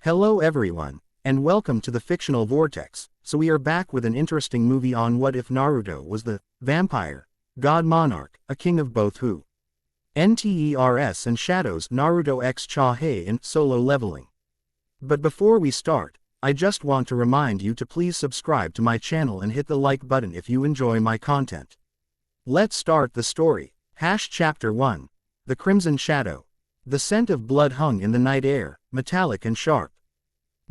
Hello everyone, and welcome to the Fictional Vortex. So we are back with an interesting movie on what if Naruto was the vampire god Monarch, a king of both who NTERS and shadows Naruto x Hae-In solo leveling. But before we start, I just want to remind you to please subscribe to my channel and hit the like button if you enjoy my content. Let's start the story. Chapter 1. The Crimson Shadow. The scent of blood hung in the night air, metallic and sharp.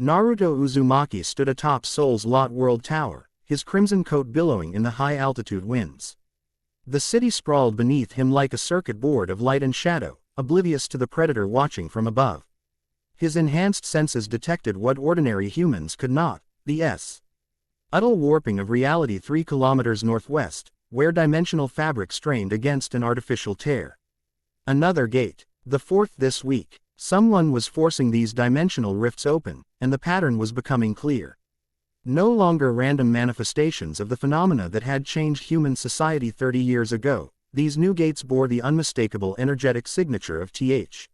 Naruto Uzumaki stood atop Seoul's Lot World Tower, his crimson coat billowing in the high-altitude winds. The city sprawled beneath him like a circuit board of light and shadow, oblivious to the predator watching from above. His enhanced senses detected what ordinary humans could not, the subtle warping of reality 3 kilometers northwest, where dimensional fabric strained against an artificial tear. Another gate. The fourth this week. Someone was forcing these dimensional rifts open, and the pattern was becoming clear. No longer random manifestations of the phenomena that had changed human society 30 years ago, these new gates bore the unmistakable energetic signature of Th.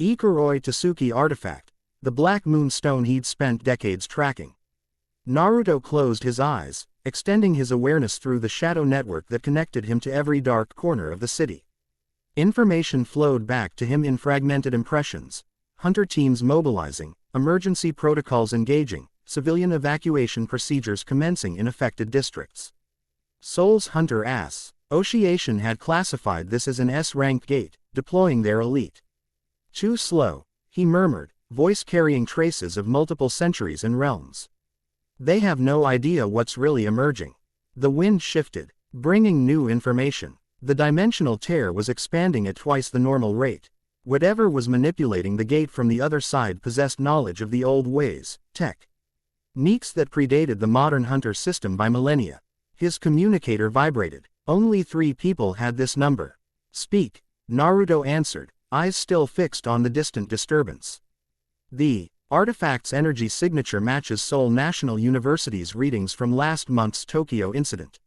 Ikuroi Tasuki artifact, the black moon stone he'd spent decades tracking. Naruto closed his eyes, extending his awareness through the shadow network that connected him to every dark corner of the city. Information flowed back to him in fragmented impressions: hunter teams mobilizing, emergency protocols engaging, civilian evacuation procedures commencing in affected districts. Seoul's hunter association had classified this as an S-ranked gate, deploying their elite. Too slow, he murmured, voice carrying traces of multiple centuries and realms. They have no idea what's really emerging. The wind shifted, bringing new information. The dimensional tear was expanding at twice the normal rate. Whatever was manipulating the gate from the other side possessed knowledge of the old ways, techniques that predated the modern hunter system by millennia. His communicator vibrated. Only 3 people had this number. Speak, Naruto answered, eyes still fixed on the distant disturbance. The artifact's energy signature matches Seoul National University's readings from last month's Tokyo incident.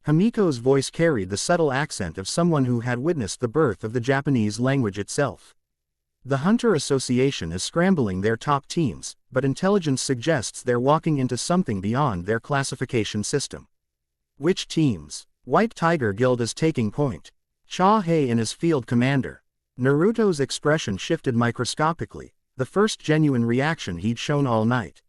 Himiko's voice carried the subtle accent of someone who had witnessed the birth of the Japanese language itself. The Hunter Association is scrambling their top teams, but intelligence suggests they're walking into something beyond their classification system. Which teams? White Tiger Guild is taking point. Hae-In is field commander. Naruto's expression shifted microscopically, the first genuine reaction he'd shown all night.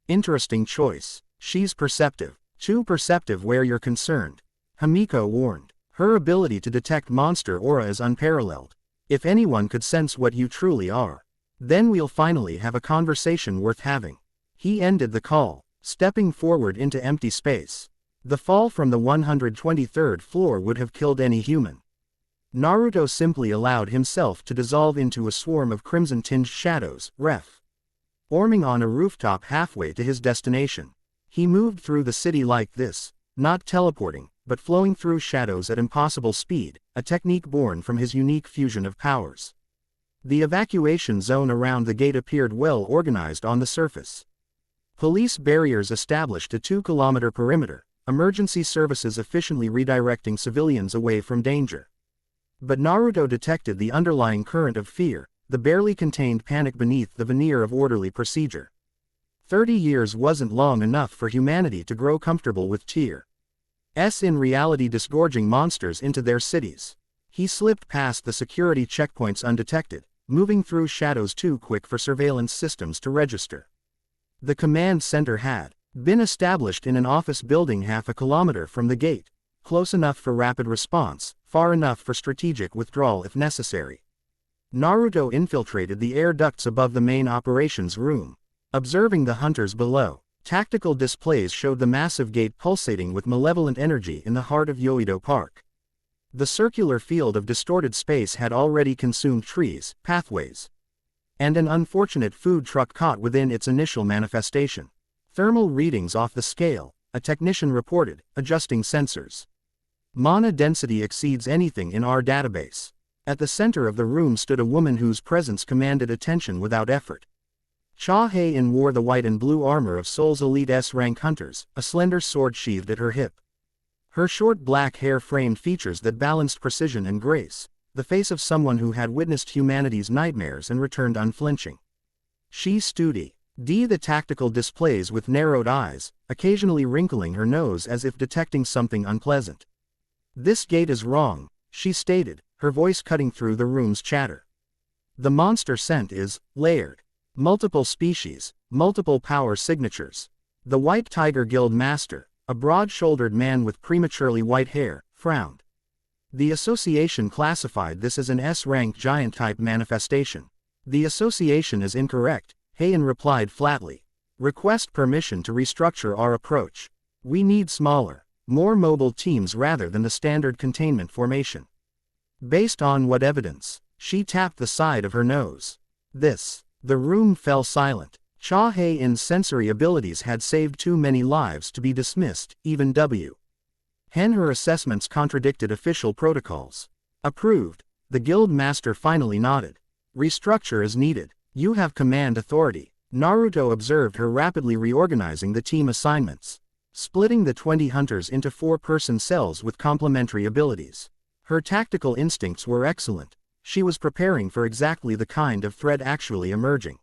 Interesting choice. She's perceptive. Too perceptive where you're concerned, Himiko warned. Her ability to detect monster aura is unparalleled. If anyone could sense what you truly are, then we'll finally have a conversation worth having. He ended the call, stepping forward into empty space. The fall from the 123rd floor would have killed any human. Naruto simply allowed himself to dissolve into a swarm of crimson-tinged shadows, forming on a rooftop halfway to his destination. He moved through the city like this, not teleporting, but flowing through shadows at impossible speed, a technique born from his unique fusion of powers. The evacuation zone around the gate appeared well organized on the surface. Police barriers established a 2-kilometer perimeter, emergency services efficiently redirecting civilians away from danger. But Naruto detected the underlying current of fear, the barely contained panic beneath the veneer of orderly procedure. 30 years wasn't long enough for humanity to grow comfortable with in reality disgorging monsters into their cities. He slipped past the security checkpoints undetected, moving through shadows too quick for surveillance systems to register. The command center had been established in an office building half a kilometer from the gate, close enough for rapid response, far enough for strategic withdrawal if necessary. Naruto infiltrated the air ducts above the main operations room. Observing the hunters below, tactical displays showed the massive gate pulsating with malevolent energy in the heart of Yoido Park. The circular field of distorted space had already consumed trees, pathways, and an unfortunate food truck caught within its initial manifestation. Thermal readings off the scale, a technician reported, adjusting sensors. Mana density exceeds anything in our database. At the center of the room stood a woman whose presence commanded attention without effort. Hae-In wore the white and blue armor of Seoul's elite S-rank hunters, a slender sword sheathed at her hip. Her short black hair framed features that balanced precision and grace, the face of someone who had witnessed humanity's nightmares and returned unflinching. She Studi. D. The tactical displays with narrowed eyes, occasionally wrinkling her nose as if detecting something unpleasant. This gate is wrong, she stated, her voice cutting through the room's chatter. The monster scent is layered. Multiple species, multiple power signatures. The White Tiger Guild Master, a broad-shouldered man with prematurely white hair, frowned. The association classified this as an S-rank giant-type manifestation. The association is incorrect, Hae-In replied flatly. Request permission to restructure our approach. We need smaller, more mobile teams rather than the standard containment formation. Based on what evidence? She tapped the side of her nose. The room fell silent. Hae-In's sensory abilities had saved too many lives to be dismissed, even her assessments contradicted official protocols. Approved. The guild master finally nodded. Restructure is needed. You have command authority. Naruto observed her rapidly reorganizing the team assignments. Splitting the 20 hunters into 4-person cells with complementary abilities. Her tactical instincts were excellent. She was preparing for exactly the kind of threat actually emerging.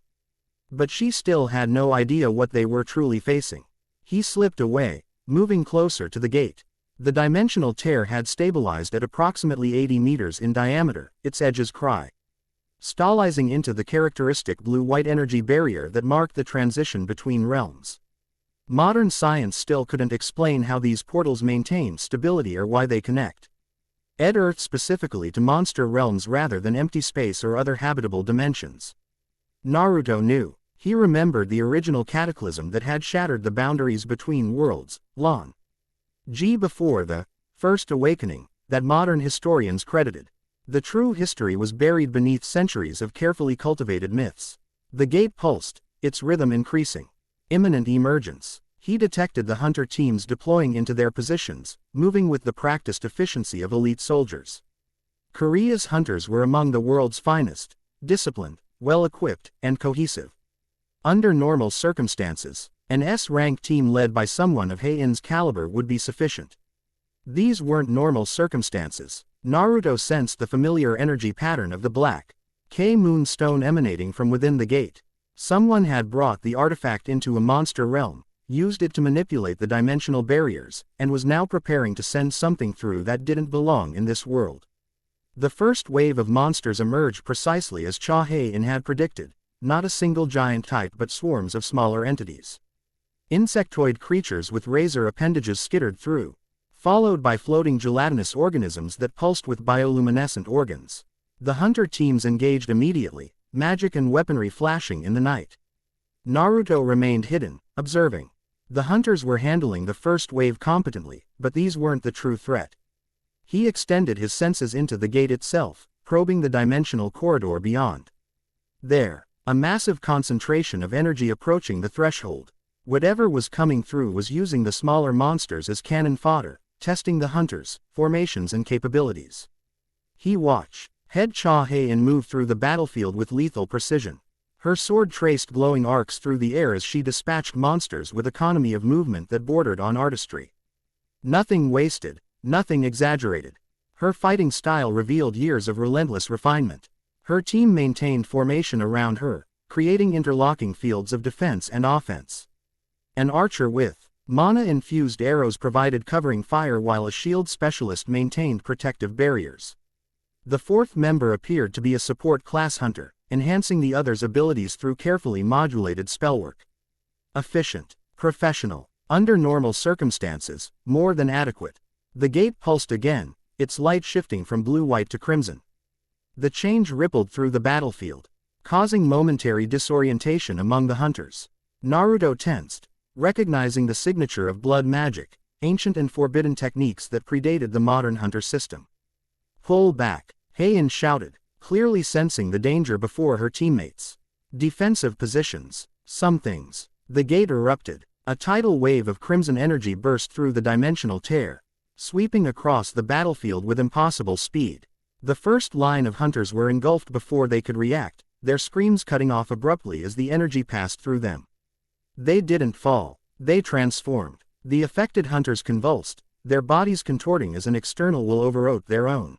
But she still had no idea what they were truly facing. He slipped away, moving closer to the gate. The dimensional tear had stabilized at approximately 80 meters in diameter, its edges stalizing into the characteristic blue-white energy barrier that marked the transition between realms. Modern science still couldn't explain how these portals maintain stability or why they connect Earth specifically to monster realms rather than empty space or other habitable dimensions. Naruto knew. He remembered the original cataclysm that had shattered the boundaries between worlds, long before the First Awakening, that modern historians credited. The true history was buried beneath centuries of carefully cultivated myths. The gate pulsed, its rhythm increasing. Imminent emergence. He detected the hunter teams deploying into their positions, moving with the practiced efficiency of elite soldiers. Korea's hunters were among the world's finest, disciplined, well-equipped, and cohesive. Under normal circumstances, an S-rank team led by someone of Hae-In's caliber would be sufficient. These weren't normal circumstances. Naruto sensed the familiar energy pattern of the black K-Moon stone emanating from within the gate. Someone had brought the artifact into a monster realm, used it to manipulate the dimensional barriers, and was now preparing to send something through that didn't belong in this world. The first wave of monsters emerged precisely as Hae-In had predicted, not a single giant type but swarms of smaller entities. Insectoid creatures with razor appendages skittered through, followed by floating gelatinous organisms that pulsed with bioluminescent organs. The hunter teams engaged immediately, magic and weaponry flashing in the night. Naruto remained hidden, observing. The hunters were handling the first wave competently, but these weren't the true threat. He extended his senses into the gate itself, probing the dimensional corridor beyond. There, a massive concentration of energy approaching the threshold. Whatever was coming through was using the smaller monsters as cannon fodder, testing the hunters' formations and capabilities. He watched. Hae-In move through the battlefield with lethal precision. Her sword traced glowing arcs through the air as she dispatched monsters with economy of movement that bordered on artistry. Nothing wasted, nothing exaggerated. Her fighting style revealed years of relentless refinement. Her team maintained formation around her, creating interlocking fields of defense and offense. An archer with mana-infused arrows provided covering fire while a shield specialist maintained protective barriers. The fourth member appeared to be a support class hunter, enhancing the others' abilities through carefully modulated spellwork. Efficient, professional, under normal circumstances, more than adequate. The gate pulsed again, its light shifting from blue-white to crimson. The change rippled through the battlefield, causing momentary disorientation among the hunters. Naruto tensed, recognizing the signature of blood magic, ancient and forbidden techniques that predated the modern hunter system. Pull back, Hae-In shouted, clearly sensing the danger before her teammates. Defensive positions, some things. The gate erupted. A tidal wave of crimson energy burst through the dimensional tear, sweeping across the battlefield with impossible speed. The first line of hunters were engulfed before they could react, their screams cutting off abruptly as the energy passed through them. They didn't fall, they transformed. The affected hunters convulsed, their bodies contorting as an external will overwrote their own.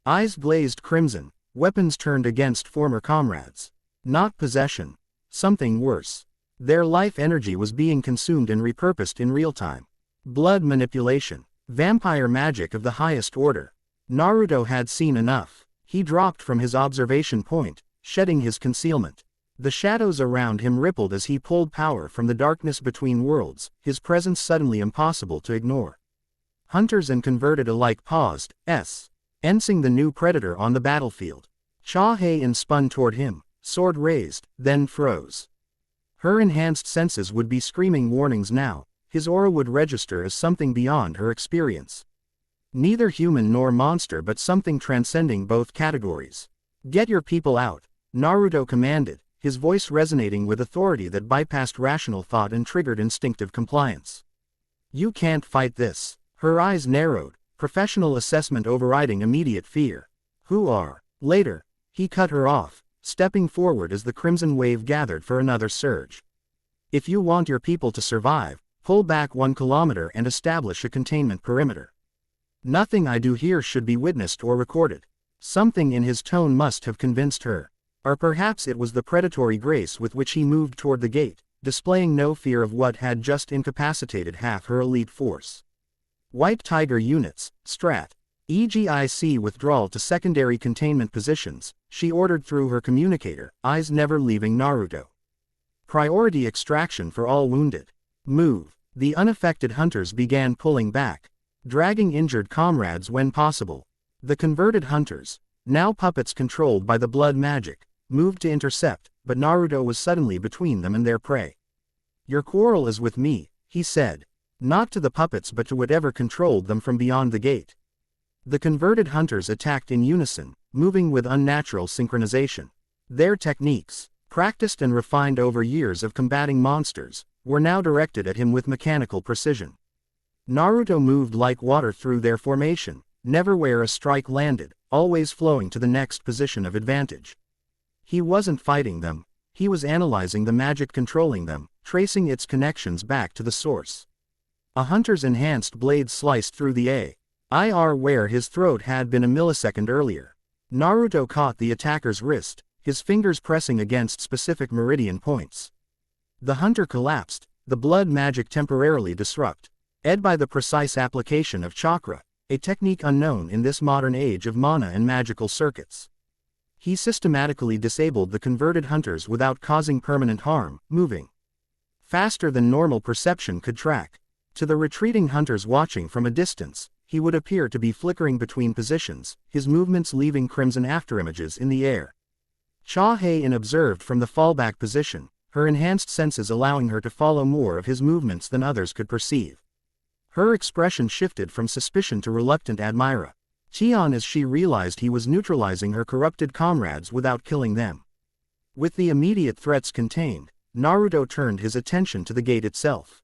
Eyes blazed crimson, weapons turned against former comrades. Not possession. something worse. Their life energy was being consumed and repurposed in real time. Blood manipulation. Vampire magic of the highest order. Naruto had seen enough. He dropped from his observation point, shedding his concealment. The shadows around him rippled as he pulled power from the darkness between worlds, his presence suddenly impossible to ignore. Hunters and converted alike paused, sensing the new predator on the battlefield. Hae-In spun toward him, sword raised, then froze. Her enhanced senses would be screaming warnings now, his aura would register as something beyond her experience. Neither human nor monster but something transcending both categories. "Get your people out," Naruto commanded, his voice resonating with authority that bypassed rational thought and triggered instinctive compliance. "You can't fight this." Her eyes narrowed, professional assessment overriding immediate fear. "Who are?" Later, he cut her off, stepping forward as the crimson wave gathered for another surge. "If you want your people to survive, pull back 1 kilometer and establish a containment perimeter. Nothing I do here should be witnessed or recorded." Something in his tone must have convinced her. Or perhaps it was the predatory grace with which he moved toward the gate, displaying no fear of what had just incapacitated half her elite force. "White Tiger units, Strat. EGIC withdrawal to secondary containment positions," she ordered through her communicator, eyes never leaving Naruto. "Priority extraction for all wounded. Move." The unaffected hunters began pulling back, dragging injured comrades when possible. The converted hunters, now puppets controlled by the blood magic, moved to intercept, but Naruto was suddenly between them and their prey. "Your quarrel is with me," he said. Not to the puppets but to whatever controlled them from beyond the gate. The converted hunters attacked in unison, moving with unnatural synchronization. Their techniques, practiced and refined over years of combating monsters, were now directed at him with mechanical precision. Naruto moved like water through their formation, never where a strike landed, always flowing to the next position of advantage. He wasn't fighting them, he was analyzing the magic controlling them, tracing its connections back to the source. A hunter's enhanced blade sliced through the air where his throat had been a millisecond earlier. Naruto caught the attacker's wrist, his fingers pressing against specific meridian points. The hunter collapsed, the blood magic temporarily disrupted by the precise application of chakra, a technique unknown in this modern age of mana and magical circuits. He systematically disabled the converted hunters without causing permanent harm, moving faster than normal perception could track. To the retreating hunters watching from a distance, he would appear to be flickering between positions, his movements leaving crimson afterimages in the air. Hae-In observed from the fallback position, her enhanced senses allowing her to follow more of his movements than others could perceive. Her expression shifted from suspicion to reluctant admiration as she realized he was neutralizing her corrupted comrades without killing them. With the immediate threats contained, Naruto turned his attention to the gate itself.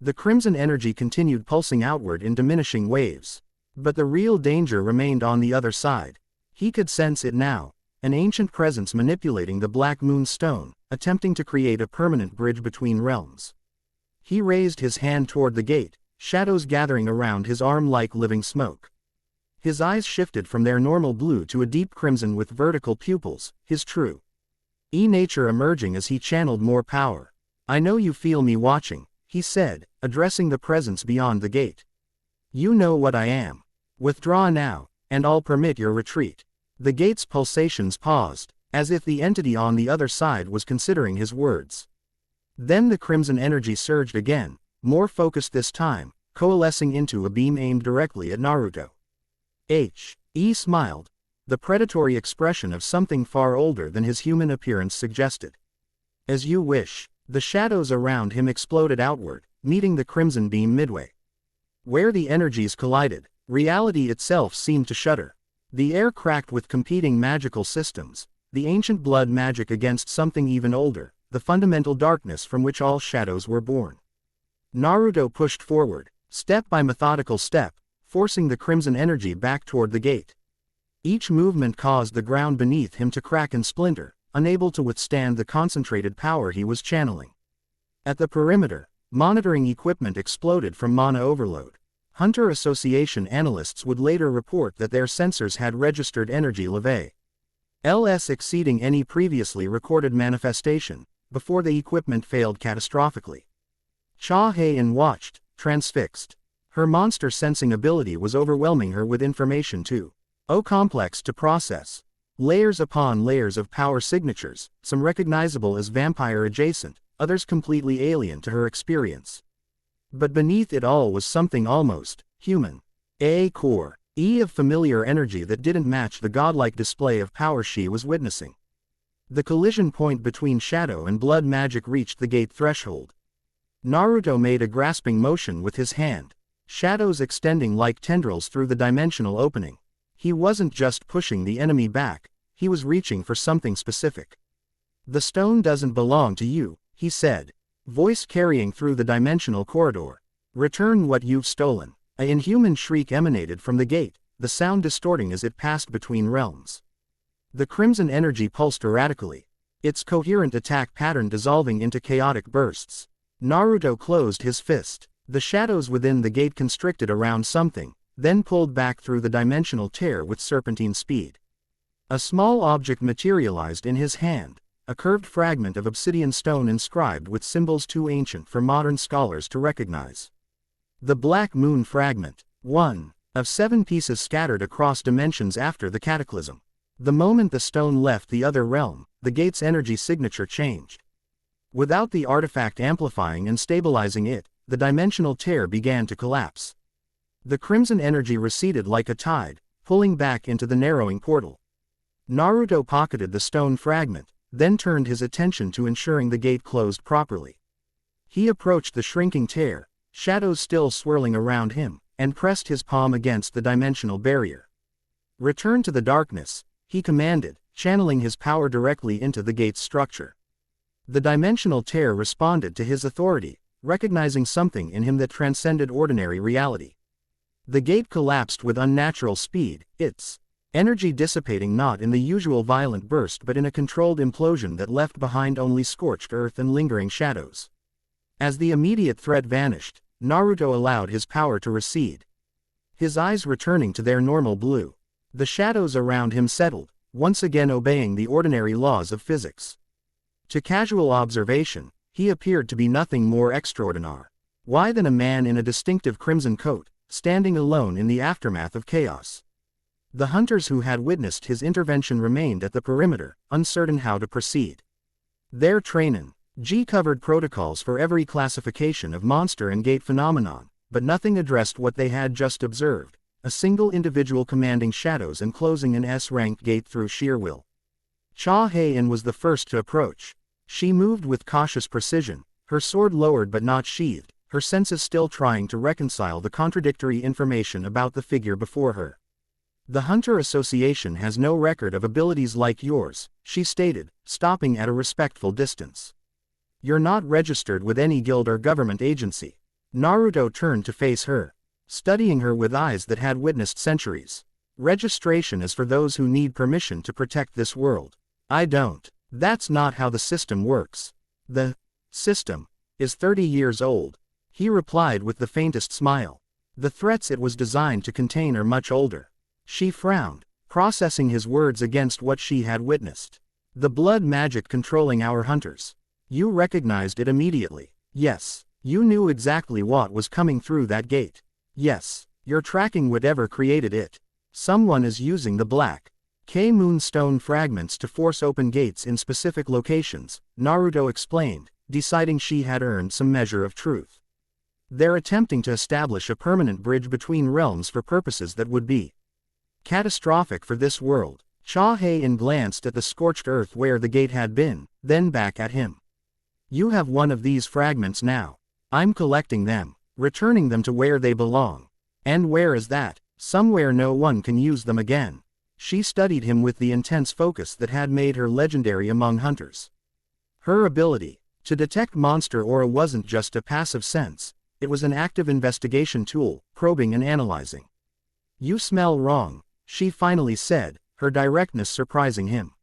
The crimson energy continued pulsing outward in diminishing waves. But the real danger remained on the other side. He could sense it now, an ancient presence manipulating the Black Moon Stone, attempting to create a permanent bridge between realms. He raised his hand toward the gate, shadows gathering around his arm like living smoke. His eyes shifted from their normal blue to a deep crimson with vertical pupils, his true nature emerging as he channeled more power. "I know you feel me watching," he said, addressing the presence beyond the gate. "You know what I am. Withdraw now, and I'll permit your retreat." The gate's pulsations paused, as if the entity on the other side was considering his words. Then the crimson energy surged again, more focused this time, coalescing into a beam aimed directly at Naruto. He smiled, the predatory expression of something far older than his human appearance suggested. "As you wish." The shadows around him exploded outward, meeting the crimson beam midway. Where the energies collided, reality itself seemed to shudder. The air cracked with competing magical systems, the ancient blood magic against something even older, the fundamental darkness from which all shadows were born. Naruto pushed forward, step by methodical step, forcing the crimson energy back toward the gate. Each movement caused the ground beneath him to crack and splinter, unable to withstand the concentrated power he was channeling. At the perimeter, monitoring equipment exploded from mana overload. Hunter Association analysts would later report that their sensors had registered energy levels exceeding any previously recorded manifestation, before the equipment failed catastrophically. Hae-In watched, transfixed. Her monster sensing ability was overwhelming her with information too complex to process. Layers upon layers of power signatures, some recognizable as vampire adjacent, others completely alien to her experience. But beneath it all was something almost human. A core of familiar energy that didn't match the godlike display of power she was witnessing. The collision point between shadow and blood magic reached the gate threshold. Naruto made a grasping motion with his hand, shadows extending like tendrils through the dimensional opening. He wasn't just pushing the enemy back, he was reaching for something specific. "The stone doesn't belong to you," he said, voice carrying through the dimensional corridor. "Return what you've stolen." An inhuman shriek emanated from the gate, the sound distorting as it passed between realms. The crimson energy pulsed erratically, its coherent attack pattern dissolving into chaotic bursts. Naruto closed his fist. The shadows within the gate constricted around something, then pulled back through the dimensional tear with serpentine speed. A small object materialized in his hand, a curved fragment of obsidian stone inscribed with symbols too ancient for modern scholars to recognize. The Black Moon Fragment, one of 7 pieces scattered across dimensions after the cataclysm. The moment the stone left the other realm, the gate's energy signature changed. Without the artifact amplifying and stabilizing it, the dimensional tear began to collapse. The crimson energy receded like a tide, pulling back into the narrowing portal. Naruto pocketed the stone fragment, then turned his attention to ensuring the gate closed properly. He approached the shrinking tear, shadows still swirling around him, and pressed his palm against the dimensional barrier. "Return to the darkness," he commanded, channeling his power directly into the gate's structure. The dimensional tear responded to his authority, recognizing something in him that transcended ordinary reality. The gate collapsed with unnatural speed, its energy dissipating not in the usual violent burst but in a controlled implosion that left behind only scorched earth and lingering shadows. As the immediate threat vanished, Naruto allowed his power to recede, his eyes returning to their normal blue. The shadows around him settled, once again obeying the ordinary laws of physics. To casual observation, he appeared to be nothing more extraordinary than a man in a distinctive crimson coat, standing alone in the aftermath of chaos. The hunters who had witnessed his intervention remained at the perimeter, uncertain how to proceed. Their Trainin covered protocols for every classification of monster and gate phenomenon, but nothing addressed what they had just observed, a single individual commanding shadows and closing an S-rank gate through sheer will. Hae-In was the first to approach. She moved with cautious precision, her sword lowered but not sheathed, her senses still trying to reconcile the contradictory information about the figure before her. "The Hunter Association has no record of abilities like yours," she stated, stopping at a respectful distance. "You're not registered with any guild or government agency." Naruto turned to face her, studying her with eyes that had witnessed centuries. "Registration is for those who need permission to protect this world. I don't. That's not how the system works." "The system is 30 years old," he replied with the faintest smile. "The threats it was designed to contain are much older." She frowned, processing his words against what she had witnessed. "The blood magic controlling our hunters. You recognized it immediately." "Yes. You knew exactly what was coming through that gate." "Yes. You're tracking whatever created it. Someone is using the Black Moonstone fragments to force open gates in specific locations," Naruto explained, deciding she had earned some measure of truth. "They're attempting to establish a permanent bridge between realms for purposes that would be catastrophic for this world." Hae-In glanced at the scorched earth where the gate had been, then back at him. "You have one of these fragments now. I'm collecting them, returning them to where they belong." "And where is that?" "Somewhere no one can use them again." She studied him with the intense focus that had made her legendary among hunters. Her ability to detect monster aura wasn't just a passive sense, it was an active investigation tool, probing and analyzing. "You smell wrong," she finally said, her directness surprising him.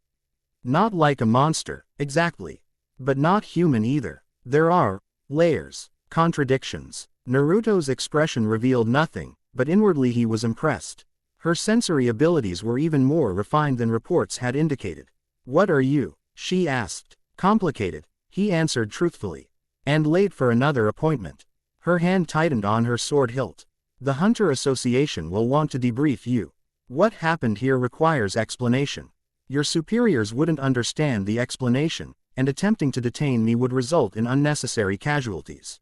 "Not like a monster, exactly. But not human either. There are layers, contradictions." Naruto's expression revealed nothing, but inwardly he was impressed. Her sensory abilities were even more refined than reports had indicated. "What are you?" she asked. "Complicated," he answered truthfully. And late for another appointment. Her hand tightened on her sword hilt. The Hunter Association will want to debrief you. What happened here requires explanation. Your superiors wouldn't understand the explanation, and attempting to detain me would result in unnecessary casualties.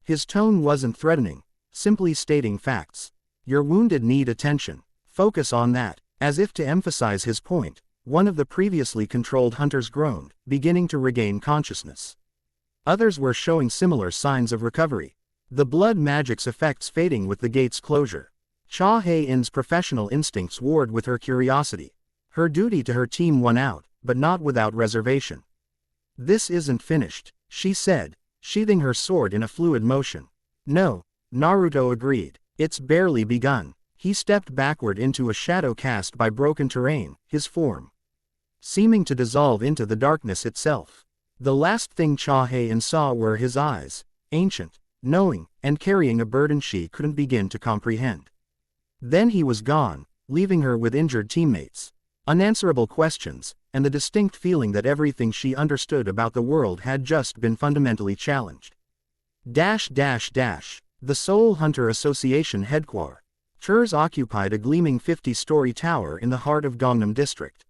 His tone wasn't threatening, simply stating facts. Your wounded need attention. Focus on that. As if to emphasize his point, one of the previously controlled hunters groaned, beginning to regain consciousness. Others were showing similar signs of recovery. The blood magic's effects fading with the gate's closure. Hae-In's professional instincts warred with her curiosity. Her duty to her team won out, but not without reservation. This isn't finished, she said, sheathing her sword in a fluid motion. No, Naruto agreed. It's barely begun. He stepped backward into a shadow cast by broken terrain, his form seeming to dissolve into the darkness itself. The last thing Hae-In saw were his eyes, ancient, knowing, and carrying a burden she couldn't begin to comprehend. Then he was gone, leaving her with injured teammates, unanswerable questions, and the distinct feeling that everything she understood about the world had just been fundamentally challenged. The Seoul Hunter Association headquarters occupied a gleaming 50-story tower in the heart of Gangnam District.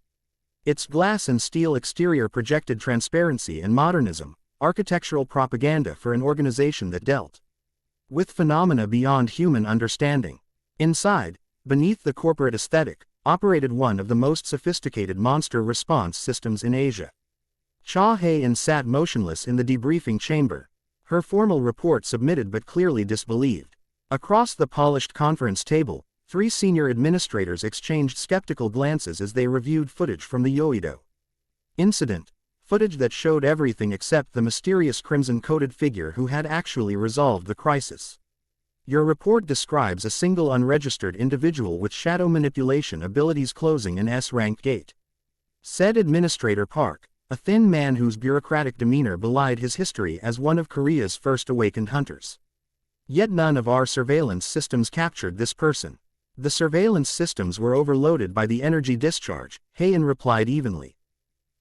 Its glass and steel exterior projected transparency and modernism, architectural propaganda for an organization that dealt with phenomena beyond human understanding. Inside, beneath the corporate aesthetic, operated one of the most sophisticated monster response systems in Asia. Hae-In sat motionless in the debriefing chamber, her formal report submitted but clearly disbelieved. Across the polished conference table, 3 senior administrators exchanged skeptical glances as they reviewed footage from the Yoido incident, footage that showed everything except the mysterious crimson-coated figure who had actually resolved the crisis. Your report describes a single unregistered individual with shadow manipulation abilities closing an S-rank gate, said Administrator Park, a thin man whose bureaucratic demeanor belied his history as one of Korea's first awakened hunters. Yet none of our surveillance systems captured this person. The surveillance systems were overloaded by the energy discharge, Hae-In replied evenly.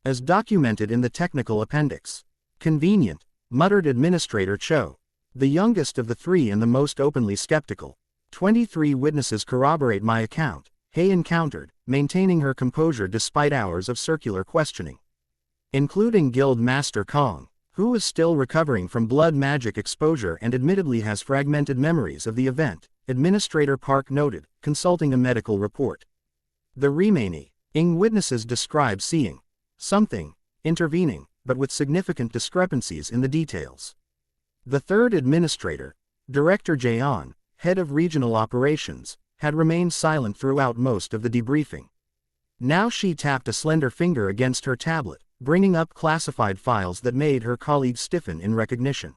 As documented in the technical appendix. Convenient, muttered Administrator Cho. The youngest of the 3 and the most openly skeptical. 23 witnesses corroborate my account, Hae-In countered, maintaining her composure despite hours of circular questioning. Including Guild Master Kong, who is still recovering from blood magic exposure and admittedly has fragmented memories of the event, Administrator Park noted, consulting a medical report. The remaining witnesses describe seeing something, intervening, but with significant discrepancies in the details. The third administrator, Director Jaeon, head of regional operations, had remained silent throughout most of the debriefing. Now she tapped a slender finger against her tablet, bringing up classified files that made her colleagues stiffen in recognition.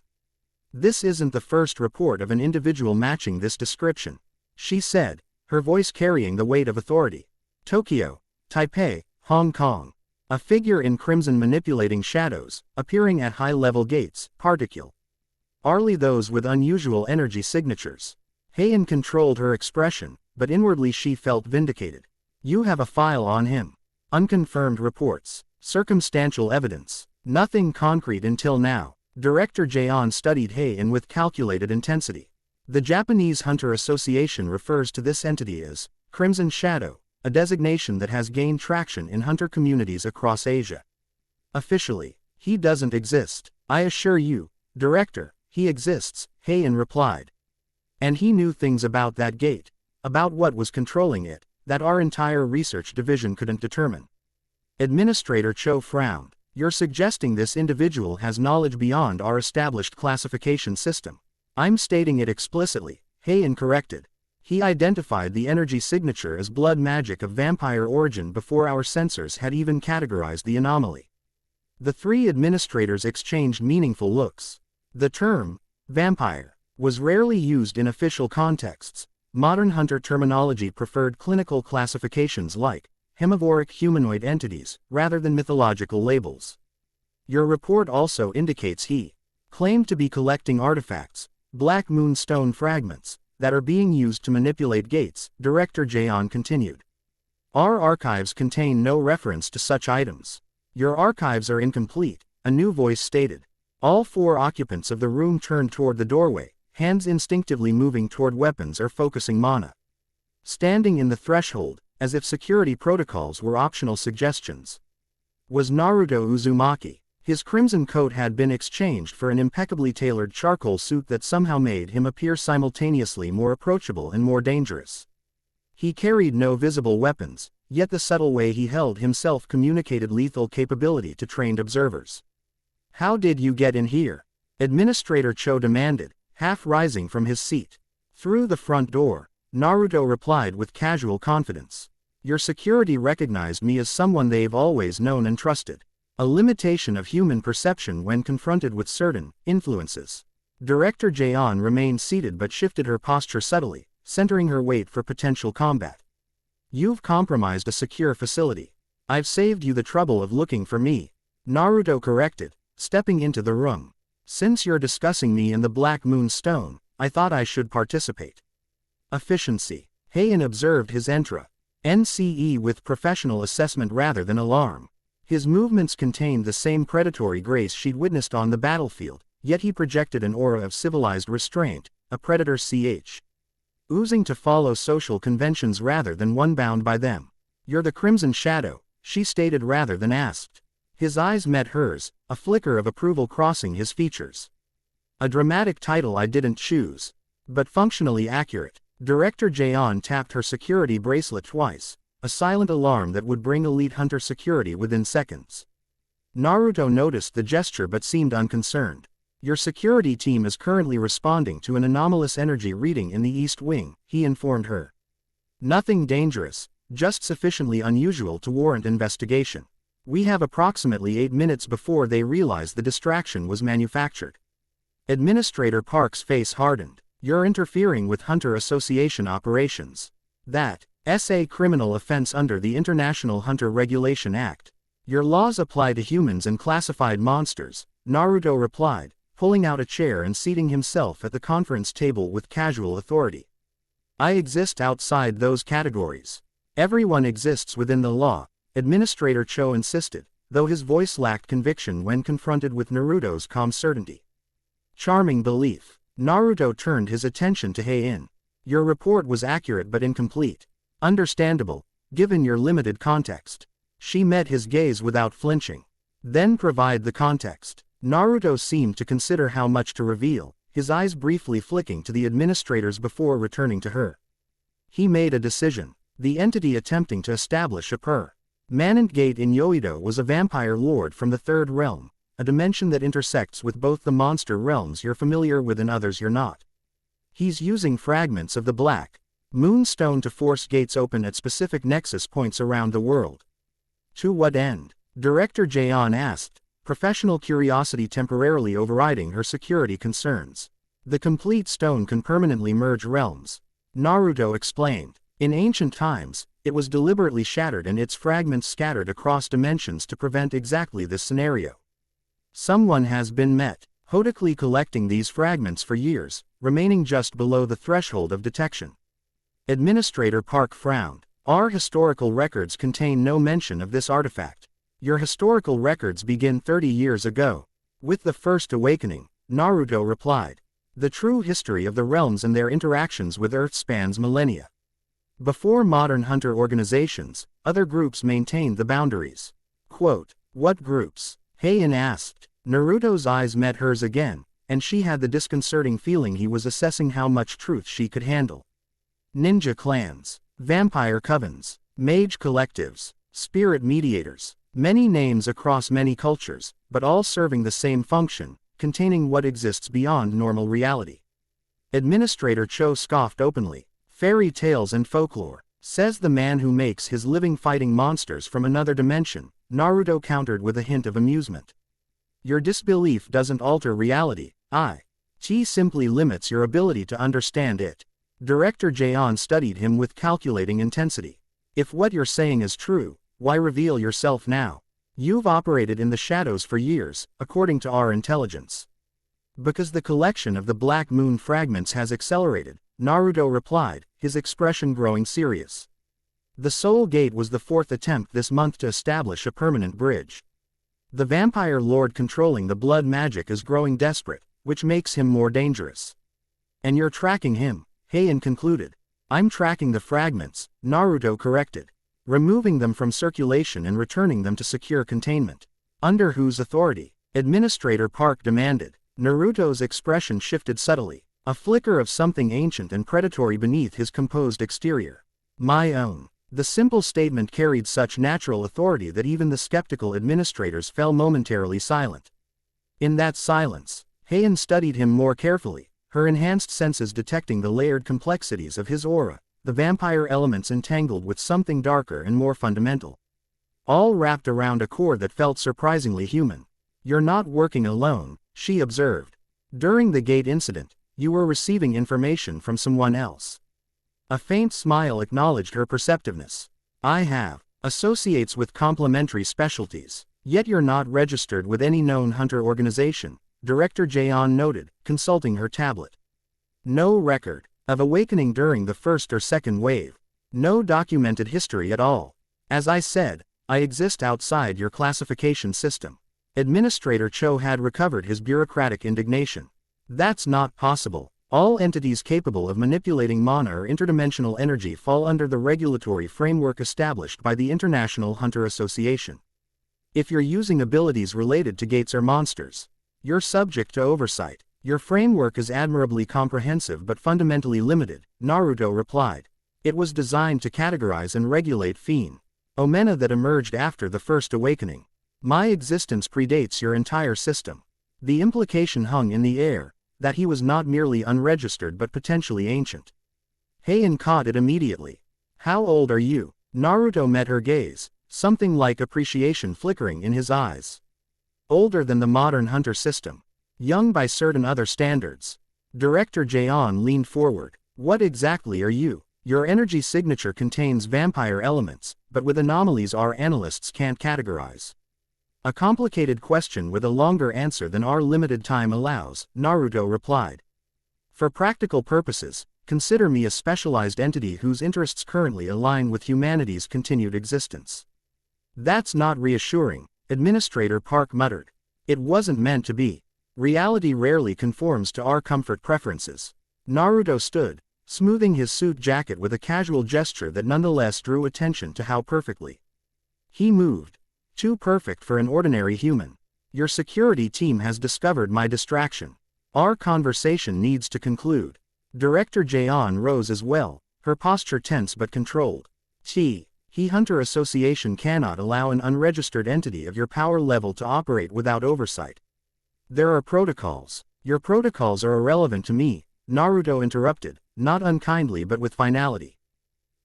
This isn't the first report of an individual matching this description, she said, her voice carrying the weight of authority. Tokyo, Taipei, Hong Kong. A figure in crimson manipulating shadows, appearing at high-level gates, particularly those with unusual energy signatures. Hae-In controlled her expression, but inwardly she felt vindicated. You have a file on him. Unconfirmed reports. Circumstantial evidence. Nothing concrete until now. Director Jaeon studied Hae-In with calculated intensity. The Japanese Hunter Association refers to this entity as Crimson Shadow, a designation that has gained traction in hunter communities across Asia. Officially, he doesn't exist. I assure you, Director, he exists, Hae-In replied. And he knew things about that gate, about what was controlling it, that our entire research division couldn't determine. Administrator Cho frowned. You're suggesting this individual has knowledge beyond our established classification system. I'm stating it explicitly, Hae-In corrected. He identified the energy signature as blood magic of vampire origin before our sensors had even categorized the anomaly. The 3 administrators exchanged meaningful looks. The term, vampire, was rarely used in official contexts. Modern hunter terminology preferred clinical classifications like hemivoric humanoid entities, rather than mythological labels. Your report also indicates he claimed to be collecting artifacts, black moonstone fragments, that are being used to manipulate gates, Director Jaeon continued. Our archives contain no reference to such items. Your archives are incomplete, a new voice stated. All 4 occupants of the room turned toward the doorway, hands instinctively moving toward weapons or focusing mana. Standing in the threshold, as if security protocols were optional suggestions, was Naruto Uzumaki. His crimson coat had been exchanged for an impeccably tailored charcoal suit that somehow made him appear simultaneously more approachable and more dangerous. He carried no visible weapons, yet the subtle way he held himself communicated lethal capability to trained observers. "How did you get in here?" Administrator Cho demanded, half rising from his seat. "Through the front door," Naruto replied with casual confidence. "Your security recognized me as someone they've always known and trusted. A limitation of human perception when confronted with certain influences." Director Jaeon remained seated but shifted her posture subtly, centering her weight for potential combat. "You've compromised a secure facility. I've saved you the trouble of looking for me," Naruto corrected, stepping into the room. "Since you're discussing me and the Black Moon Stone, I thought I should participate." Efficiency. Hae-In observed his NCE with professional assessment rather than alarm. His movements contained the same predatory grace she'd witnessed on the battlefield, yet he projected an aura of civilized restraint, a predator oozing to follow social conventions rather than one bound by them. "You're the Crimson Shadow," she stated rather than asked. His eyes met hers, a flicker of approval crossing his features. "A dramatic title I didn't choose, but functionally accurate." Director Jaeon tapped her security bracelet twice, a silent alarm that would bring elite hunter security within seconds. Naruto noticed the gesture but seemed unconcerned. "Your security team is currently responding to an anomalous energy reading in the East Wing," he informed her. "Nothing dangerous, just sufficiently unusual to warrant investigation. We have approximately 8 minutes before they realize the distraction was manufactured." Administrator Park's face hardened. "You're interfering with Hunter Association operations. That's a criminal offense under the International Hunter Regulation Act. Your laws apply to humans and classified monsters," Naruto replied, pulling out a chair and seating himself at the conference table with casual authority. "I exist outside those categories." "Everyone exists within the law," Administrator Cho insisted, though his voice lacked conviction when confronted with Naruto's calm certainty. "Charming belief." Naruto turned his attention to Hae-In. "Your report was accurate but incomplete. Understandable, given your limited context." She met his gaze without flinching. "Then provide the context." Naruto seemed to consider how much to reveal, his eyes briefly flicking to the administrators before returning to her. He made a decision. The entity attempting to establish a permanent gate in Yoido was a vampire lord from the Third Realm, a dimension that intersects with both the monster realms you're familiar with and others you're not. He's using fragments of the Black Moonstone to force gates open at specific nexus points around the world. "To what end?" Director Jaeon asked, professional curiosity temporarily overriding her security concerns. "The complete stone can permanently merge realms," Naruto explained. "In ancient times, it was deliberately shattered and its fragments scattered across dimensions to prevent exactly this scenario. Someone has been methodically collecting these fragments for years, remaining just below the threshold of detection." Administrator Park frowned. "Our historical records contain no mention of this artifact." "Your historical records begin 30 years ago. With the First Awakening," Naruto replied. "The true history of the realms and their interactions with Earth spans millennia. Before modern hunter organizations, other groups maintained the boundaries." Quote, "What groups?" Hae-In asked. Naruto's eyes met hers again, and she had the disconcerting feeling he was assessing how much truth she could handle. "Ninja clans, vampire covens, mage collectives, spirit mediators, many names across many cultures, but all serving the same function, containing what exists beyond normal reality." Administrator Cho scoffed openly. "Fairy tales and folklore," says the man who makes his living fighting monsters from another dimension, Naruto countered with a hint of amusement. "Your disbelief doesn't alter reality, it simply limits your ability to understand it." Director Jaeon studied him with calculating intensity. "If what you're saying is true, why reveal yourself now? You've operated in the shadows for years, according to our intelligence." "Because the collection of the Black Moon fragments has accelerated," Naruto replied, his expression growing serious. "The Soul Gate was the 4th attempt this month to establish a permanent bridge. The vampire lord controlling the blood magic is growing desperate, which makes him more dangerous. And you're tracking him, Hae-In concluded. I'm tracking the fragments, Naruto corrected. Removing them from circulation and returning them to secure containment. Under whose authority? Administrator Park demanded. Naruto's expression shifted subtly, a flicker of something ancient and predatory beneath his composed exterior. My own. The simple statement carried such natural authority that even the skeptical administrators fell momentarily silent. In that silence, Hae-In studied him more carefully, her enhanced senses detecting the layered complexities of his aura, the vampire elements entangled with something darker and more fundamental. All wrapped around a core that felt surprisingly human. You're not working alone, she observed. During the gate incident, you were receiving information from someone else. A faint smile acknowledged her perceptiveness. I have associates with complementary specialties, yet you're not registered with any known hunter organization, Director Jaeon noted, consulting her tablet. No record of awakening during the first or second wave. No documented history at all. As I said, I exist outside your classification system. Administrator Cho had recovered his bureaucratic indignation. That's not possible. All entities capable of manipulating mana or interdimensional energy fall under the regulatory framework established by the International Hunter Association. If you're using abilities related to gates or monsters, you're subject to oversight. Your framework is admirably comprehensive but fundamentally limited, Naruto replied. It was designed to categorize and regulate phenomena that emerged after the First Awakening. My existence predates your entire system. The implication hung in the air, that he was not merely unregistered but potentially ancient. Hae-In caught it immediately. How old are you? Naruto met her gaze, something like appreciation flickering in his eyes. Older than the modern hunter system. Young by certain other standards. Director Jaeon leaned forward. What exactly are you? Your energy signature contains vampire elements, but with anomalies our analysts can't categorize. A complicated question with a longer answer than our limited time allows, Naruto replied. For practical purposes, consider me a specialized entity whose interests currently align with humanity's continued existence. That's not reassuring, Administrator Park muttered. It wasn't meant to be. Reality rarely conforms to our comfort preferences. Naruto stood, smoothing his suit jacket with a casual gesture that nonetheless drew attention to how perfectly he moved. Too perfect for an ordinary human. Your security team has discovered my distraction. Our conversation needs to conclude. Director Jaeon rose as well, her posture tense but controlled. Hunter Association cannot allow an unregistered entity of your power level to operate without oversight. There are protocols. Your protocols are irrelevant to me, Naruto interrupted, not unkindly but with finality.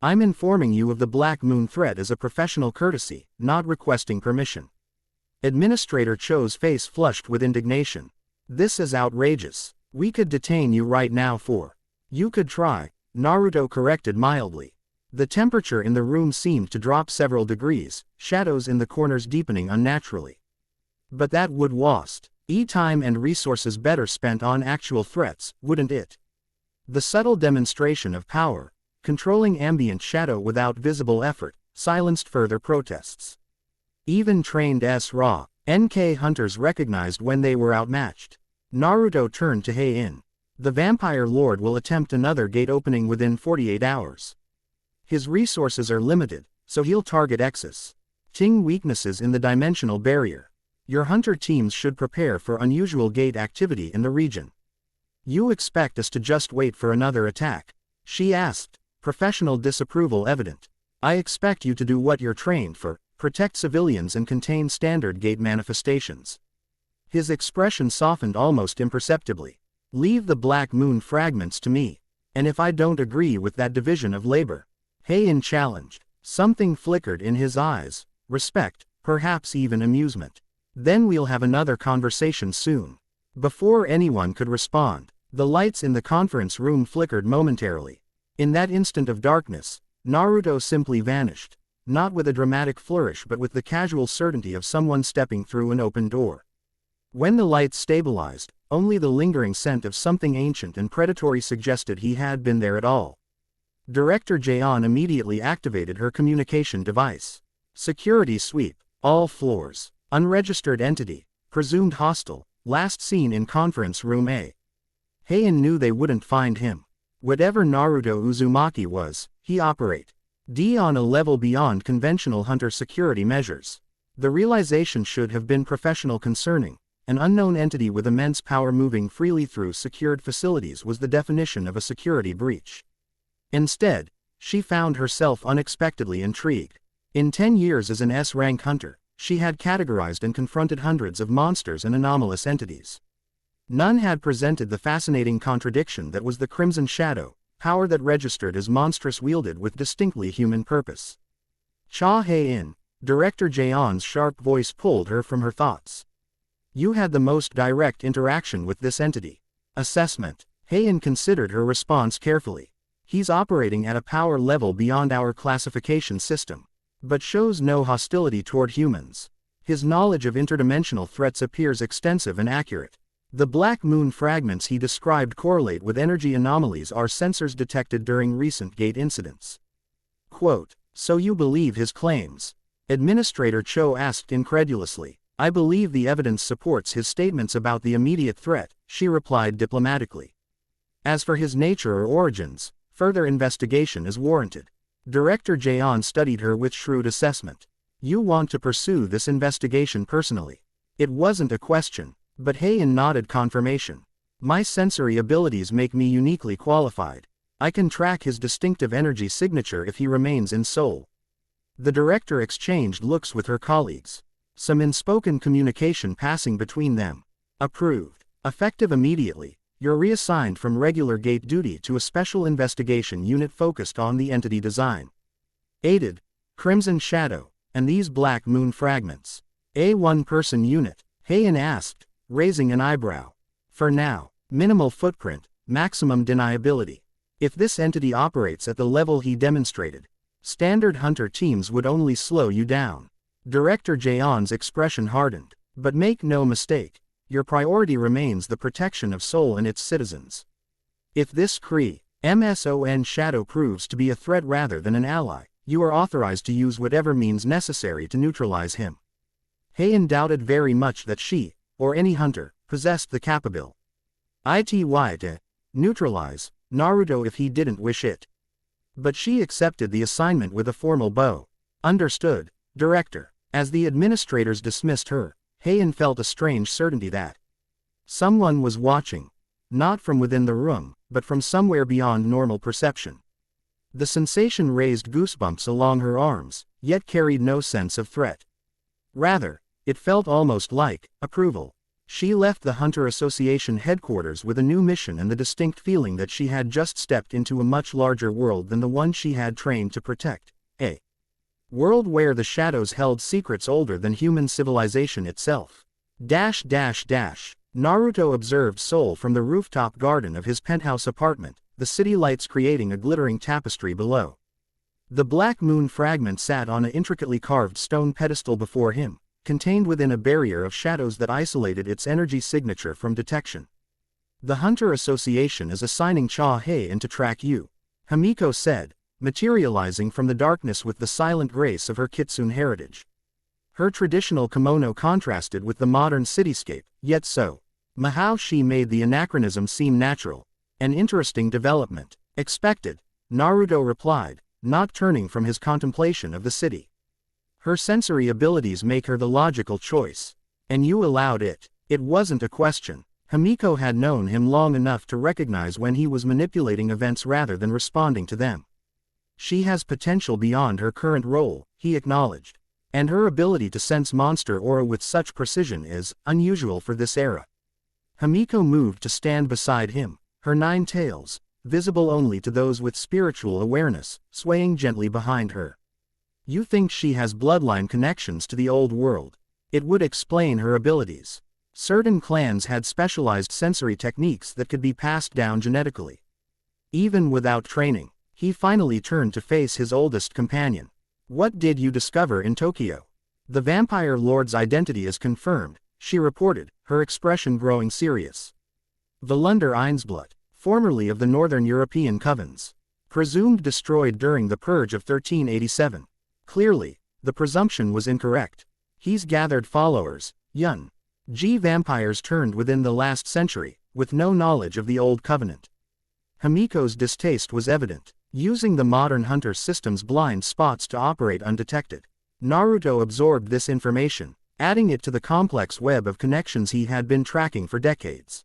I'm informing you of the Black Moon threat as a professional courtesy, not requesting permission. Administrator Cho's face flushed with indignation. This is outrageous. We could detain you right now for. You could try, Naruto corrected mildly. The temperature in the room seemed to drop several degrees, shadows in the corners deepening unnaturally. But that would waste time and resources better spent on actual threats, wouldn't it? The subtle demonstration of power, controlling ambient shadow without visible effort, silenced further protests. Even trained NK hunters recognized when they were outmatched. Naruto turned to Hae-In. The vampire lord will attempt another gate opening within 48 hours. His resources are limited, so he'll target weaknesses in the dimensional barrier. Your hunter teams should prepare for unusual gate activity in the region. You expect us to just wait for another attack? She asked, professional disapproval evident. I expect you to do what you're trained for, protect civilians and contain standard gate manifestations. His expression softened almost imperceptibly. Leave the Black Moon fragments to me. And if I don't agree with that division of labor? Hae-In challenged. Something flickered in his eyes, respect, perhaps even amusement. Then we'll have another conversation soon. Before anyone could respond, the lights in the conference room flickered momentarily. In that instant of darkness, Naruto simply vanished, not with a dramatic flourish but with the casual certainty of someone stepping through an open door. When the lights stabilized, only the lingering scent of something ancient and predatory suggested he had been there at all. Director Jaeon immediately activated her communication device. Security sweep, all floors. Unregistered entity, presumed hostile, last seen in conference room A. Hae-In knew they wouldn't find him. Whatever Naruto Uzumaki was, he operate on a level beyond conventional hunter security measures. The realization should have been professional concerning. An unknown entity with immense power moving freely through secured facilities was the definition of a security breach. Instead, she found herself unexpectedly intrigued. In 10 years as an S-rank hunter, she had categorized and confronted hundreds of monsters and anomalous entities. None had presented the fascinating contradiction that was the Crimson Shadow, power that registered as monstrous wielded with distinctly human purpose. Hae-In, Director Jaeon's sharp voice pulled her from her thoughts. You had the most direct interaction with this entity. Assessment. Hae-In considered her response carefully. He's operating at a power level beyond our classification system, but shows no hostility toward humans. His knowledge of interdimensional threats appears extensive and accurate. The black moon fragments he described correlate with energy anomalies our sensors detected during recent gate incidents. Quote, so you believe his claims? Administrator Cho asked incredulously. I believe the evidence supports his statements about the immediate threat, she replied diplomatically. As for his nature or origins, further investigation is warranted. Director Jaeon studied her with shrewd assessment. You want to pursue this investigation personally? It wasn't a question, but Hae-In nodded confirmation. My sensory abilities make me uniquely qualified. I can track his distinctive energy signature if he remains in Seoul. The director exchanged looks with her colleagues. Some unspoken communication passing between them. Approved. Effective immediately. You're reassigned from regular gate duty to a special investigation unit focused on the entity design. Aided, Crimson Shadow, and these black moon fragments. A one-person unit, Hae-In asked, raising an eyebrow. For now, minimal footprint, maximum deniability. If this entity operates at the level he demonstrated, standard hunter teams would only slow you down. Director Jaeon's expression hardened. But make no mistake, your priority remains the protection of Seoul and its citizens. If this Crimson Shadow proves to be a threat rather than an ally, you are authorized to use whatever means necessary to neutralize him. Hae-In doubted very much that she, or any hunter, possessed the capability to neutralize Naruto if he didn't wish it. But she accepted the assignment with a formal bow. Understood, Director. As the administrators dismissed her, Hae-In felt a strange certainty that someone was watching, not from within the room, but from somewhere beyond normal perception. The sensation raised goosebumps along her arms, yet carried no sense of threat. Rather, it felt almost like approval. She left the Hunter Association headquarters with a new mission and the distinct feeling that she had just stepped into a much larger world than the one she had trained to protect. A world where the shadows held secrets older than human civilization itself. Naruto observed Seoul from the rooftop garden of his penthouse apartment, the city lights creating a glittering tapestry below. The black moon fragment sat on an intricately carved stone pedestal before him, contained within a barrier of shadows that isolated its energy signature from detection. The Hunter Association is assigning Hae-In to track you, Himiko said, materializing from the darkness with the silent grace of her kitsune heritage. Her traditional kimono contrasted with the modern cityscape, yet somehow she made the anachronism seem natural. An interesting development. Expected, Naruto replied, not turning from his contemplation of the city. Her sensory abilities make her the logical choice. And you allowed it. It wasn't a question. Himiko had known him long enough to recognize when he was manipulating events rather than responding to them. She has potential beyond her current role, he acknowledged. And her ability to sense monster aura with such precision is unusual for this era. Himiko moved to stand beside him, her 9 tails, visible only to those with spiritual awareness, swaying gently behind her. You think she has bloodline connections to the old world. It would explain her abilities. Certain clans had specialized sensory techniques that could be passed down genetically. Even without training, he finally turned to face his oldest companion. What did you discover in Tokyo? The vampire lord's identity is confirmed, she reported, her expression growing serious. Volunder Einsblut, formerly of the Northern European covens, presumed destroyed during the Purge of 1387. Clearly, the presumption was incorrect. He's gathered followers, Yun. G vampires turned within the last century, with no knowledge of the old covenant. Himiko's distaste was evident, using the modern hunter system's blind spots to operate undetected. Naruto absorbed this information, adding it to the complex web of connections he had been tracking for decades.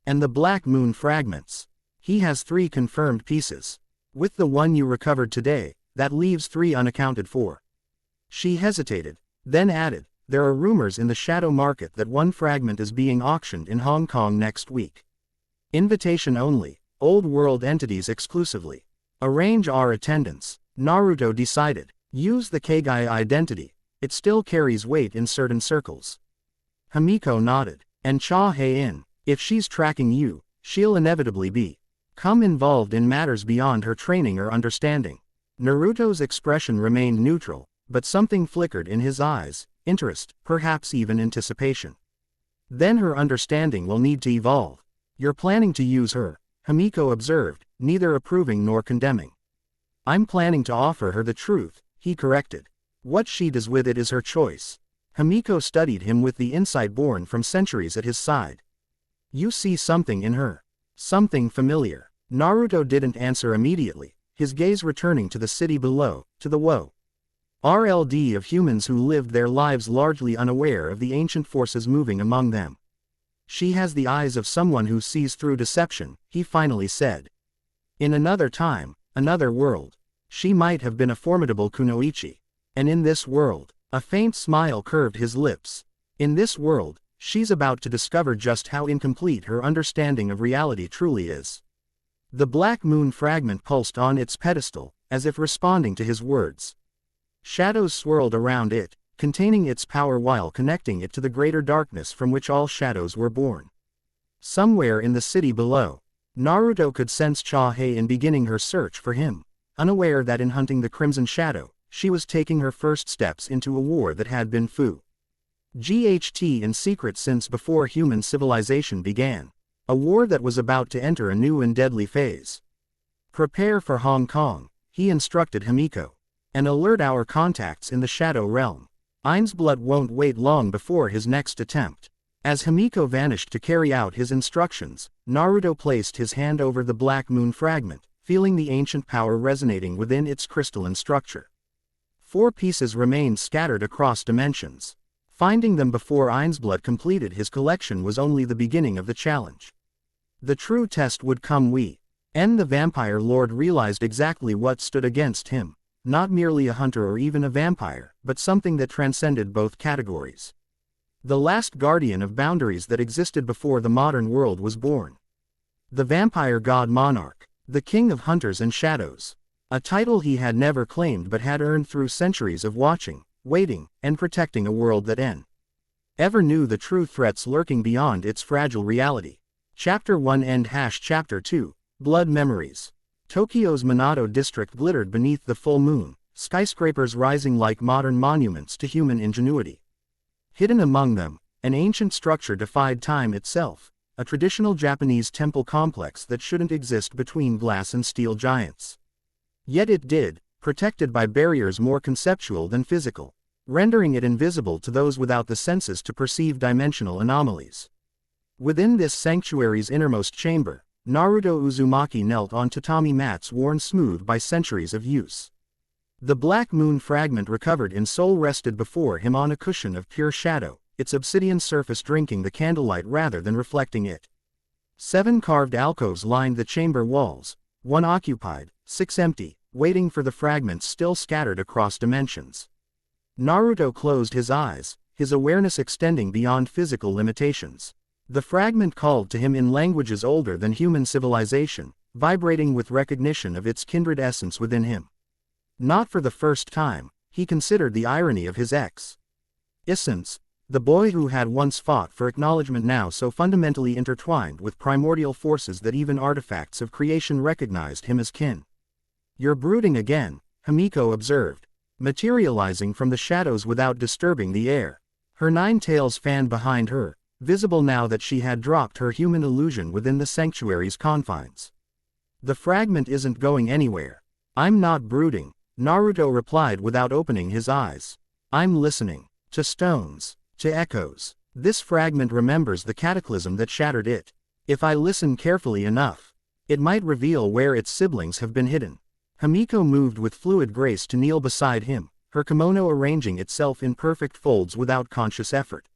And the Black Moon fragments. He has 3 confirmed pieces. With the one you recovered today, that leaves 3 unaccounted for. She hesitated, then added, there are rumors in the shadow market that 1 fragment is being auctioned in Hong Kong next week. Invitation only, old world entities exclusively. Arrange our attendance. Naruto decided. Use the Keigai identity, it still carries weight in certain circles. Himiko nodded. And Hae-In, if she's tracking you, she'll inevitably be involved in matters beyond her training or understanding. Naruto's expression remained neutral, but something flickered in his eyes, interest, perhaps even anticipation. Then her understanding will need to evolve. You're planning to use her, Himiko observed, neither approving nor condemning. I'm planning to offer her the truth, he corrected. What she does with it is her choice. Himiko studied him with the insight born from centuries at his side. You see something in her. Something familiar. Naruto didn't answer immediately, his gaze returning to the city below, to the RLD of humans who lived their lives largely unaware of the ancient forces moving among them. She has the eyes of someone who sees through deception, he finally said. In another time, another world, she might have been a formidable kunoichi. And in this world, a faint smile curved his lips. In this world, she's about to discover just how incomplete her understanding of reality truly is. The Black Moon fragment pulsed on its pedestal, as if responding to his words. Shadows swirled around it, containing its power while connecting it to the greater darkness from which all shadows were born. Somewhere in the city below, Naruto could sense Hae-In beginning her search for him, unaware that in hunting the Crimson Shadow, she was taking her first steps into a war that had been GHT in secret since before human civilization began. A war that was about to enter a new and deadly phase. Prepare for Hong Kong, he instructed Himiko. And alert our contacts in the Shadow Realm. Ain's blood won't wait long before his next attempt. As Himiko vanished to carry out his instructions, Naruto placed his hand over the Black Moon fragment, feeling the ancient power resonating within its crystalline structure. 4 pieces remained scattered across dimensions. Finding them before Ain's blood completed his collection was only the beginning of the challenge. The true test would come when the vampire lord realized exactly what stood against him. Not merely a hunter or even a vampire, but something that transcended both categories. The last guardian of boundaries that existed before the modern world was born. The vampire god Monarch, the king of hunters and shadows. A title he had never claimed but had earned through centuries of watching, waiting, and protecting a world that ever knew the true threats lurking beyond its fragile reality. Chapter 1 End Chapter 2, Blood Memories. Tokyo's Minato district glittered beneath the full moon, skyscrapers rising like modern monuments to human ingenuity. Hidden among them, an ancient structure defied time itself, a traditional Japanese temple complex that shouldn't exist between glass and steel giants. Yet it did, protected by barriers more conceptual than physical, rendering it invisible to those without the senses to perceive dimensional anomalies. Within this sanctuary's innermost chamber, Naruto Uzumaki knelt on tatami mats worn smooth by centuries of use. The Black Moon fragment recovered in soul rested before him on a cushion of pure shadow, its obsidian surface drinking the candlelight rather than reflecting it. 7 carved alcoves lined the chamber walls, 1 occupied, 6 empty, waiting for the fragments still scattered across dimensions. Naruto closed his eyes, his awareness extending beyond physical limitations. The fragment called to him in languages older than human civilization, vibrating with recognition of its kindred essence within him. Not for the first time, he considered the irony of his essence, the boy who had once fought for acknowledgement now so fundamentally intertwined with primordial forces that even artifacts of creation recognized him as kin. You're brooding again, Himiko observed, materializing from the shadows without disturbing the air. Her 9 tails fanned behind her, visible now that she had dropped her human illusion within the sanctuary's confines. The fragment isn't going anywhere. I'm not brooding, Naruto replied without opening his eyes. I'm listening. to stones, to echoes. This fragment remembers the cataclysm that shattered it. If I listen carefully enough, it might reveal where its siblings have been hidden. Himiko moved with fluid grace to kneel beside him, her kimono arranging itself in perfect folds without conscious effort.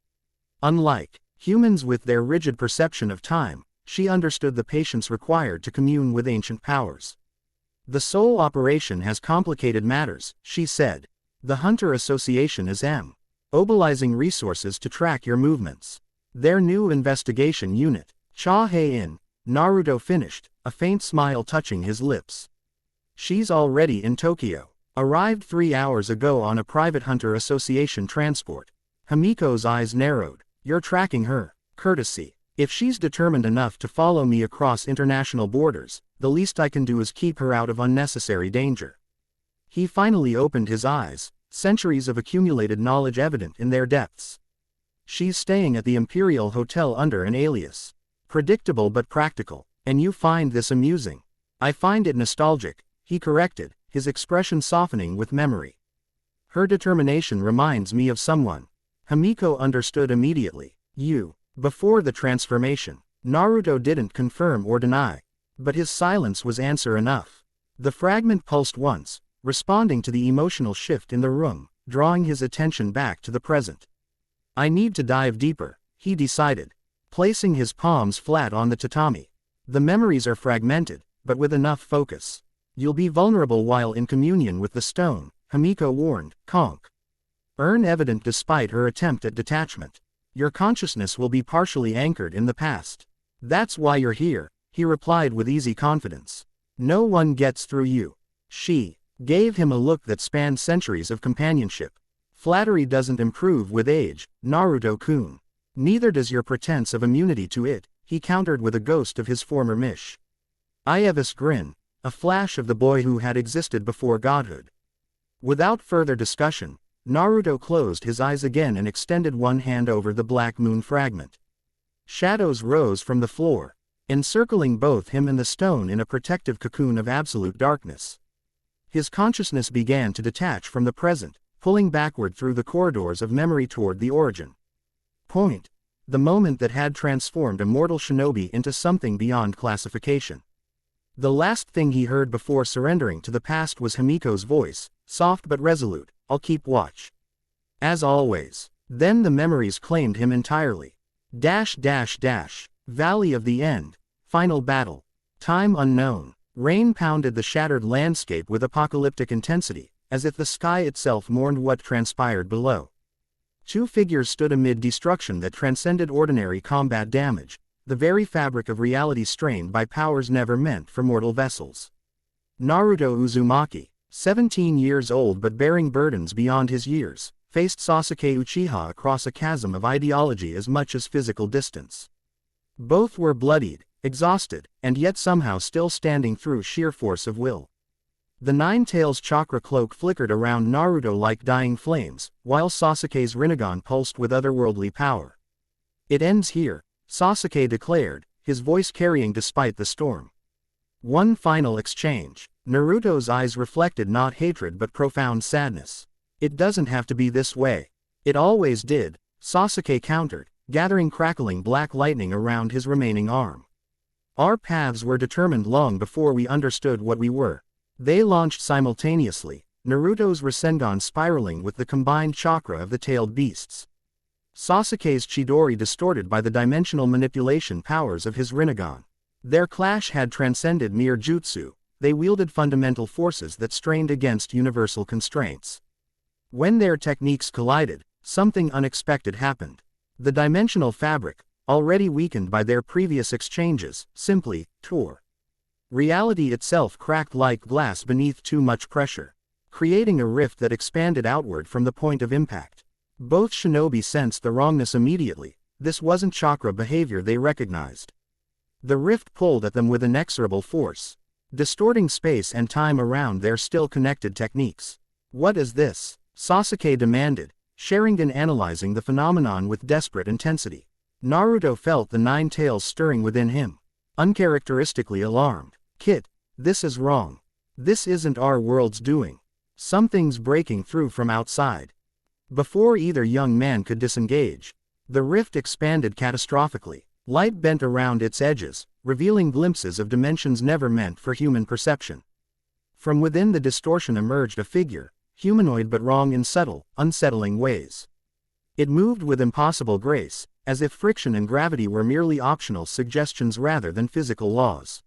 Unlike humans with their rigid perception of time, she understood the patience required to commune with ancient powers. The soul operation has complicated matters, she said. The Hunter Association is mobilizing resources to track your movements. Their new investigation unit, Hae-In, Naruto finished, a faint smile touching his lips. She's already in Tokyo. Arrived 3 hours ago on a private Hunter Association transport. Himiko's eyes narrowed. You're tracking her. Courtesy. If she's determined enough to follow me across international borders, the least I can do is keep her out of unnecessary danger. He finally opened his eyes, centuries of accumulated knowledge evident in their depths. She's staying at the Imperial Hotel under an alias. Predictable but practical. And you find this amusing. I find it nostalgic, he corrected, his expression softening with memory. Her determination reminds me of someone. Himiko understood immediately. You. Before the transformation. Naruto didn't confirm or deny. But his silence was answer enough. The fragment pulsed once, responding to the emotional shift in the room, drawing his attention back to the present. I need to dive deeper, he decided, placing his palms flat on the tatami. The memories are fragmented, but with enough focus. You'll be vulnerable while in communion with the stone, Himiko warned, conk. Evident despite her attempt at detachment. Your consciousness will be partially anchored in the past. That's why you're here, he replied with easy confidence. No one gets through you. She gave him a look that spanned centuries of companionship. Flattery doesn't improve with age, Naruto-kun. Neither does your pretense of immunity to it, he countered with a ghost of his former mish. Ievis grin, a flash of the boy who had existed before godhood. Without further discussion, Naruto closed his eyes again and extended one hand over the black moon fragment. Shadows rose from the floor, encircling both him and the stone in a protective cocoon of absolute darkness. His consciousness began to detach from the present, pulling backward through the corridors of memory toward the origin point, the moment that had transformed a mortal shinobi into something beyond classification. The last thing he heard before surrendering to the past was Himiko's voice, soft but resolute, I'll keep watch. As always. Then the memories claimed him entirely. Valley of the End. Final battle. Time unknown. Rain pounded the shattered landscape with apocalyptic intensity, as if the sky itself mourned what transpired below. Two figures stood amid destruction that transcended ordinary combat damage, the very fabric of reality strained by powers never meant for mortal vessels. Naruto Uzumaki, 17 years old but bearing burdens beyond his years, faced Sasuke Uchiha across a chasm of ideology as much as physical distance. Both were bloodied, exhausted, and yet somehow still standing through sheer force of will. The Nine Tails chakra cloak flickered around Naruto like dying flames, while Sasuke's Rinnegan pulsed with otherworldly power. It ends here, Sasuke declared, his voice carrying despite the storm. One final exchange. Naruto's eyes reflected not hatred but profound sadness. It doesn't have to be this way. It always did, Sasuke countered, gathering crackling black lightning around his remaining arm. Our paths were determined long before we understood what we were. They launched simultaneously, Naruto's Rasengan spiraling with the combined chakra of the tailed beasts. Sasuke's Chidori distorted by the dimensional manipulation powers of his Rinnegan. Their clash had transcended mere jutsu, they wielded fundamental forces that strained against universal constraints. When their techniques collided, something unexpected happened. The dimensional fabric, already weakened by their previous exchanges, simply tore. Reality itself cracked like glass beneath too much pressure, creating a rift that expanded outward from the point of impact. Both shinobi sensed the wrongness immediately. This wasn't chakra behavior they recognized. The rift pulled at them with inexorable force, distorting space and time around their still connected techniques. What is this? Sasuke demanded, Sharingan analyzing the phenomenon with desperate intensity. Naruto felt the nine tails stirring within him, uncharacteristically alarmed. Kid, this is wrong. This isn't our world's doing. Something's breaking through from outside. Before either young man could disengage, the rift expanded catastrophically. Light bent around its edges, revealing glimpses of dimensions never meant for human perception. From within the distortion emerged a figure, humanoid but wrong in subtle, unsettling ways. It moved with impossible grace, as if friction and gravity were merely optional suggestions rather than physical laws.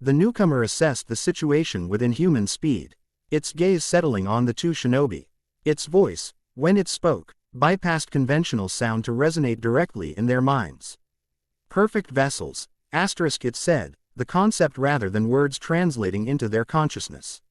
The newcomer assessed the situation with inhuman speed, its gaze settling on the two shinobi. Its voice, when it spoke, bypassed conventional sound to resonate directly in their minds. Perfect vessels, it said, the concept rather than words translating into their consciousness.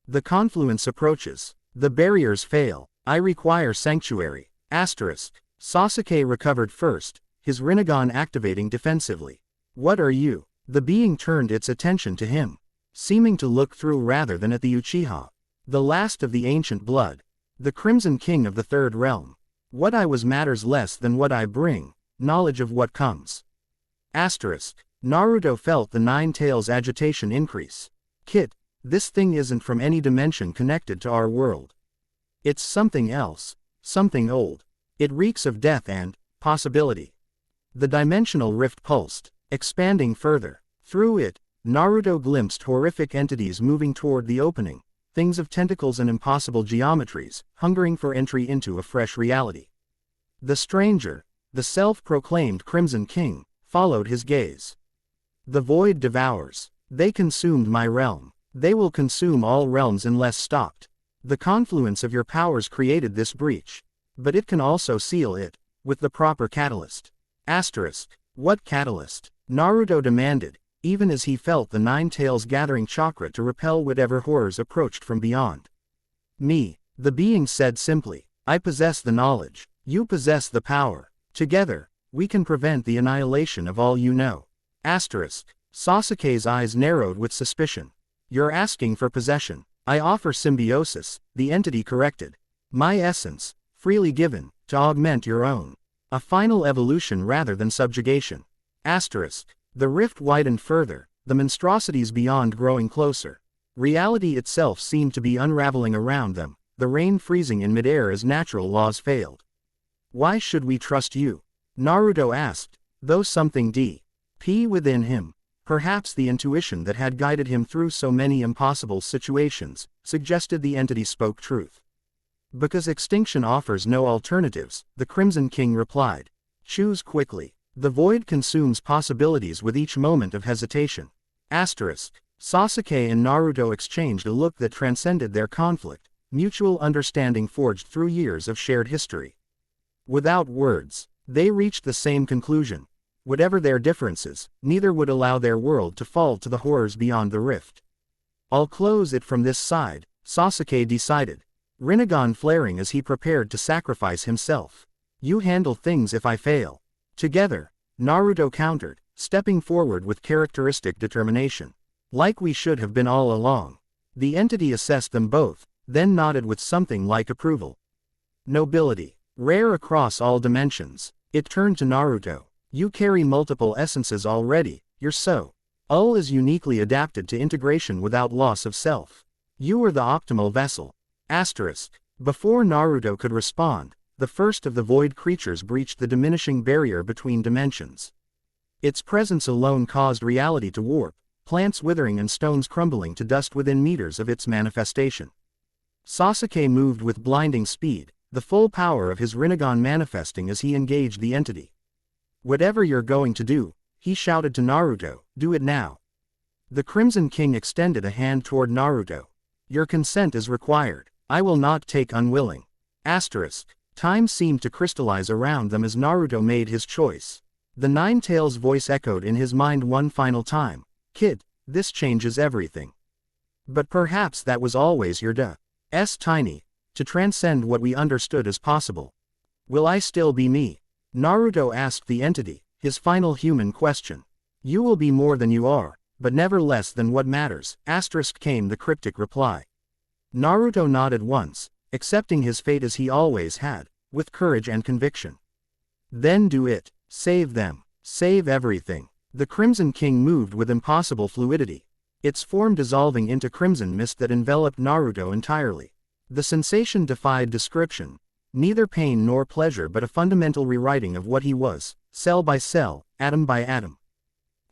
The confluence approaches. The barriers fail. I require sanctuary. Sasuke recovered first, his Rinnegan activating defensively. What are you? The being turned its attention to him, seeming to look through rather than at the Uchiha. The last of the ancient blood. The Crimson King of the Third Realm. What I was matters less than what I bring, knowledge of what comes. Naruto felt the Nine Tails' agitation increase. Kid, this thing isn't from any dimension connected to our world. It's something else, something old. It reeks of death and possibility. The dimensional rift pulsed, expanding further. Through it, Naruto glimpsed horrific entities moving toward the opening, things of tentacles and impossible geometries, hungering for entry into a fresh reality. The stranger, the self-proclaimed Crimson King, followed his gaze. The void devours. They consumed my realm. They will consume all realms unless stopped. The confluence of your powers created this breach. But it can also seal it, with the proper catalyst. What catalyst? Naruto demanded, even as he felt the Nine Tails gathering chakra to repel whatever horrors approached from beyond. Me, the being said simply. I possess the knowledge. You possess the power. Together, we can prevent the annihilation of all you know. Sasuke's eyes narrowed with suspicion. You're asking for possession. I offer symbiosis, the entity corrected. My essence, freely given, to augment your own. A final evolution rather than subjugation. The rift widened further, the monstrosities beyond growing closer. Reality itself seemed to be unraveling around them, the rain freezing in midair as natural laws failed. Why should we trust you? Naruto asked, though something deep within him, perhaps the intuition that had guided him through so many impossible situations, suggested the entity spoke truth. Because extinction offers no alternatives, the Crimson King replied. Choose quickly. The void consumes possibilities with each moment of hesitation. Sasuke and Naruto exchanged a look that transcended their conflict, mutual understanding forged through years of shared history. Without words, they reached the same conclusion. Whatever their differences, neither would allow their world to fall to the horrors beyond the rift. I'll close it from this side, Sasuke decided, Rinnegan flaring as he prepared to sacrifice himself. You handle things if I fail. Together, Naruto countered, stepping forward with characteristic determination. Like we should have been all along. The entity assessed them both, then nodded with something like approval. Nobility. Rare across all dimensions. It turned to Naruto. You carry multiple essences already, you're so. Is uniquely adapted to integration without loss of self. You are the optimal vessel. Before Naruto could respond, the first of the void creatures breached the diminishing barrier between dimensions. Its presence alone caused reality to warp, plants withering and stones crumbling to dust within meters of its manifestation. Sasuke moved with blinding speed, the full power of his Rinnegan manifesting as he engaged the entity. Whatever you're going to do, he shouted to Naruto, do it now. The Crimson King extended a hand toward Naruto. Your consent is required. I will not take unwilling. Time seemed to crystallize around them as Naruto made his choice. The Nine Tails' voice echoed in his mind one final time. Kid, this changes everything. But perhaps that was always your tiny, to transcend what we understood as possible. Will I still be me? Naruto asked the entity, his final human question. You will be more than you are, but never less than what matters, came the cryptic reply. Naruto nodded once, accepting his fate as he always had, with courage and conviction. Then do it. Save them. Save everything. The Crimson King moved with impossible fluidity, its form dissolving into crimson mist that enveloped Naruto entirely. The sensation defied description. neither pain nor pleasure but a fundamental rewriting of what he was, cell by cell, atom by atom.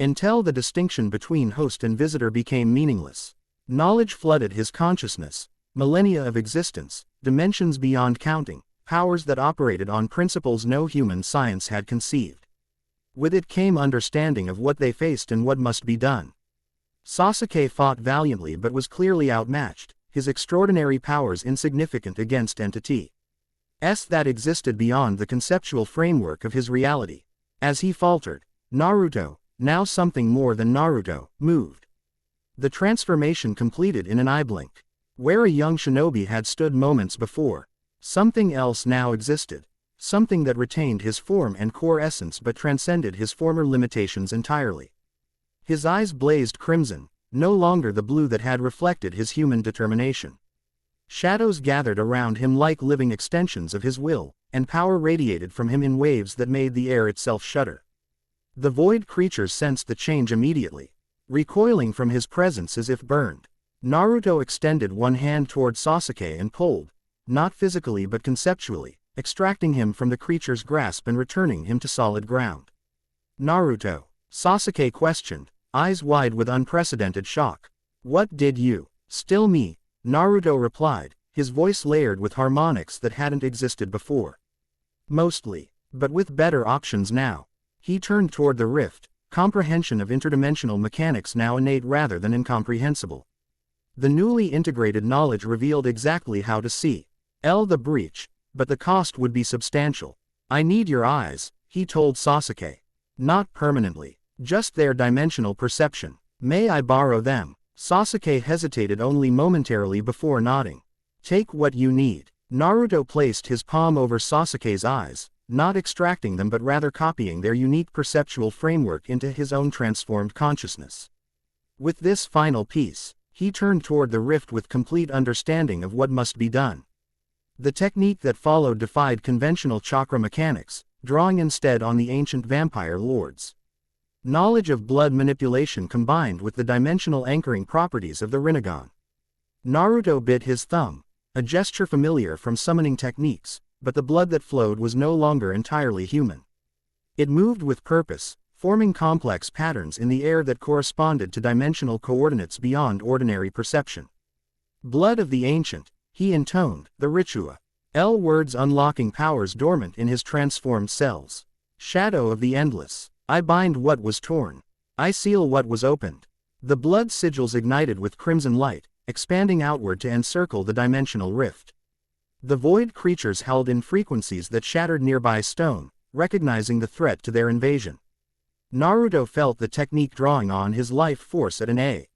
Until the distinction between host and visitor became meaningless. Knowledge flooded his consciousness, millennia of existence, dimensions beyond counting, powers that operated on principles no human science had conceived. With it came understanding of what they faced and what must be done. Sasuke fought valiantly but was clearly outmatched, his extraordinary powers insignificant against entities that existed beyond the conceptual framework of his reality. As he faltered, Naruto, now something more than Naruto, moved. The transformation completed in an eye blink. Where a young shinobi had stood moments before, something else now existed, something that retained his form and core essence but transcended his former limitations entirely. His eyes blazed crimson, no longer the blue that had reflected his human determination. Shadows gathered around him like living extensions of his will, and power radiated from him in waves that made the air itself shudder. The void creatures sensed the change immediately, recoiling from his presence as if burned. Naruto extended one hand toward Sasuke and pulled, not physically but conceptually, extracting him from the creature's grasp and returning him to solid ground. Naruto, Sasuke questioned, eyes wide with unprecedented shock. What did you? Still me, Naruto replied, his voice layered with harmonics that hadn't existed before. Mostly, but with better options now. He turned toward the rift, comprehension of interdimensional mechanics now innate rather than incomprehensible. The newly integrated knowledge revealed exactly how to see the breach, but the cost would be substantial. I need your eyes, he told Sasuke. Not permanently, just their dimensional perception. May I borrow them? Sasuke hesitated only momentarily before nodding. Take what you need. Naruto placed his palm over Sasuke's eyes, not extracting them but rather copying their unique perceptual framework into his own transformed consciousness. With this final piece, he turned toward the rift with complete understanding of what must be done. The technique that followed defied conventional chakra mechanics, drawing instead on the ancient vampire lords' knowledge of blood manipulation combined with the dimensional anchoring properties of the Rinnegan. Naruto bit his thumb, a gesture familiar from summoning techniques, but the blood that flowed was no longer entirely human. It moved with purpose, forming complex patterns in the air that corresponded to dimensional coordinates beyond ordinary perception. Blood of the ancient, he intoned, the ritual words unlocking powers dormant in his transformed cells. Shadow of the endless, I bind what was torn. I seal what was opened. The blood sigils ignited with crimson light, expanding outward to encircle the dimensional rift. The void creatures held in frequencies that shattered nearby stone, recognizing the threat to their invasion. Naruto felt the technique drawing on his life force at an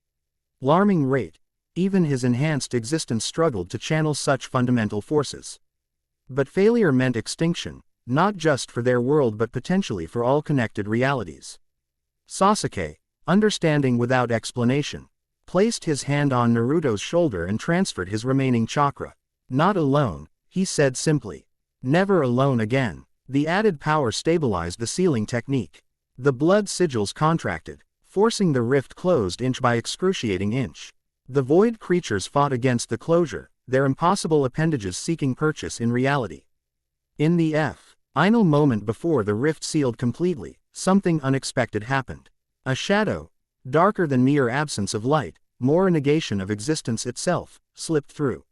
alarming rate. Even his enhanced existence struggled to channel such fundamental forces. But failure meant extinction, not just for their world but potentially for all connected realities. Sasuke, understanding without explanation, placed his hand on Naruto's shoulder and transferred his remaining chakra. Not alone, he said simply. Never alone again. The added power stabilized the sealing technique. The blood sigils contracted, forcing the rift closed inch by excruciating inch. The void creatures fought against the closure, their impossible appendages seeking purchase in reality. In the final moment before the rift sealed completely, something unexpected happened. A shadow, darker than mere absence of light, more a negation of existence itself, slipped through.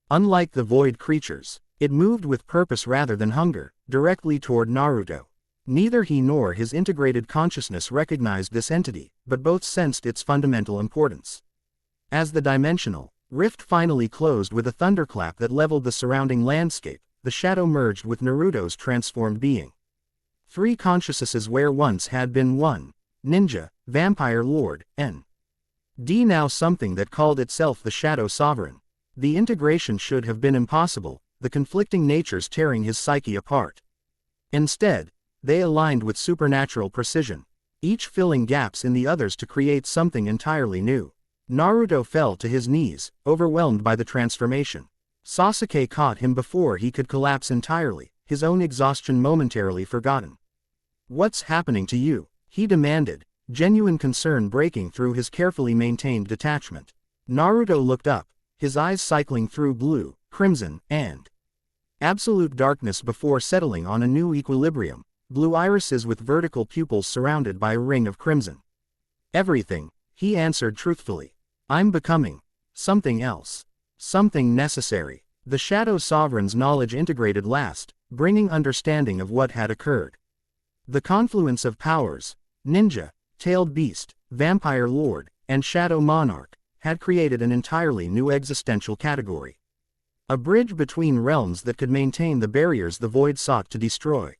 Unlike the void creatures, it moved with purpose rather than hunger, directly toward Naruto. Neither he nor his integrated consciousness recognized this entity, but both sensed its fundamental importance. As the dimensional rift finally closed with a thunderclap that leveled the surrounding landscape, the shadow merged with Naruto's transformed being. Three consciousnesses where once had been one ninja, vampire lord, and now something that called itself the Shadow Sovereign. The integration should have been impossible, the conflicting natures tearing his psyche apart. Instead, they aligned with supernatural precision, each filling gaps in the others to create something entirely new. Naruto fell to his knees, overwhelmed by the transformation. Sasuke caught him before he could collapse entirely, his own exhaustion momentarily forgotten. What's happening to you? He demanded, genuine concern breaking through his carefully maintained detachment. Naruto looked up, his eyes cycling through blue, crimson, and Absolute darkness before settling on a new equilibrium, blue irises with vertical pupils surrounded by a ring of crimson. Everything, he answered truthfully. I'm becoming something else. Something necessary. The Shadow Sovereign's knowledge integrated last, bringing understanding of what had occurred. The confluence of powers, ninja, tailed beast, vampire lord, and shadow monarch, had created an entirely new existential category. A bridge between realms that could maintain the barriers the void sought to destroy.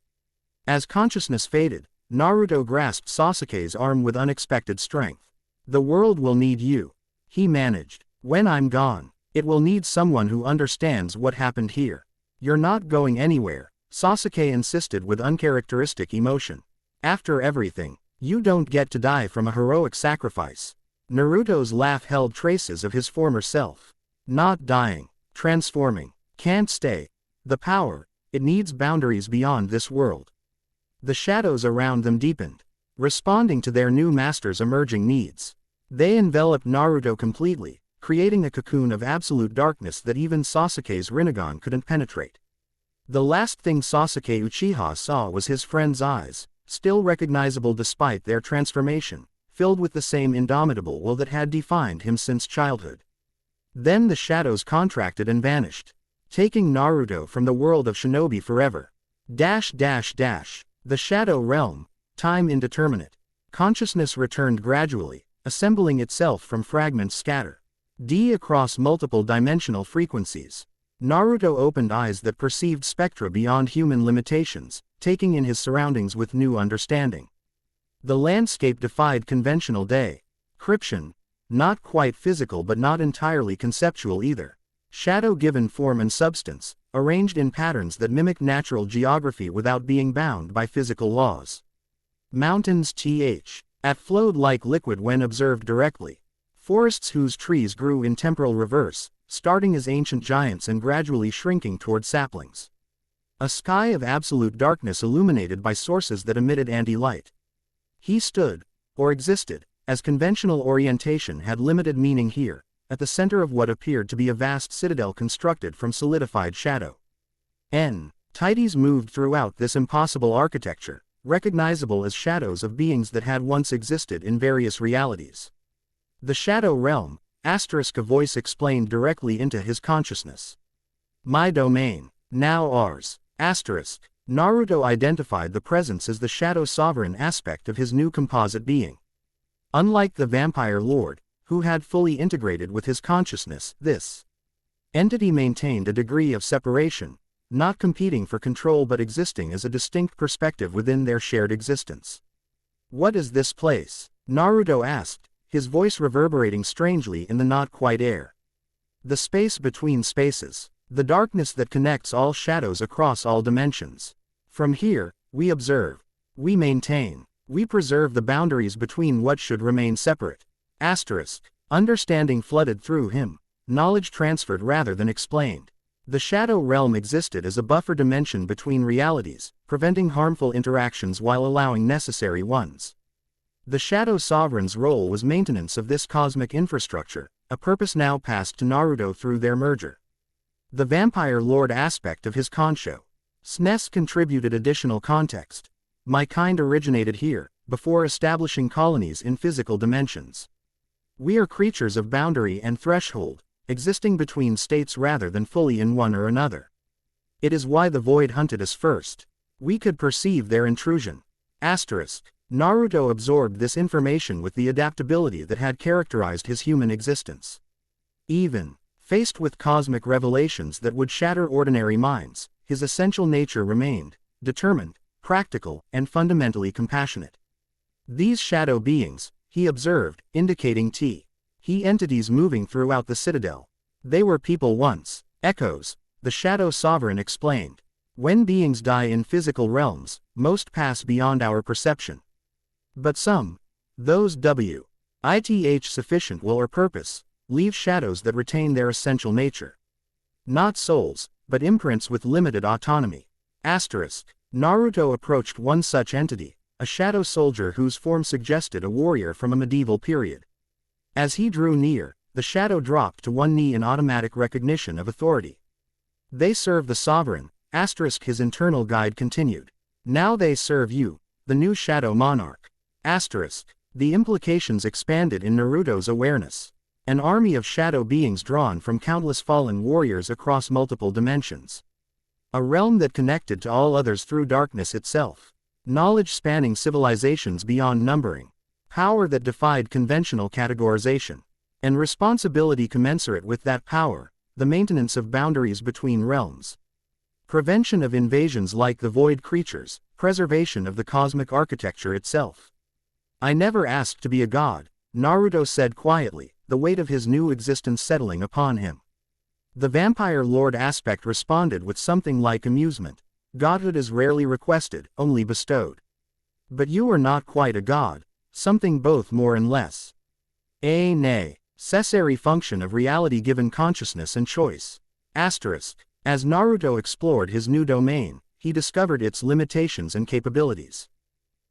As consciousness faded, Naruto grasped Sasuke's arm with unexpected strength. The world will need you, he managed. When I'm gone, it will need someone who understands what happened here. You're not going anywhere, Sasuke insisted with uncharacteristic emotion. After everything, you don't get to die from a heroic sacrifice. Naruto's laugh held traces of his former self. Not dying, transforming, can't stay. The power, it needs boundaries beyond this world. The shadows around them deepened, responding to their new master's emerging needs. They enveloped Naruto completely, creating a cocoon of absolute darkness that even Sasuke's Rinnegan couldn't penetrate. The last thing Sasuke Uchiha saw was his friend's eyes, still recognizable despite their transformation, filled with the same indomitable will that had defined him since childhood. Then the shadows contracted and vanished, taking Naruto from the world of shinobi forever. The Shadow Realm, time indeterminate. Consciousness returned gradually, assembling itself from fragments scattered across multiple dimensional frequencies. Naruto opened eyes that perceived spectra beyond human limitations, taking in his surroundings with new understanding. The landscape defied conventional description, not quite physical but not entirely conceptual either. Shadow given form and substance, arranged in patterns that mimic natural geography without being bound by physical laws. Mountains that flowed like liquid when observed directly. Forests whose trees grew in temporal reverse, starting as ancient giants and gradually shrinking toward saplings. A sky of absolute darkness illuminated by sources that emitted anti-light. He stood, or existed, as conventional orientation had limited meaning here, at the center of what appeared to be a vast citadel constructed from solidified shadow. Entities moved throughout this impossible architecture, recognizable as shadows of beings that had once existed in various realities. The Shadow Realm, a voice explained directly into his consciousness. My domain, now ours, Naruto identified the presence as the Shadow Sovereign aspect of his new composite being. Unlike the Vampire Lord, who had fully integrated with his consciousness, this entity maintained a degree of separation, not competing for control but existing as a distinct perspective within their shared existence. What is this place? Naruto asked, his voice reverberating strangely in the not-quite air. The space between spaces. The darkness that connects all shadows across all dimensions. From here, we observe. We maintain. We preserve the boundaries between what should remain separate. Understanding flooded through him. Knowledge transferred rather than explained. The Shadow Realm existed as a buffer dimension between realities, preventing harmful interactions while allowing necessary ones. The Shadow Sovereign's role was maintenance of this cosmic infrastructure, a purpose now passed to Naruto through their merger. The Vampire Lord aspect of his consciousness contributed additional context. My kind originated here, before establishing colonies in physical dimensions. We are creatures of boundary and threshold, existing between states rather than fully in one or another. It is why the void hunted us first. We could perceive their intrusion. Naruto absorbed this information with the adaptability that had characterized his human existence. Even faced with cosmic revelations that would shatter ordinary minds, his essential nature remained determined, practical, and fundamentally compassionate. These shadow beings, he observed, indicating he entities moving throughout the citadel. They were people once, echoes, the Shadow Sovereign explained. When beings die in physical realms, most pass beyond our perception. But some, those with sufficient will or purpose, leave shadows that retain their essential nature. Not souls, but imprints with limited autonomy. Naruto approached one such entity, a shadow soldier whose form suggested a warrior from a medieval period. As he drew near, the shadow dropped to one knee in automatic recognition of authority. They serve the sovereign, his internal guide continued. Now they serve you, the new Shadow Monarch. The implications expanded in Naruto's awareness. An army of shadow beings drawn from countless fallen warriors across multiple dimensions. A realm that connected to all others through darkness itself. Knowledge spanning civilizations beyond numbering. Power that defied conventional categorization. And responsibility commensurate with that power, the maintenance of boundaries between realms. Prevention of invasions like the void creatures, preservation of the cosmic architecture itself. I never asked to be a god, Naruto said quietly, the weight of his new existence settling upon him. The vampire lord aspect responded with something like amusement. Godhood is rarely requested, only bestowed. But you are not quite a god, something both more and less. Nay. Necessary function of reality given consciousness and choice. As Naruto explored his new domain, he discovered its limitations and capabilities.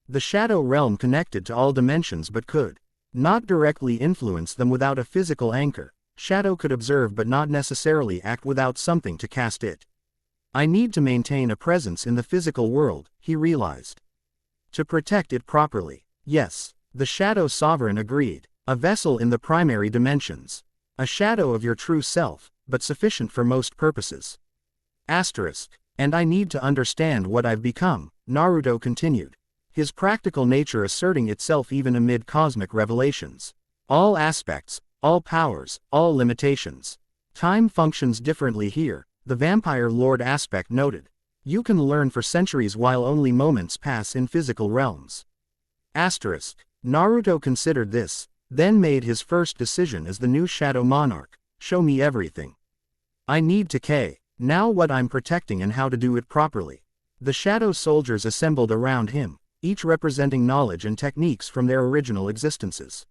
The shadow realm connected to all dimensions but could not directly influence them without a physical anchor. Shadow could observe but not necessarily act without something to cast it. I need to maintain a presence in the physical world, he realized. To protect it properly. Yes, the Shadow Sovereign agreed. A vessel in the primary dimensions. A shadow of your true self, but sufficient for most purposes. And I need to understand what I've become, Naruto continued. His practical nature asserting itself even amid cosmic revelations. All aspects, all powers, all limitations. Time functions differently here, the vampire lord aspect noted. You can learn for centuries while only moments pass in physical realms. Naruto considered this, then made his first decision as the new Shadow Monarch. Show me everything. I need to now what I'm protecting and how to do it properly. The shadow soldiers assembled around him, each representing knowledge and techniques from their original existences.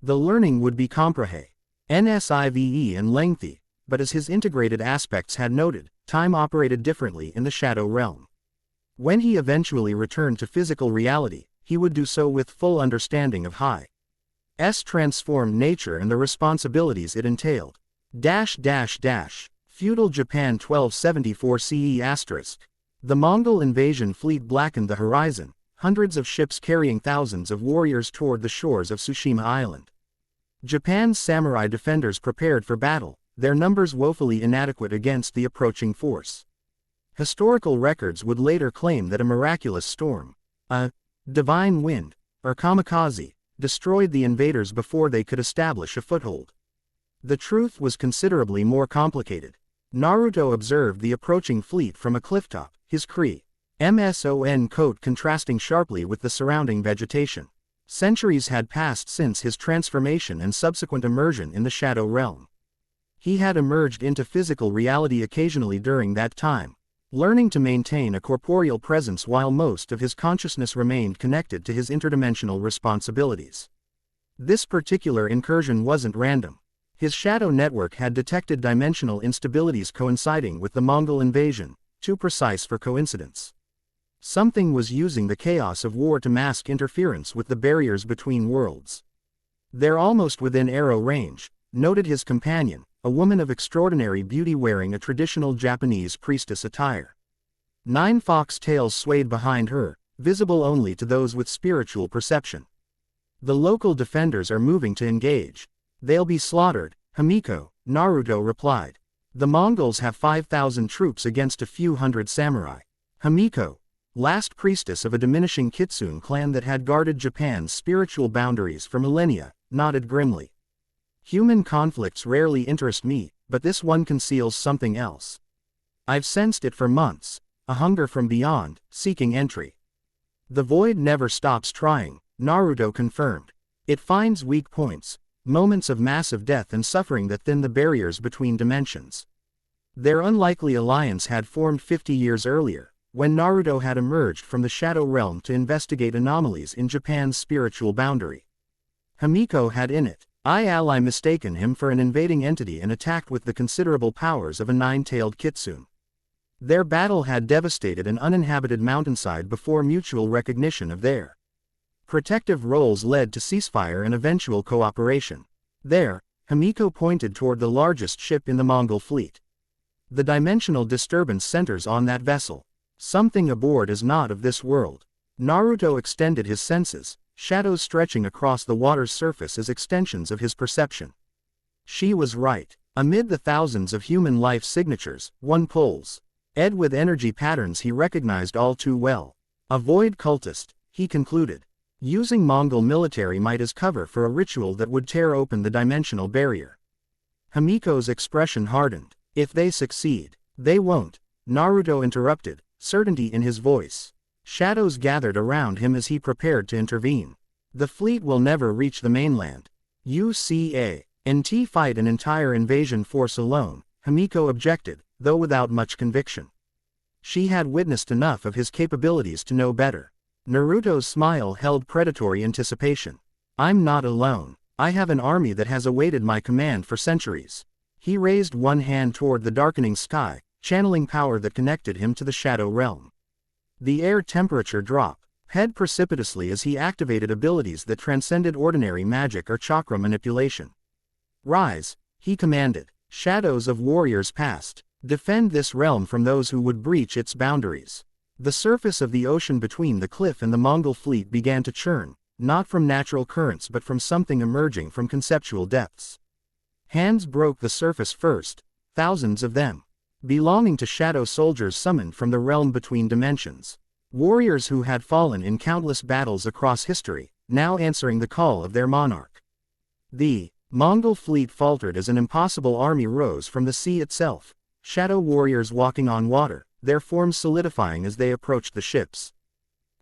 The learning would be comprehensive and lengthy, but as his integrated aspects had noted, time operated differently in the shadow realm. When he eventually returned to physical reality, he would do so with full understanding of Hae-In's transformed nature and the responsibilities it entailed. Feudal Japan 1274 CE*. The Mongol invasion fleet blackened the horizon, hundreds of ships carrying thousands of warriors toward the shores of Tsushima Island. Japan's samurai defenders prepared for battle, their numbers woefully inadequate against the approaching force. Historical records would later claim that a miraculous storm, a divine wind, or kamikaze, destroyed the invaders before they could establish a foothold. The truth was considerably more complicated. Naruto observed the approaching fleet from a clifftop, his crimson coat contrasting sharply with the surrounding vegetation. Centuries had passed since his transformation and subsequent immersion in the shadow realm. He had emerged into physical reality occasionally during that time, learning to maintain a corporeal presence while most of his consciousness remained connected to his interdimensional responsibilities. This particular incursion wasn't random. His shadow network had detected dimensional instabilities coinciding with the Mongol invasion, too precise for coincidence. Something was using the chaos of war to mask interference with the barriers between worlds. They're almost within arrow range, noted his companion, a woman of extraordinary beauty wearing a traditional Japanese priestess attire. 9 fox tails swayed behind her, visible only to those with spiritual perception. The local defenders are moving to engage. They'll be slaughtered, Himiko, Naruto replied. The Mongols have 5,000 troops against a few hundred samurai. Himiko, last priestess of a diminishing Kitsune clan that had guarded Japan's spiritual boundaries for millennia, nodded grimly. Human conflicts rarely interest me, but this one conceals something else. I've sensed it for months, a hunger from beyond, seeking entry. The void never stops trying, Naruto confirmed. It finds weak points, moments of massive death and suffering that thin the barriers between dimensions. Their unlikely alliance had formed 50 years earlier, when Naruto had emerged from the shadow realm to investigate anomalies in Japan's spiritual boundary. Himiko had in it, ally mistaken him for an invading entity and attacked with the considerable powers of a 9-tailed kitsune. Their battle had devastated an uninhabited mountainside before mutual recognition of their protective roles led to ceasefire and eventual cooperation. There, Himiko pointed toward the largest ship in the Mongol fleet. The dimensional disturbance centers on that vessel. Something aboard is not of this world. Naruto extended his senses, shadows stretching across the water's surface as extensions of his perception. She was right. Amid the thousands of human life signatures, one pulls. Ed with energy patterns he recognized all too well. A void cultist, he concluded. Using Mongol military might as cover for a ritual that would tear open the dimensional barrier. Himiko's expression hardened. If they succeed, they won't. Naruto interrupted, certainty in his voice. Shadows gathered around him as he prepared to intervene. The fleet will never reach the mainland. UCA&T fight an entire invasion force alone, Himiko objected, though without much conviction. She had witnessed enough of his capabilities to know better. Naruto's smile held predatory anticipation. I'm not alone. I have an army that has awaited my command for centuries. He raised one hand toward the darkening sky, channeling power that connected him to the shadow realm. The air temperature dropped precipitously as he activated abilities that transcended ordinary magic or chakra manipulation. Rise, he commanded. Shadows of warriors passed. Defend this realm from those who would breach its boundaries. The surface of the ocean between the cliff and the Mongol fleet began to churn, not from natural currents but from something emerging from conceptual depths. Hands broke the surface first, thousands of them. Belonging to shadow soldiers summoned from the realm between dimensions. Warriors who had fallen in countless battles across history, now answering the call of their monarch. The Mongol fleet faltered as an impossible army rose from the sea itself, shadow warriors walking on water, their forms solidifying as they approached the ships.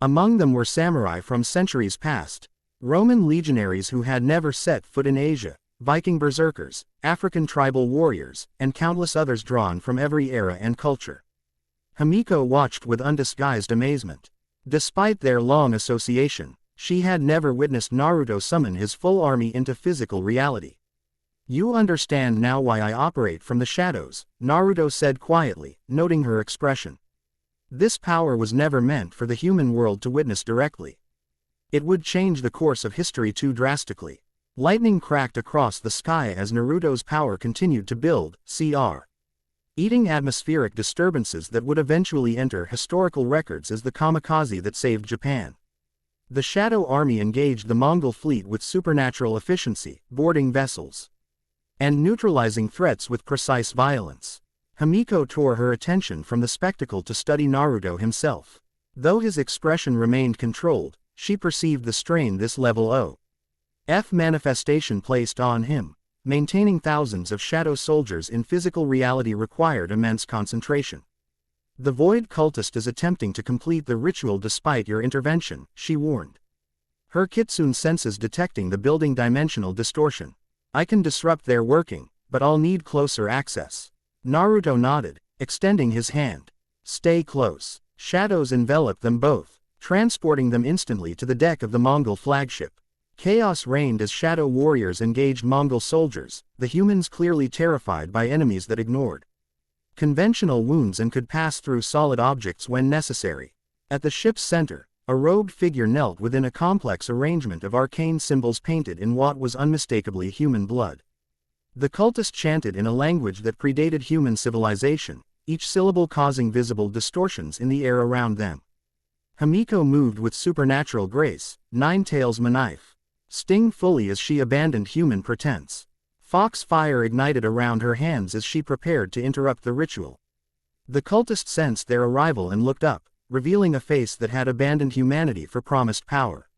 Among them were samurai from centuries past, Roman legionaries who had never set foot in Asia, Viking berserkers, African tribal warriors, and countless others drawn from every era and culture. Himiko watched with undisguised amazement. Despite their long association, she had never witnessed Naruto summon his full army into physical reality. You understand now why I operate from the shadows, Naruto said quietly, noting her expression. This power was never meant for the human world to witness directly. It would change the course of history too drastically. Lightning cracked across the sky as Naruto's power continued to build, eating atmospheric disturbances that would eventually enter historical records as the kamikaze that saved Japan. The Shadow Army engaged the Mongol fleet with supernatural efficiency, boarding vessels and neutralizing threats with precise violence. Himiko tore her attention from the spectacle to study Naruto himself. Though his expression remained controlled, she perceived the strain this level of manifestation placed on him. Maintaining thousands of shadow soldiers in physical reality required immense concentration. The Void Cultist is attempting to complete the ritual despite your intervention, she warned. Her kitsune senses detecting the building dimensional distortion. I can disrupt their working, but I'll need closer access. Naruto nodded, extending his hand. Stay close. Shadows enveloped them both, transporting them instantly to the deck of the Mongol flagship. Chaos reigned as shadow warriors engaged Mongol soldiers, the humans clearly terrified by enemies that ignored conventional wounds and could pass through solid objects when necessary. At the ship's center, a robed figure knelt within a complex arrangement of arcane symbols painted in what was unmistakably human blood. The cultist chanted in a language that predated human civilization, each syllable causing visible distortions in the air around them. Himiko moved with supernatural grace, Nine Tails Knife. Sting fully as she abandoned human pretense. Fox fire ignited around her hands as she prepared to interrupt the ritual. The cultist sensed their arrival and looked up, revealing a face that had abandoned humanity for promised power.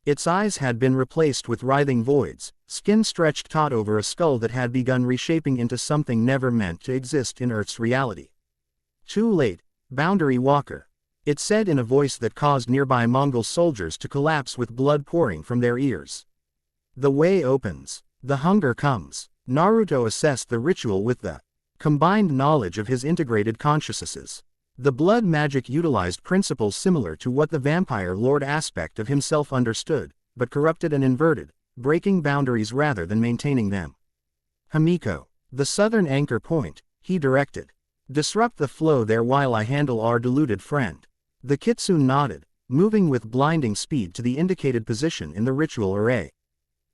Its eyes had been replaced with writhing voids, skin stretched taut over a skull that had begun reshaping into something never meant to exist in Earth's reality. Too late, Boundary Walker. It said in a voice that caused nearby Mongol soldiers to collapse with blood pouring from their ears. The way opens. The hunger comes. Naruto assessed the ritual with the combined knowledge of his integrated consciousnesses. The blood magic utilized principles similar to what the vampire lord aspect of himself understood, but corrupted and inverted, breaking boundaries rather than maintaining them. Himiko, the southern anchor point, he directed. Disrupt the flow there while I handle our deluded friend. The kitsune nodded, moving with blinding speed to the indicated position in the ritual array.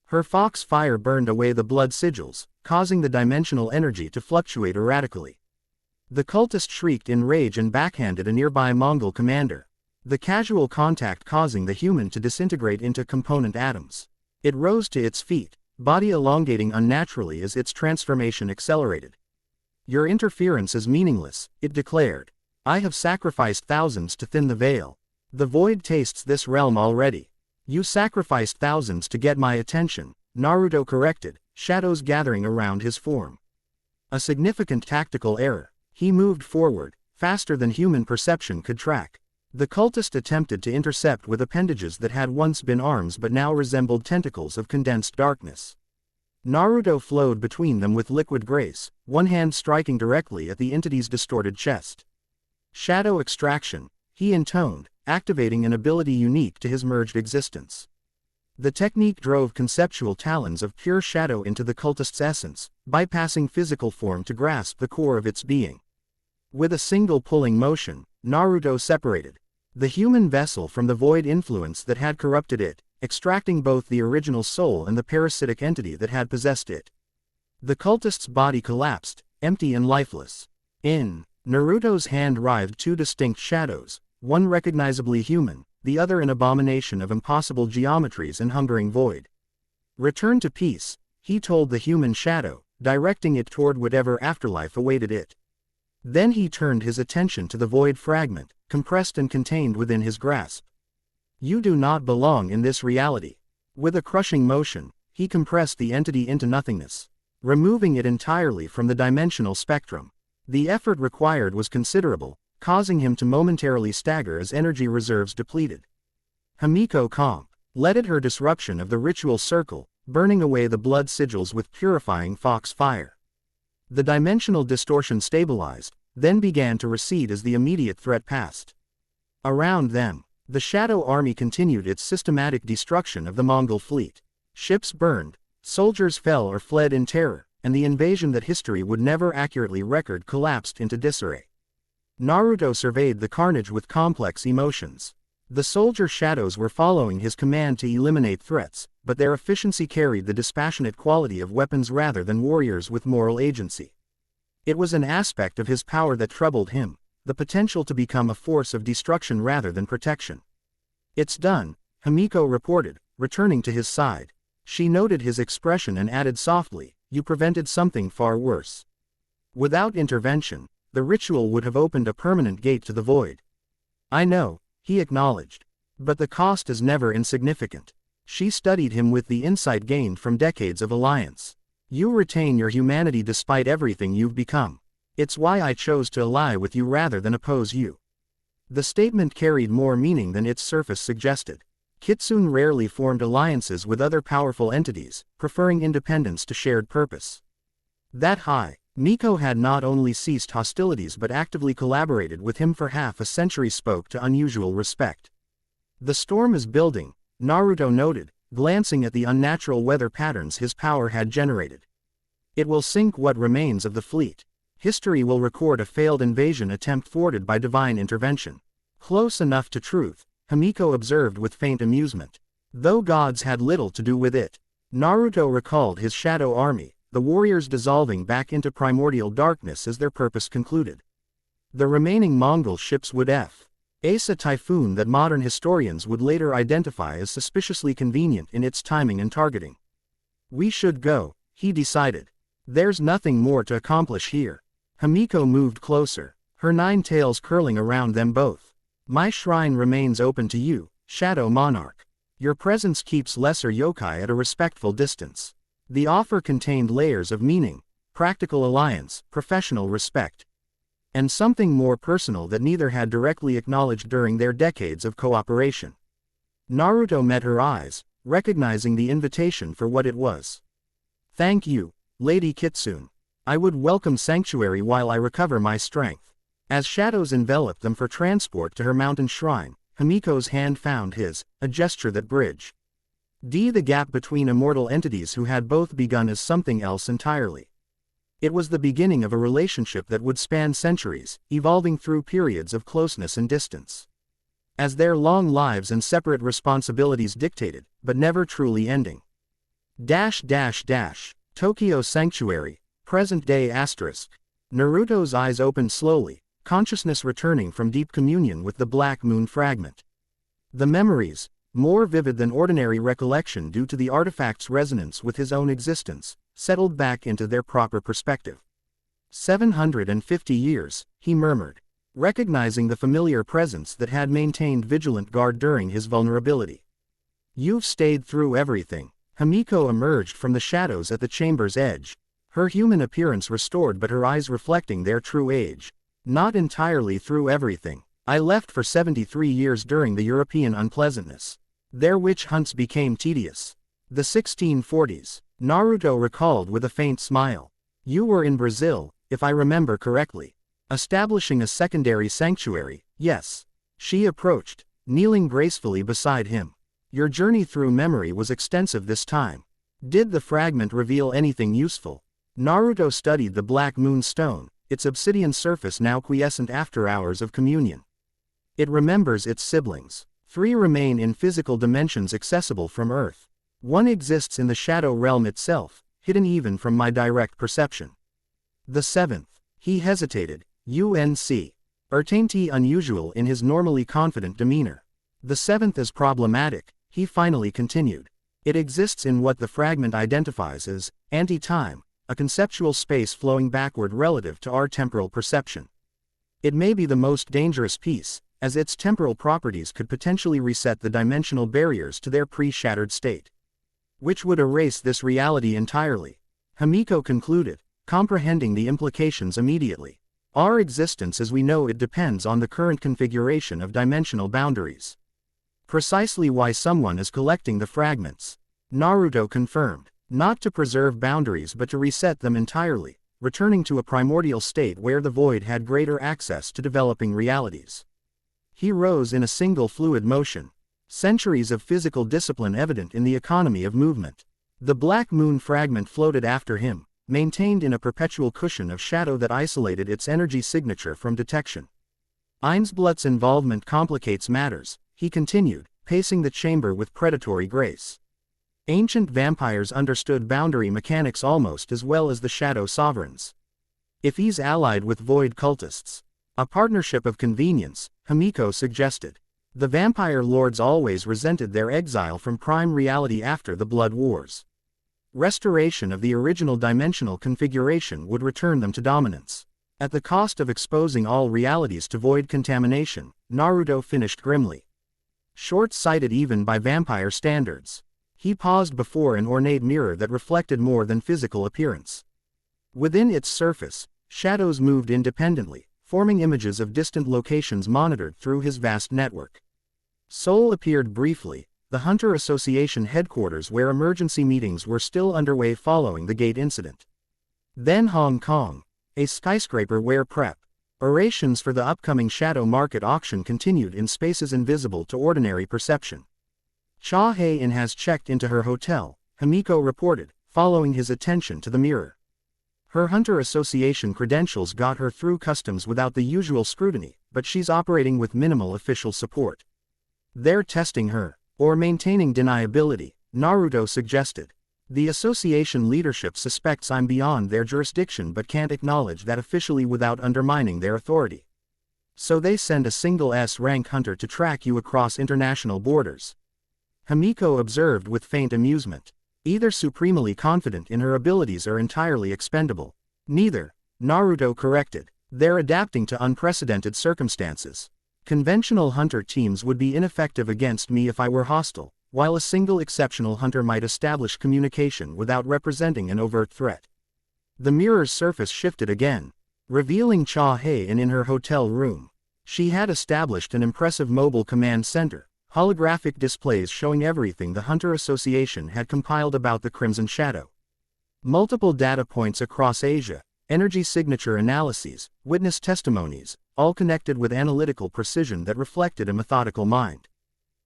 Her fox fire burned away the blood sigils, causing the dimensional energy to fluctuate erratically. The cultist shrieked in rage and backhanded a nearby Mongol commander. The casual contact causing the human to disintegrate into component atoms. It rose to its feet, body elongating unnaturally as its transformation accelerated. "Your interference is meaningless," it declared. "I have sacrificed thousands to thin the veil. The void tastes this realm already." "You sacrificed thousands to get my attention," Naruto corrected, shadows gathering around his form. A significant tactical error. He moved forward, faster than human perception could track. The cultist attempted to intercept with appendages that had once been arms but now resembled tentacles of condensed darkness. Naruto flowed between them with liquid grace, one hand striking directly at the entity's distorted chest. "Shadow extraction," he intoned, activating an ability unique to his merged existence. The technique drove conceptual talons of pure shadow into the cultist's essence, bypassing physical form to grasp the core of its being. With a single pulling motion, Naruto separated the human vessel from the void influence that had corrupted it, extracting both the original soul and the parasitic entity that had possessed it. The cultist's body collapsed, empty and lifeless. In Naruto's hand writhed two distinct shadows, one recognizably human, the other an abomination of impossible geometries and hungering void. "Return to peace," he told the human shadow, directing it toward whatever afterlife awaited it. Then he turned his attention to the void fragment, compressed and contained within his grasp. "You do not belong in this reality." With a crushing motion, he compressed the entity into nothingness, removing it entirely from the dimensional spectrum. The effort required was considerable, causing him to momentarily stagger as energy reserves depleted. Himiko led her disruption of the ritual circle, burning away the blood sigils with purifying fox fire. The dimensional distortion stabilized, then began to recede as the immediate threat passed. Around them, the Shadow Army continued its systematic destruction of the Mongol fleet. Ships burned, soldiers fell or fled in terror, and the invasion that history would never accurately record collapsed into disarray. Naruto surveyed the carnage with complex emotions. The soldier shadows were following his command to eliminate threats, but their efficiency carried the dispassionate quality of weapons rather than warriors with moral agency. It was an aspect of his power that troubled him, the potential to become a force of destruction rather than protection. "It's done," Himiko reported, returning to his side. She noted his expression and added softly, "You prevented something far worse." Without intervention, the ritual would have opened a permanent gate to the void. "I know," he acknowledged. "But the cost is never insignificant." She studied him with the insight gained from decades of alliance. "You retain your humanity despite everything you've become. It's why I chose to ally with you rather than oppose you." The statement carried more meaning than its surface suggested. Kitsune rarely formed alliances with other powerful entities, preferring independence to shared purpose. That Miko had not only ceased hostilities but actively collaborated with him for half a century, spoke to unusual respect. "The storm is building," Naruto noted, glancing at the unnatural weather patterns his power had generated. "It will sink what remains of the fleet. History will record a failed invasion attempt thwarted by divine intervention." "Close enough to truth," Himiko observed with faint amusement. "Though gods had little to do with it." Naruto recalled his shadow army, the warriors dissolving back into primordial darkness as their purpose concluded. The remaining Mongol ships would face a typhoon that modern historians would later identify as suspiciously convenient in its timing and targeting. "We should go," he decided. "There's nothing more to accomplish here." Himiko moved closer, her 9 tails curling around them both. "My shrine remains open to you, Shadow Monarch. Your presence keeps lesser yokai at a respectful distance." The offer contained layers of meaning: practical alliance, professional respect, and something more personal that neither had directly acknowledged during their decades of cooperation. Naruto met her eyes, recognizing the invitation for what it was. "Thank you, Lady Kitsune. I would welcome sanctuary while I recover my strength." As shadows enveloped them for transport to her mountain shrine, Himiko's hand found his, a gesture that bridged the gap between immortal entities who had both begun as something else entirely. It was the beginning of a relationship that would span centuries, evolving through periods of closeness and distance, as their long lives and separate responsibilities dictated, but never truly ending. Tokyo Sanctuary, present day *. Naruto's eyes opened slowly, consciousness returning from deep communion with the Black Moon fragment. The memories, more vivid than ordinary recollection due to the artifact's resonance with his own existence, settled back into their proper perspective. 750 years, he murmured, recognizing the familiar presence that had maintained vigilant guard during his vulnerability. You've stayed through everything. Himiko emerged from the shadows at the chamber's edge, her human appearance restored but her eyes reflecting their true age. Not entirely through everything. I left for 73 years during the European unpleasantness. Their witch hunts became tedious. The 1640s, Naruto recalled with a faint smile. You were in Brazil, if I remember correctly. Establishing a secondary sanctuary, yes. She approached, kneeling gracefully beside him. Your journey through memory was extensive this time. Did the fragment reveal anything useful? Naruto studied the Black Moon Stone, its obsidian surface now quiescent after hours of communion. It remembers its siblings. 3 remain in physical dimensions accessible from Earth. 1 exists in the shadow realm itself, hidden even from my direct perception. The 7th. He hesitated, UNC. Ertainty unusual in his normally confident demeanor. The 7th is problematic, he finally continued. It exists in what the fragment identifies as anti-time, a conceptual space flowing backward relative to our temporal perception. It may be the most dangerous piece, as its temporal properties could potentially reset the dimensional barriers to their pre-shattered state, which would erase this reality entirely. Himiko concluded, comprehending the implications immediately. Our existence as we know it depends on the current configuration of dimensional boundaries. Precisely why someone is collecting the fragments. Naruto confirmed, not to preserve boundaries but to reset them entirely, returning to a primordial state where the void had greater access to developing realities. He rose in a single fluid motion. Centuries of physical discipline evident in the economy of movement. The Black Moon fragment floated after him, maintained in a perpetual cushion of shadow that isolated its energy signature from detection. Einzblatt's involvement complicates matters, he continued, pacing the chamber with predatory grace. Ancient vampires understood boundary mechanics almost as well as the shadow sovereigns. If he's allied with void cultists, a partnership of convenience, Himiko suggested. The vampire lords always resented their exile from prime reality after the Blood Wars. Restoration of the original dimensional configuration would return them to dominance. At the cost of exposing all realities to void contamination, Naruto finished grimly. Short-sighted even by vampire standards. He paused before an ornate mirror that reflected more than physical appearance. Within its surface, shadows moved independently, forming images of distant locations monitored through his vast network. Seoul appeared briefly, the Hunter Association headquarters where emergency meetings were still underway following the gate incident. Then Hong Kong, a skyscraper where preparations for the upcoming shadow market auction continued in spaces invisible to ordinary perception. Hae-In has checked into her hotel, Himiko reported, following his attention to the mirror. Her Hunter Association credentials got her through customs without the usual scrutiny, but she's operating with minimal official support. They're testing her, or maintaining deniability, Naruto suggested. The association leadership suspects I'm beyond their jurisdiction but can't acknowledge that officially without undermining their authority. So they send a single S-rank hunter to track you across international borders. Himiko observed with faint amusement. Either supremely confident in her abilities or entirely expendable. Neither, Naruto corrected. They're adapting to unprecedented circumstances. Conventional hunter teams would be ineffective against me if I were hostile, while a single exceptional hunter might establish communication without representing an overt threat. The mirror's surface shifted again, revealing Hae-In in her hotel room. She had established an impressive mobile command center. Holographic displays showing everything the Hunter Association had compiled about the Crimson Shadow. Multiple data points across Asia, energy signature analyses, witness testimonies, all connected with analytical precision that reflected a methodical mind.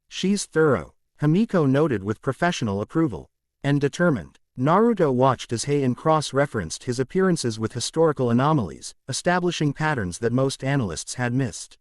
She's thorough, Himiko noted with professional approval. And determined. Naruto watched as Hae-In cross-referenced his appearances with historical anomalies, establishing patterns that most analysts had missed.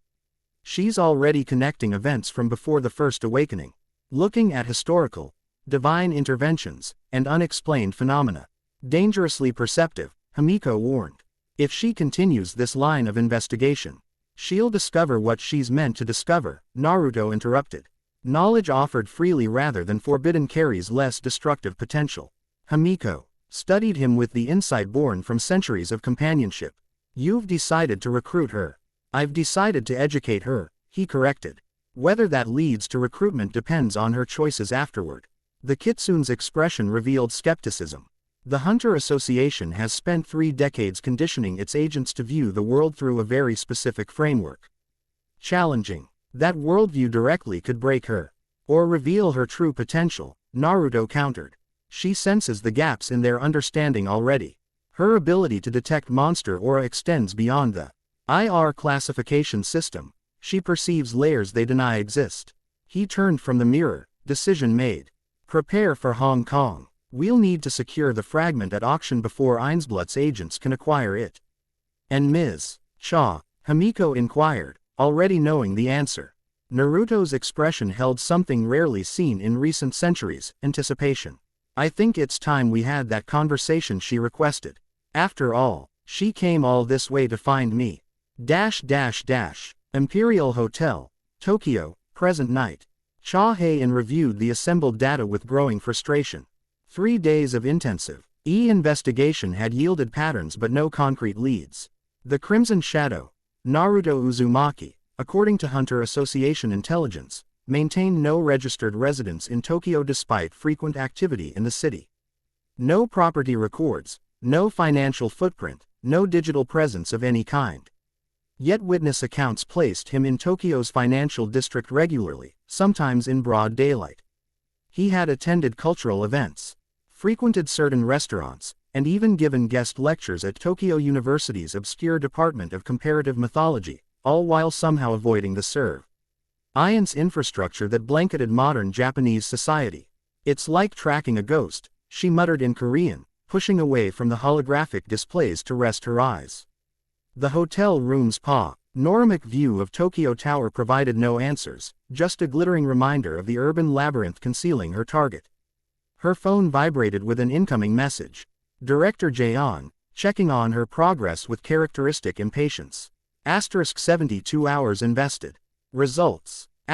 She's already connecting events from before the First Awakening, looking at historical, divine interventions, and unexplained phenomena. Dangerously perceptive, Himiko warned. If she continues this line of investigation, she'll discover what she's meant to discover, Naruto interrupted. Knowledge offered freely rather than forbidden carries less destructive potential. Himiko studied him with the insight born from centuries of companionship. You've decided to recruit her. I've decided to educate her, he corrected. Whether that leads to recruitment depends on her choices afterward. The kitsune's expression revealed skepticism. The Hunter Association has spent 3 decades conditioning its agents to view the world through a very specific framework. Challenging that worldview directly could break her, or reveal her true potential, Naruto countered. She senses the gaps in their understanding already. Her ability to detect monster aura extends beyond the IR classification system. She perceives layers they deny exist. He turned from the mirror, decision made. Prepare for Hong Kong. We'll need to secure the fragment at auction before Einsblutt's agents can acquire it. And Ms. Cha, Himiko inquired, already knowing the answer. Naruto's expression held something rarely seen in recent centuries, anticipation. I think it's time we had that conversation, she requested. After all, she came all this way to find me. Imperial Hotel, Tokyo, present night. Hae-In reviewed the assembled data with growing frustration. 3 days of intensive investigation had yielded patterns but no concrete leads. The Crimson Shadow, Naruto Uzumaki, according to Hunter Association intelligence, maintained no registered residence in Tokyo despite frequent activity in the city. No property records, no financial footprint, no digital presence of any kind. Yet witness accounts placed him in Tokyo's financial district regularly, sometimes in broad daylight. He had attended cultural events, frequented certain restaurants, and even given guest lectures at Tokyo University's obscure Department of Comparative Mythology, all while somehow avoiding the science infrastructure that blanketed modern Japanese society. It's like tracking a ghost, she muttered in Korean, pushing away from the holographic displays to rest her eyes. The hotel room's panoramic view of Tokyo Tower provided no answers, just a glittering reminder of the urban labyrinth concealing her target. Her phone vibrated with an incoming message. Director Jaeon, checking on her progress with characteristic impatience. * 72 hours invested. Results. *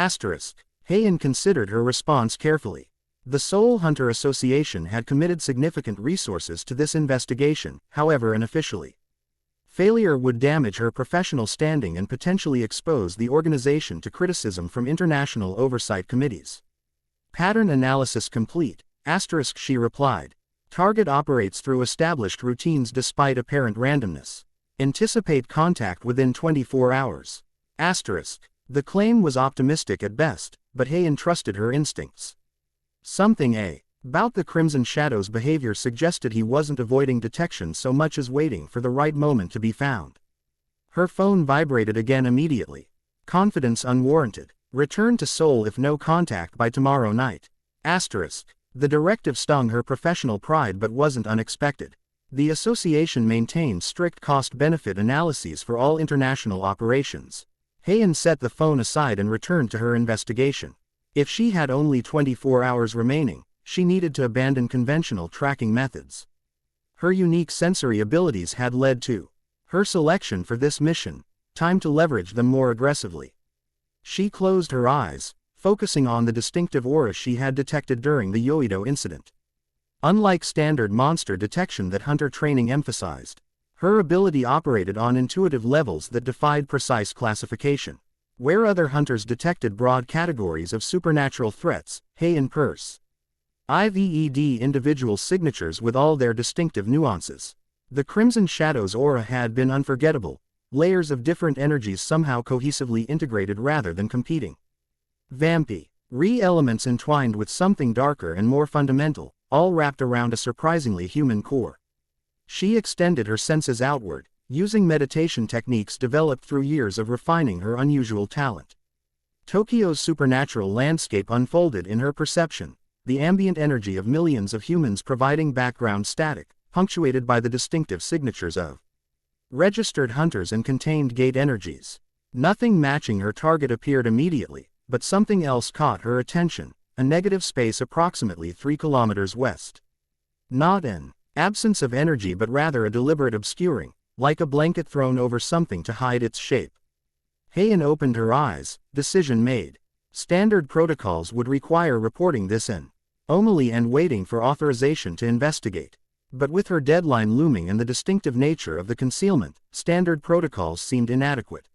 Hae-In considered her response carefully. The Seoul Hunter Association had committed significant resources to this investigation, however unofficially. Failure would damage her professional standing and potentially expose the organization to criticism from international oversight committees. Pattern analysis complete, * she replied. Target operates through established routines despite apparent randomness. Anticipate contact within 24 hours. * The claim was optimistic at best, but Hae-In trusted her instincts. Something about the Crimson Shadow's behavior suggested he wasn't avoiding detection so much as waiting for the right moment to be found. Her phone vibrated again immediately. Confidence unwarranted. Return to Seoul if no contact by tomorrow night. * The directive stung her professional pride but wasn't unexpected. The association maintains strict cost-benefit analyses for all international operations. Hae-In set the phone aside and returned to her investigation. If she had only 24 hours remaining, she needed to abandon conventional tracking methods. Her unique sensory abilities had led to her selection for this mission. Time to leverage them more aggressively. She closed her eyes, focusing on the distinctive aura she had detected during the Yoido incident. Unlike standard monster detection that hunter training emphasized, her ability operated on intuitive levels that defied precise classification. Where other hunters detected broad categories of supernatural threats, Hae-In IVED individual signatures with all their distinctive nuances. The Crimson Shadow's aura had been unforgettable, layers of different energies somehow cohesively integrated rather than competing. Vampy, elements entwined with something darker and more fundamental, all wrapped around a surprisingly human core. She extended her senses outward, using meditation techniques developed through years of refining her unusual talent. Tokyo's supernatural landscape unfolded in her perception, the ambient energy of millions of humans providing background static, punctuated by the distinctive signatures of registered hunters and contained gate energies. Nothing matching her target appeared immediately, but something else caught her attention, a negative space approximately 3 kilometers west. Not an absence of energy but rather a deliberate obscuring, like a blanket thrown over something to hide its shape. Hae-In opened her eyes, decision made. Standard protocols would require reporting this in Omali and waiting for authorization to investigate. But with her deadline looming and the distinctive nature of the concealment, standard protocols seemed inadequate.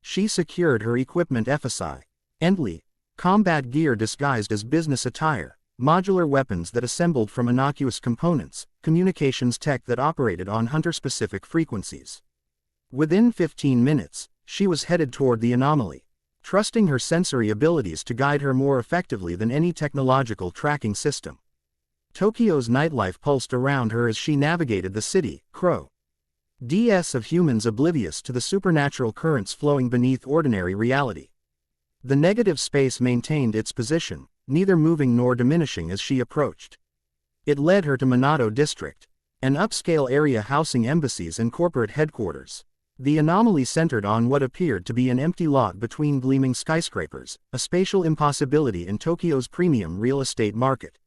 She secured her equipment FSI. Endly, combat gear disguised as business attire, modular weapons that assembled from innocuous components, communications tech that operated on hunter-specific frequencies. Within 15 minutes, she was headed toward the anomaly, trusting her sensory abilities to guide her more effectively than any technological tracking system. Tokyo's nightlife pulsed around her as she navigated the city, DS of humans oblivious to the supernatural currents flowing beneath ordinary reality. The negative space maintained its position, neither moving nor diminishing as she approached. It led her to Minato District, an upscale area housing embassies and corporate headquarters. The anomaly centered on what appeared to be an empty lot between gleaming skyscrapers, a spatial impossibility in Tokyo's premium real estate market.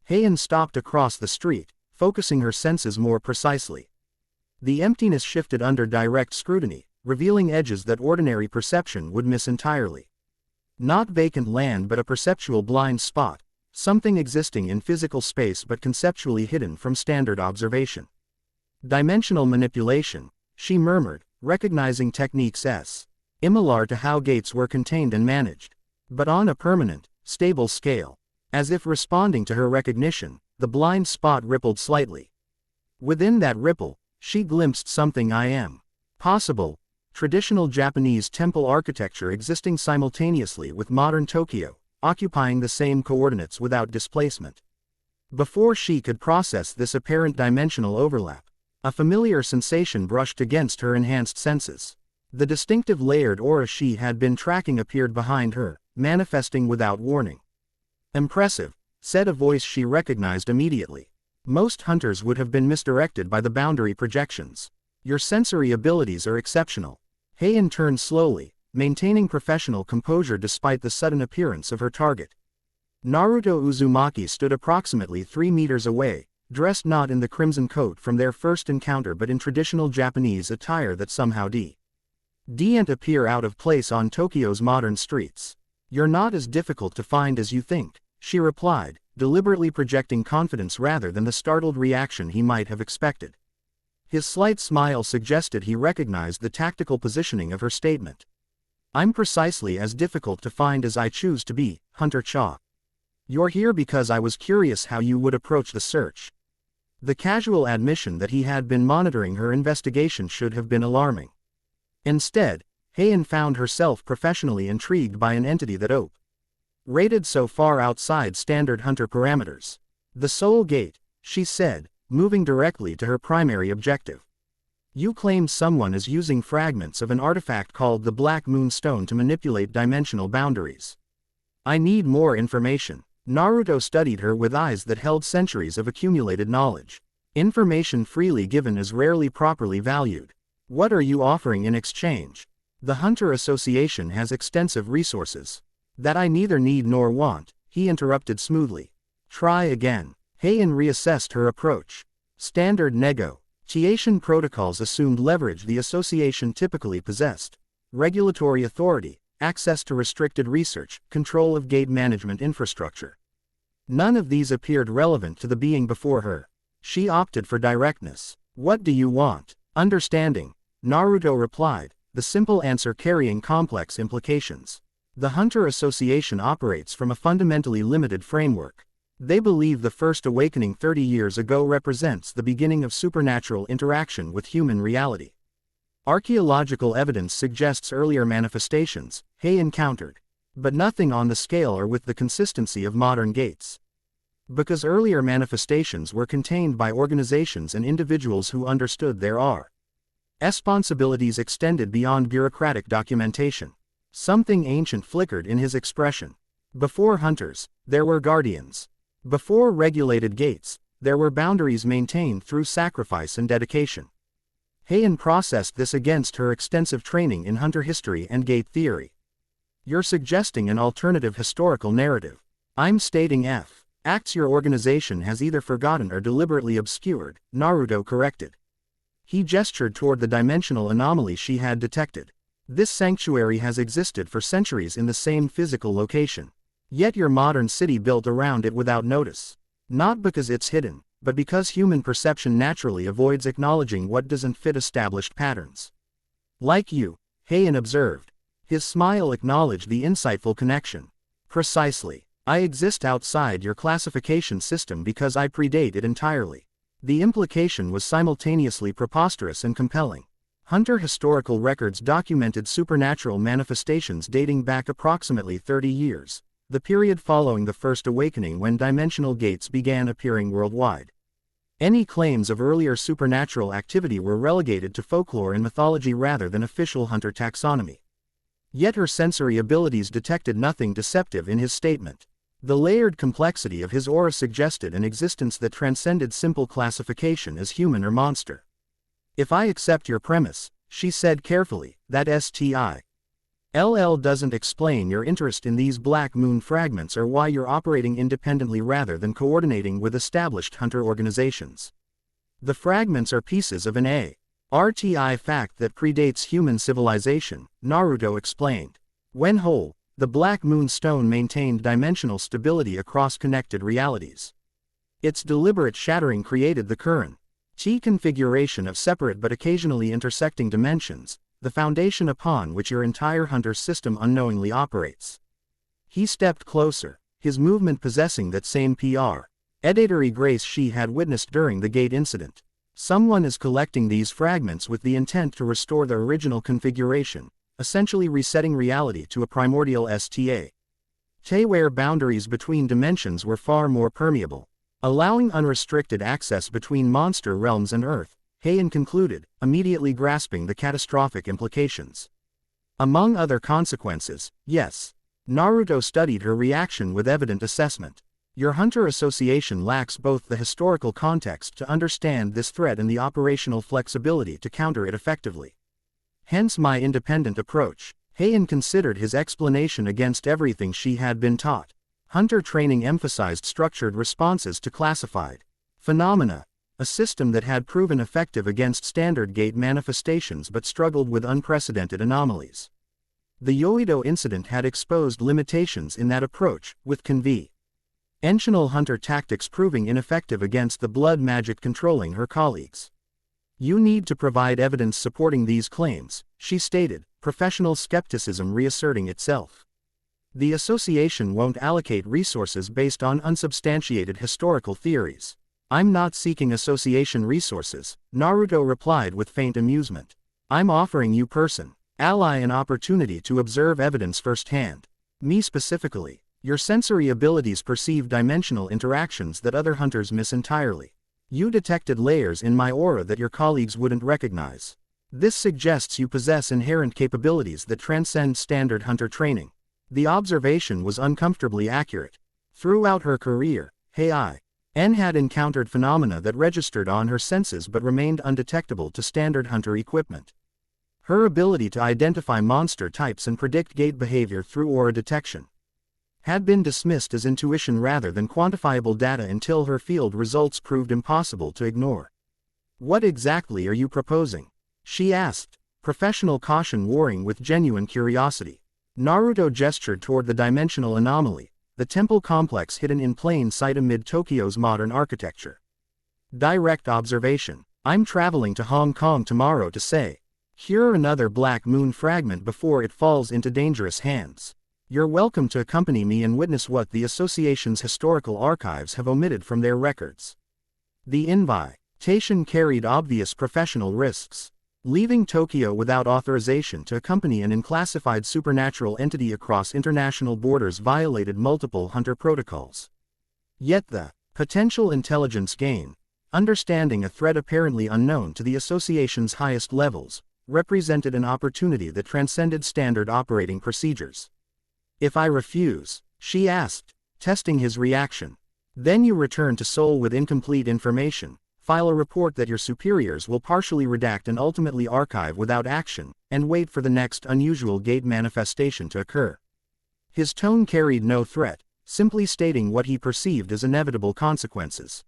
Hae-In stopped across the street, focusing her senses more precisely. The emptiness shifted under direct scrutiny, revealing edges that ordinary perception would miss entirely. Not vacant land but a perceptual blind spot, something existing in physical space but conceptually hidden from standard observation. Dimensional manipulation, she murmured, recognizing techniques similar to how gates were contained and managed, but on a permanent, stable scale. As if responding to her recognition, the blind spot rippled slightly. Within that ripple, she glimpsed something possible, traditional Japanese temple architecture existing simultaneously with modern Tokyo, occupying the same coordinates without displacement. Before she could process this apparent dimensional overlap, a familiar sensation brushed against her enhanced senses. The distinctive layered aura she had been tracking appeared behind her, manifesting without warning. Impressive, said a voice she recognized immediately. Most hunters would have been misdirected by the boundary projections. Your sensory abilities are exceptional. Hae-In turned slowly, maintaining professional composure despite the sudden appearance of her target. Naruto Uzumaki stood approximately 3 meters away, dressed not in the crimson coat from their first encounter but in traditional Japanese attire that somehow didn't appear out of place on Tokyo's modern streets. You're not as difficult to find as you think, she replied, deliberately projecting confidence rather than the startled reaction he might have expected. His slight smile suggested he recognized the tactical positioning of her statement. I'm precisely as difficult to find as I choose to be, Hunter Cha. You're here because I was curious how you would approach the search. The casual admission that he had been monitoring her investigation should have been alarming. Instead, Hae-In found herself professionally intrigued by an entity that rated so far outside standard hunter parameters. The Soul Gate, she said, moving directly to her primary objective. You claimed someone is using fragments of an artifact called the Black Moon Stone to manipulate dimensional boundaries. I need more information. Naruto studied her with eyes that held centuries of accumulated knowledge. Information freely given is rarely properly valued. What are you offering in exchange? The Hunter Association has extensive resources. That I neither need nor want, he interrupted smoothly. Try again. Hae-In reassessed her approach. Standard negotiation protocols assumed leverage the association typically possessed. Regulatory authority, access to restricted research, control of gate management infrastructure. None of these appeared relevant to the being before her. She opted for directness. What do you want? Understanding, Naruto replied, the simple answer carrying complex implications. The Hunter Association operates from a fundamentally limited framework. They believe the First Awakening 30 years ago represents the beginning of supernatural interaction with human reality. Archaeological evidence suggests earlier manifestations, Hae-In countered, but nothing on the scale or with the consistency of modern gates. Because earlier manifestations were contained by organizations and individuals who understood their responsibilities extended beyond bureaucratic documentation. Something ancient flickered in his expression. Before hunters, there were guardians. Before regulated gates, there were boundaries maintained through sacrifice and dedication. Hae-In processed this against her extensive training in hunter history and gate theory. You're suggesting an alternative historical narrative. I'm stating acts your organization has either forgotten or deliberately obscured, Naruto corrected. He gestured toward the dimensional anomaly she had detected. This sanctuary has existed for centuries in the same physical location. Yet your modern city built around it without notice. Not because it's hidden, but because human perception naturally avoids acknowledging what doesn't fit established patterns. Like you, Hae-In observed. His smile acknowledged the insightful connection. Precisely. I exist outside your classification system because I predate it entirely. The implication was simultaneously preposterous and compelling. Hunter historical records documented supernatural manifestations dating back approximately 30 years, the period following the First Awakening when dimensional gates began appearing worldwide. Any claims of earlier supernatural activity were relegated to folklore and mythology rather than official Hunter taxonomy. Yet her sensory abilities detected nothing deceptive in his statement. The layered complexity of his aura suggested an existence that transcended simple classification as human or monster. If I accept your premise, she said carefully, that STILL doesn't explain your interest in these Black Moon fragments or why you're operating independently rather than coordinating with established Hunter organizations. The fragments are pieces of an RTI fact that predates human civilization, Naruto explained. When whole, the Black Moon Stone maintained dimensional stability across connected realities. Its deliberate shattering created the current configuration of separate but occasionally intersecting dimensions, the foundation upon which your entire Hunter system unknowingly operates. He stepped closer, his movement possessing that same predatory grace she had witnessed during the gate incident. Someone is collecting these fragments with the intent to restore the original configuration, essentially resetting reality to a primordial state where boundaries between dimensions were far more permeable, allowing unrestricted access between monster realms and Earth, Hae-In concluded, immediately grasping the catastrophic implications. Among other consequences, yes. Naruto studied her reaction with evident assessment. Your Hunter Association lacks both the historical context to understand this threat and the operational flexibility to counter it effectively. Hence my independent approach. Hae-In considered his explanation against everything she had been taught. Hunter training emphasized structured responses to classified phenomena, a system that had proven effective against standard gate manifestations but struggled with unprecedented anomalies. The Yoido incident had exposed limitations in that approach, with conventional Hunter tactics proving ineffective against the blood magic controlling her colleagues. You need to provide evidence supporting these claims, she stated, professional skepticism reasserting itself. The association won't allocate resources based on unsubstantiated historical theories. I'm not seeking association resources, Naruto replied with faint amusement. I'm offering you ally an opportunity to observe evidence firsthand. Me specifically. Your sensory abilities perceive dimensional interactions that other hunters miss entirely. You detected layers in my aura that your colleagues wouldn't recognize. This suggests you possess inherent capabilities that transcend standard hunter training. The observation was uncomfortably accurate. Throughout her career, Hae-In had encountered phenomena that registered on her senses but remained undetectable to standard hunter equipment. Her ability to identify monster types and predict gate behavior through aura detection had been dismissed as intuition rather than quantifiable data until her field results proved impossible to ignore. What exactly are you proposing? She asked, professional caution warring with genuine curiosity. Naruto gestured toward the dimensional anomaly, the temple complex hidden in plain sight amid Tokyo's modern architecture. Direct observation. I'm traveling to Hong Kong tomorrow to secure another Black Moon fragment before it falls into dangerous hands. You're welcome to accompany me and witness what the association's historical archives have omitted from their records. The invitation carried obvious professional risks. Leaving Tokyo without authorization to accompany an unclassified supernatural entity across international borders violated multiple Hunter protocols. Yet the potential intelligence gain, understanding a threat apparently unknown to the association's highest levels, represented an opportunity that transcended standard operating procedures. If I refuse, she asked, testing his reaction, then you return to Seoul with incomplete information. File a report that your superiors will partially redact and ultimately archive without action, and wait for the next unusual gate manifestation to occur. His tone carried no threat, simply stating what he perceived as inevitable consequences.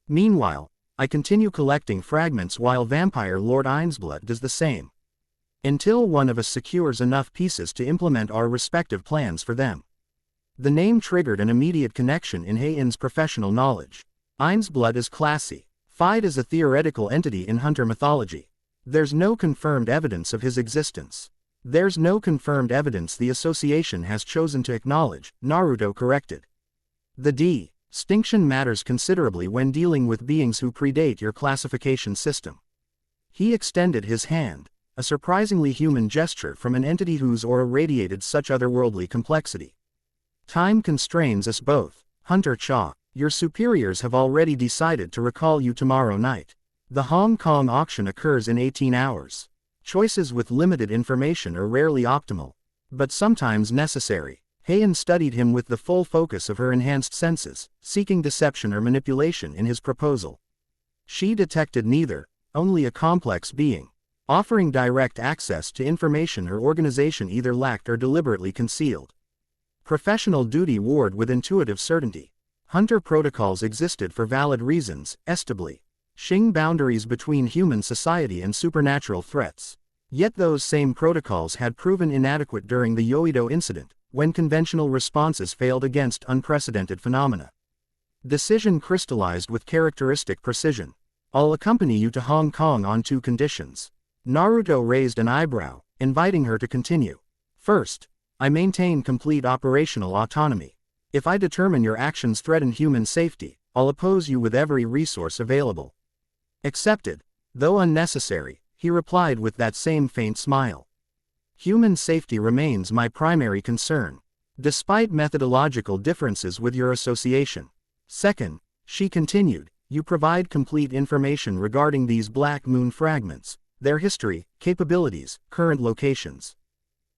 Meanwhile, I continue collecting fragments while Vampire Lord Ainsblood does the same. Until one of us secures enough pieces to implement our respective plans for them. The name triggered an immediate connection in Hae-In's professional knowledge. Ainsblood is classy. Fide is a theoretical entity in hunter mythology. There's no confirmed evidence of his existence. There's no confirmed evidence the association has chosen to acknowledge, Naruto corrected. The distinction matters considerably when dealing with beings who predate your classification system. He extended his hand, a surprisingly human gesture from an entity whose aura radiated such otherworldly complexity. Time constrains us both. Hunter Cha, your superiors have already decided to recall you tomorrow night. The Hong Kong auction occurs in 18 hours. Choices with limited information are rarely optimal, but sometimes necessary. Hae-In studied him with the full focus of her enhanced senses, seeking deception or manipulation in his proposal. She detected neither, only a complex being, offering direct access to information her organization either lacked or deliberately concealed. Professional duty warred with intuitive certainty. Hunter protocols existed for valid reasons, established boundaries between human society and supernatural threats. Yet those same protocols had proven inadequate during the Yoido incident, when conventional responses failed against unprecedented phenomena. Decision crystallized with characteristic precision. I'll accompany you to Hong Kong on 2 conditions. Naruto raised an eyebrow, inviting her to continue. First, I maintain complete operational autonomy. If I determine your actions threaten human safety, I'll oppose you with every resource available. Accepted, though unnecessary, he replied with that same faint smile. Human safety remains my primary concern, despite methodological differences with your association. Second, she continued, you provide complete information regarding these Black Moon fragments, their history, capabilities, current locations,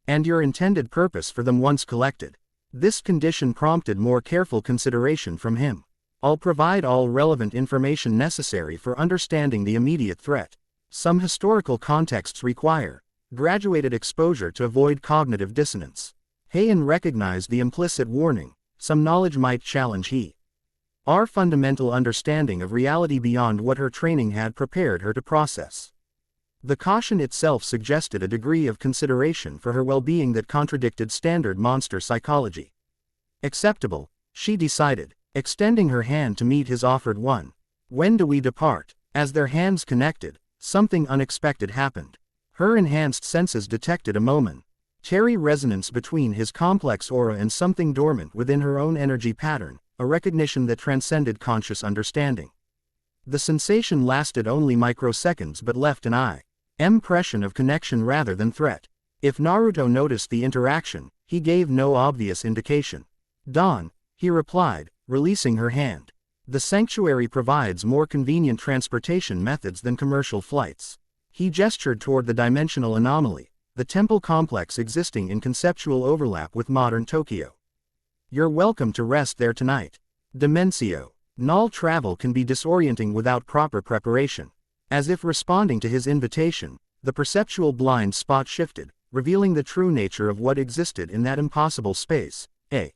and your intended purpose for them once collected. This condition prompted more careful consideration from him. I'll provide all relevant information necessary for understanding the immediate threat. Some historical contexts require graduated exposure to avoid cognitive dissonance. Hae-In recognized the implicit warning, some knowledge might challenge our fundamental understanding of reality beyond what her training had prepared her to process. The caution itself suggested a degree of consideration for her well-being that contradicted standard monster psychology. Acceptable, she decided, extending her hand to meet his offered one. When do we depart? As their hands connected, something unexpected happened. Her enhanced senses detected a momentary resonance between his complex aura and something dormant within her own energy pattern, a recognition that transcended conscious understanding. The sensation lasted only microseconds but left an impression of connection rather than threat. If Naruto noticed the interaction, he gave no obvious indication. Dawn, he replied, releasing her hand. The sanctuary provides more convenient transportation methods than commercial flights. He gestured toward the dimensional anomaly, the temple complex existing in conceptual overlap with modern Tokyo. You're welcome to rest there tonight. Dimensio. Null travel can be disorienting without proper preparation. As if responding to his invitation, the perceptual blind spot shifted, revealing the true nature of what existed in that impossible space, a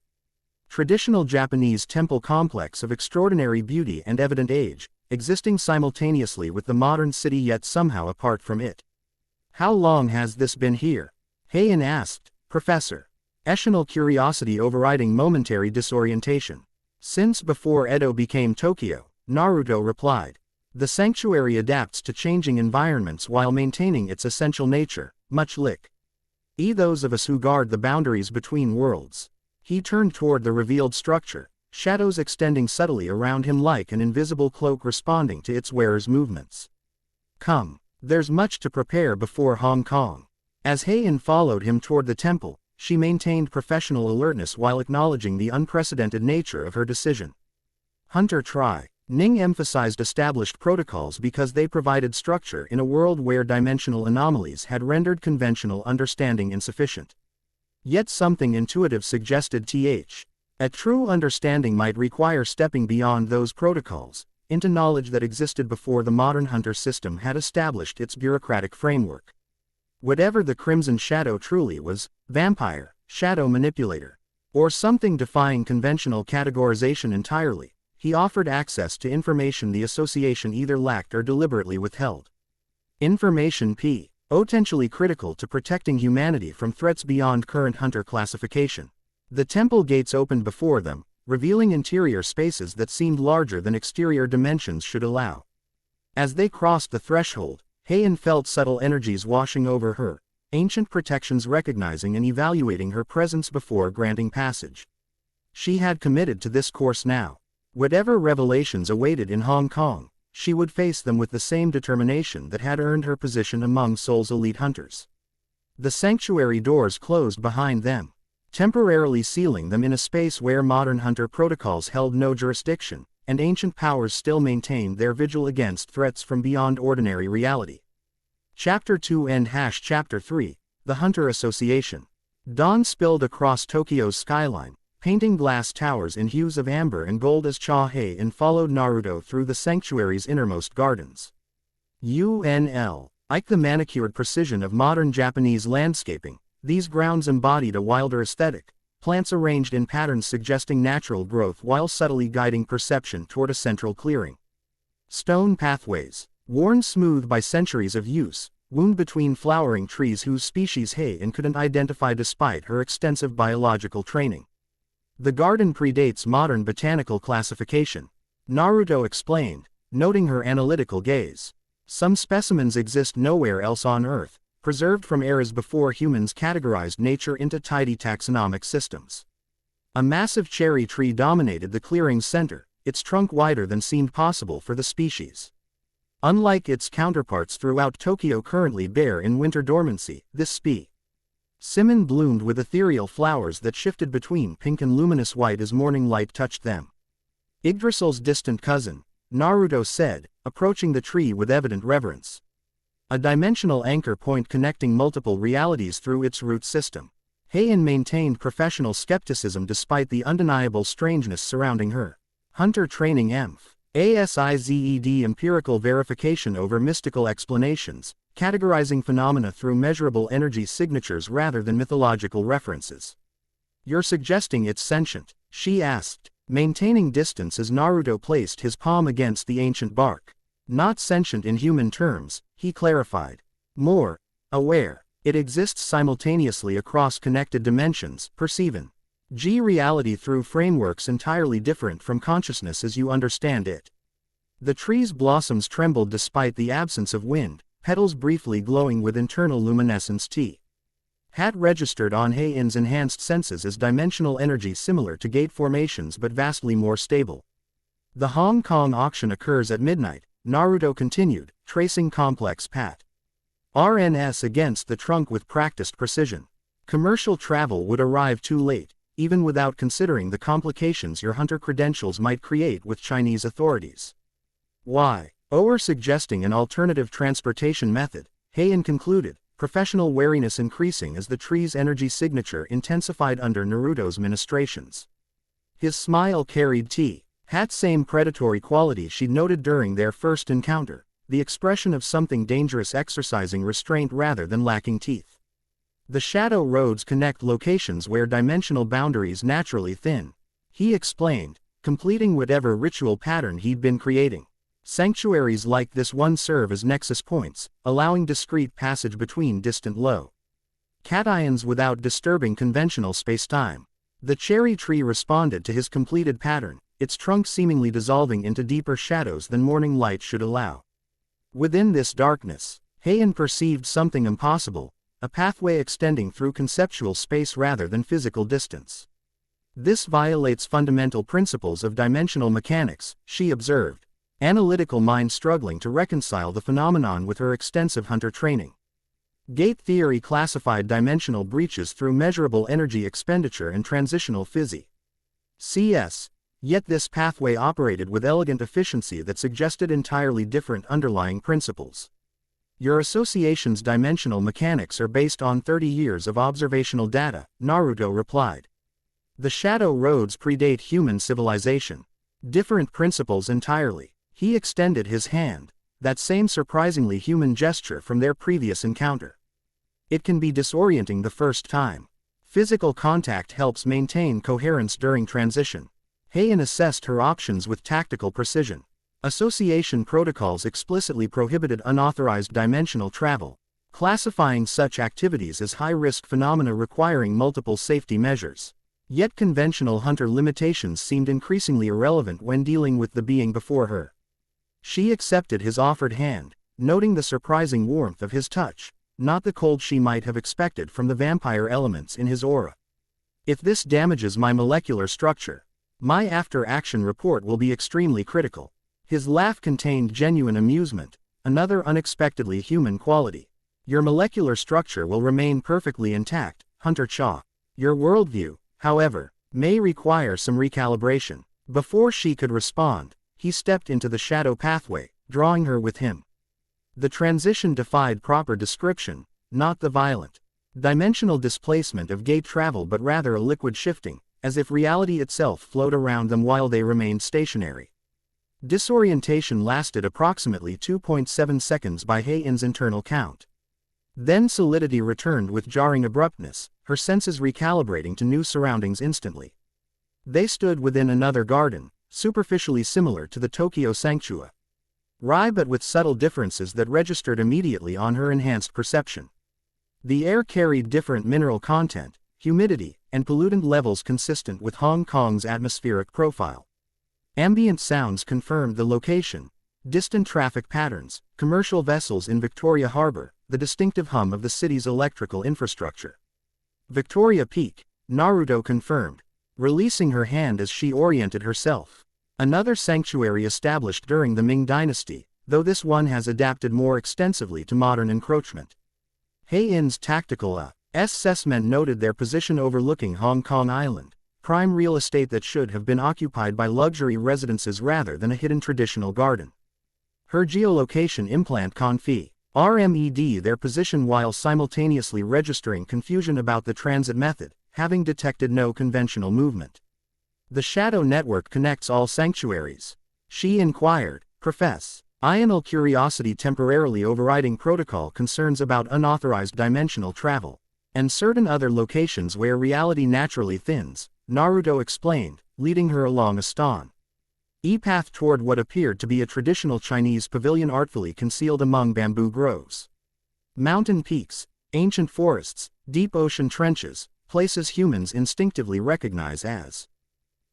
traditional Japanese temple complex of extraordinary beauty and evident age, existing simultaneously with the modern city yet somehow apart from it. How long has this been here? Hae-In asked, Professor. Echelonal curiosity overriding momentary disorientation. Since before Edo became Tokyo, Naruto replied. The sanctuary adapts to changing environments while maintaining its essential nature, much like those of us who guard the boundaries between worlds. He turned toward the revealed structure, shadows extending subtly around him like an invisible cloak responding to its wearer's movements. Come, there's much to prepare before Hong Kong. As Hae-In followed him toward the temple, she maintained professional alertness while acknowledging the unprecedented nature of her decision. Hunter Tri. Ning emphasized established protocols because they provided structure in a world where dimensional anomalies had rendered conventional understanding insufficient. Yet something intuitive suggested a true understanding might require stepping beyond those protocols, into knowledge that existed before the modern hunter system had established its bureaucratic framework. Whatever the Crimson Shadow truly was, vampire, shadow manipulator, or something defying conventional categorization entirely, he offered access to information the association either lacked or deliberately withheld. Information potentially critical to protecting humanity from threats beyond current hunter classification. The temple gates opened before them, revealing interior spaces that seemed larger than exterior dimensions should allow. As they crossed the threshold, Hae-In felt subtle energies washing over her, ancient protections recognizing and evaluating her presence before granting passage. She had committed to this course now. Whatever revelations awaited in Hong Kong, she would face them with the same determination that had earned her position among Seoul's elite hunters. The sanctuary doors closed behind them, temporarily sealing them in a space where modern hunter protocols held no jurisdiction, and ancient powers still maintained their vigil against threats from beyond ordinary reality. Chapter 2 and Chapter 3, The Hunter Association. Dawn spilled across Tokyo's skyline, painting glass towers in hues of amber and gold as Hae-In followed Naruto through the sanctuary's innermost gardens. Like the manicured precision of modern Japanese landscaping, these grounds embodied a wilder aesthetic, plants arranged in patterns suggesting natural growth while subtly guiding perception toward a central clearing. Stone pathways, worn smooth by centuries of use, wound between flowering trees whose species Hae-In couldn't identify despite her extensive biological training. The garden predates modern botanical classification, Naruto explained, noting her analytical gaze. Some specimens exist nowhere else on Earth, preserved from eras before humans categorized nature into tidy taxonomic systems. A massive cherry tree dominated the clearing's center, its trunk wider than seemed possible for the species. Unlike its counterparts throughout Tokyo currently bare in winter dormancy, this specimen bloomed with ethereal flowers that shifted between pink and luminous white as morning light touched them. Yggdrasil's distant cousin, Naruto said, approaching the tree with evident reverence. A dimensional anchor point connecting multiple realities through its root system. Hae-In maintained professional skepticism despite the undeniable strangeness surrounding her. Hunter training ASIZED empirical verification over mystical explanations, categorizing phenomena through measurable energy signatures rather than mythological references. You're suggesting it's sentient? She asked, maintaining distance as Naruto placed his palm against the ancient bark. Not sentient in human terms, he clarified. More aware. It exists simultaneously across connected dimensions, perceiving reality through frameworks entirely different from consciousness as you understand it. The tree's blossoms trembled despite the absence of wind, petals briefly glowing with internal luminescence. Had registered on Hae-In's enhanced senses as dimensional energy similar to gate formations but vastly more stable. The Hong Kong auction occurs at midnight, Naruto continued, tracing complex patterns against the trunk with practiced precision. Commercial travel would arrive too late, even without considering the complications your hunter credentials might create with Chinese authorities. Why? Or suggesting an alternative transportation method, Hae-In concluded, professional wariness increasing as the tree's energy signature intensified under Naruto's ministrations. His smile carried that same predatory quality she'd noted during their first encounter, the expression of something dangerous exercising restraint rather than lacking teeth. The shadow roads connect locations where dimensional boundaries naturally thin, he explained, completing whatever ritual pattern he'd been creating. Sanctuaries like this one serve as nexus points, allowing discrete passage between distant low cations without disturbing conventional spacetime. The cherry tree responded to his completed pattern, its trunk seemingly dissolving into deeper shadows than morning light should allow. Within this darkness, Hae-In perceived something impossible, a pathway extending through conceptual space rather than physical distance. This violates fundamental principles of dimensional mechanics, she observed, analytical mind struggling to reconcile the phenomenon with her extensive hunter training. Gate theory classified dimensional breaches through measurable energy expenditure and transitional physics. Yet this pathway operated with elegant efficiency that suggested entirely different underlying principles. Your association's dimensional mechanics are based on 30 years of observational data, Naruto replied. The shadow roads predate human civilization. Different principles entirely. He extended his hand, that same surprisingly human gesture from their previous encounter. It can be disorienting the first time. Physical contact helps maintain coherence during transition. Hae-In assessed her options with tactical precision. Association protocols explicitly prohibited unauthorized dimensional travel, classifying such activities as high-risk phenomena requiring multiple safety measures. Yet conventional hunter limitations seemed increasingly irrelevant when dealing with the being before her. She accepted his offered hand, noting the surprising warmth of his touch, not the cold she might have expected from the vampire elements in his aura. If this damages my molecular structure, my after-action report will be extremely critical. His laugh contained genuine amusement, another unexpectedly human quality. Your molecular structure will remain perfectly intact, Hunter Cha. Your worldview, however, may require some recalibration. Before she could respond, he stepped into the shadow pathway, drawing her with him. The transition defied proper description, not the violent, dimensional displacement of gate travel but rather a liquid shifting, as if reality itself flowed around them while they remained stationary. Disorientation lasted approximately 2.7 seconds by Hae-In's internal count. Then solidity returned with jarring abruptness, her senses recalibrating to new surroundings instantly. They stood within another garden, superficially similar to the Tokyo Sanctua. But with subtle differences that registered immediately on her enhanced perception. The air carried different mineral content, humidity, and pollutant levels consistent with Hong Kong's atmospheric profile. Ambient sounds confirmed the location, distant traffic patterns, commercial vessels in Victoria Harbor, the distinctive hum of the city's electrical infrastructure. Victoria Peak, Naruto confirmed, releasing her hand as she oriented herself. Another sanctuary established during the Ming Dynasty, though this one has adapted more extensively to modern encroachment. Hae-In's tactical assessment noted their position overlooking Hong Kong Island, prime real estate that should have been occupied by luxury residences rather than a hidden traditional garden. Her geolocation implant RMED their position while simultaneously registering confusion about the transit method, having detected no conventional movement. The shadow network connects all sanctuaries. She inquired, Ional curiosity temporarily overriding protocol concerns about unauthorized dimensional travel, and certain other locations where reality naturally thins, Naruto explained, leading her along a stone path toward what appeared to be a traditional Chinese pavilion artfully concealed among bamboo groves. Mountain peaks, ancient forests, deep ocean trenches, places humans instinctively recognize as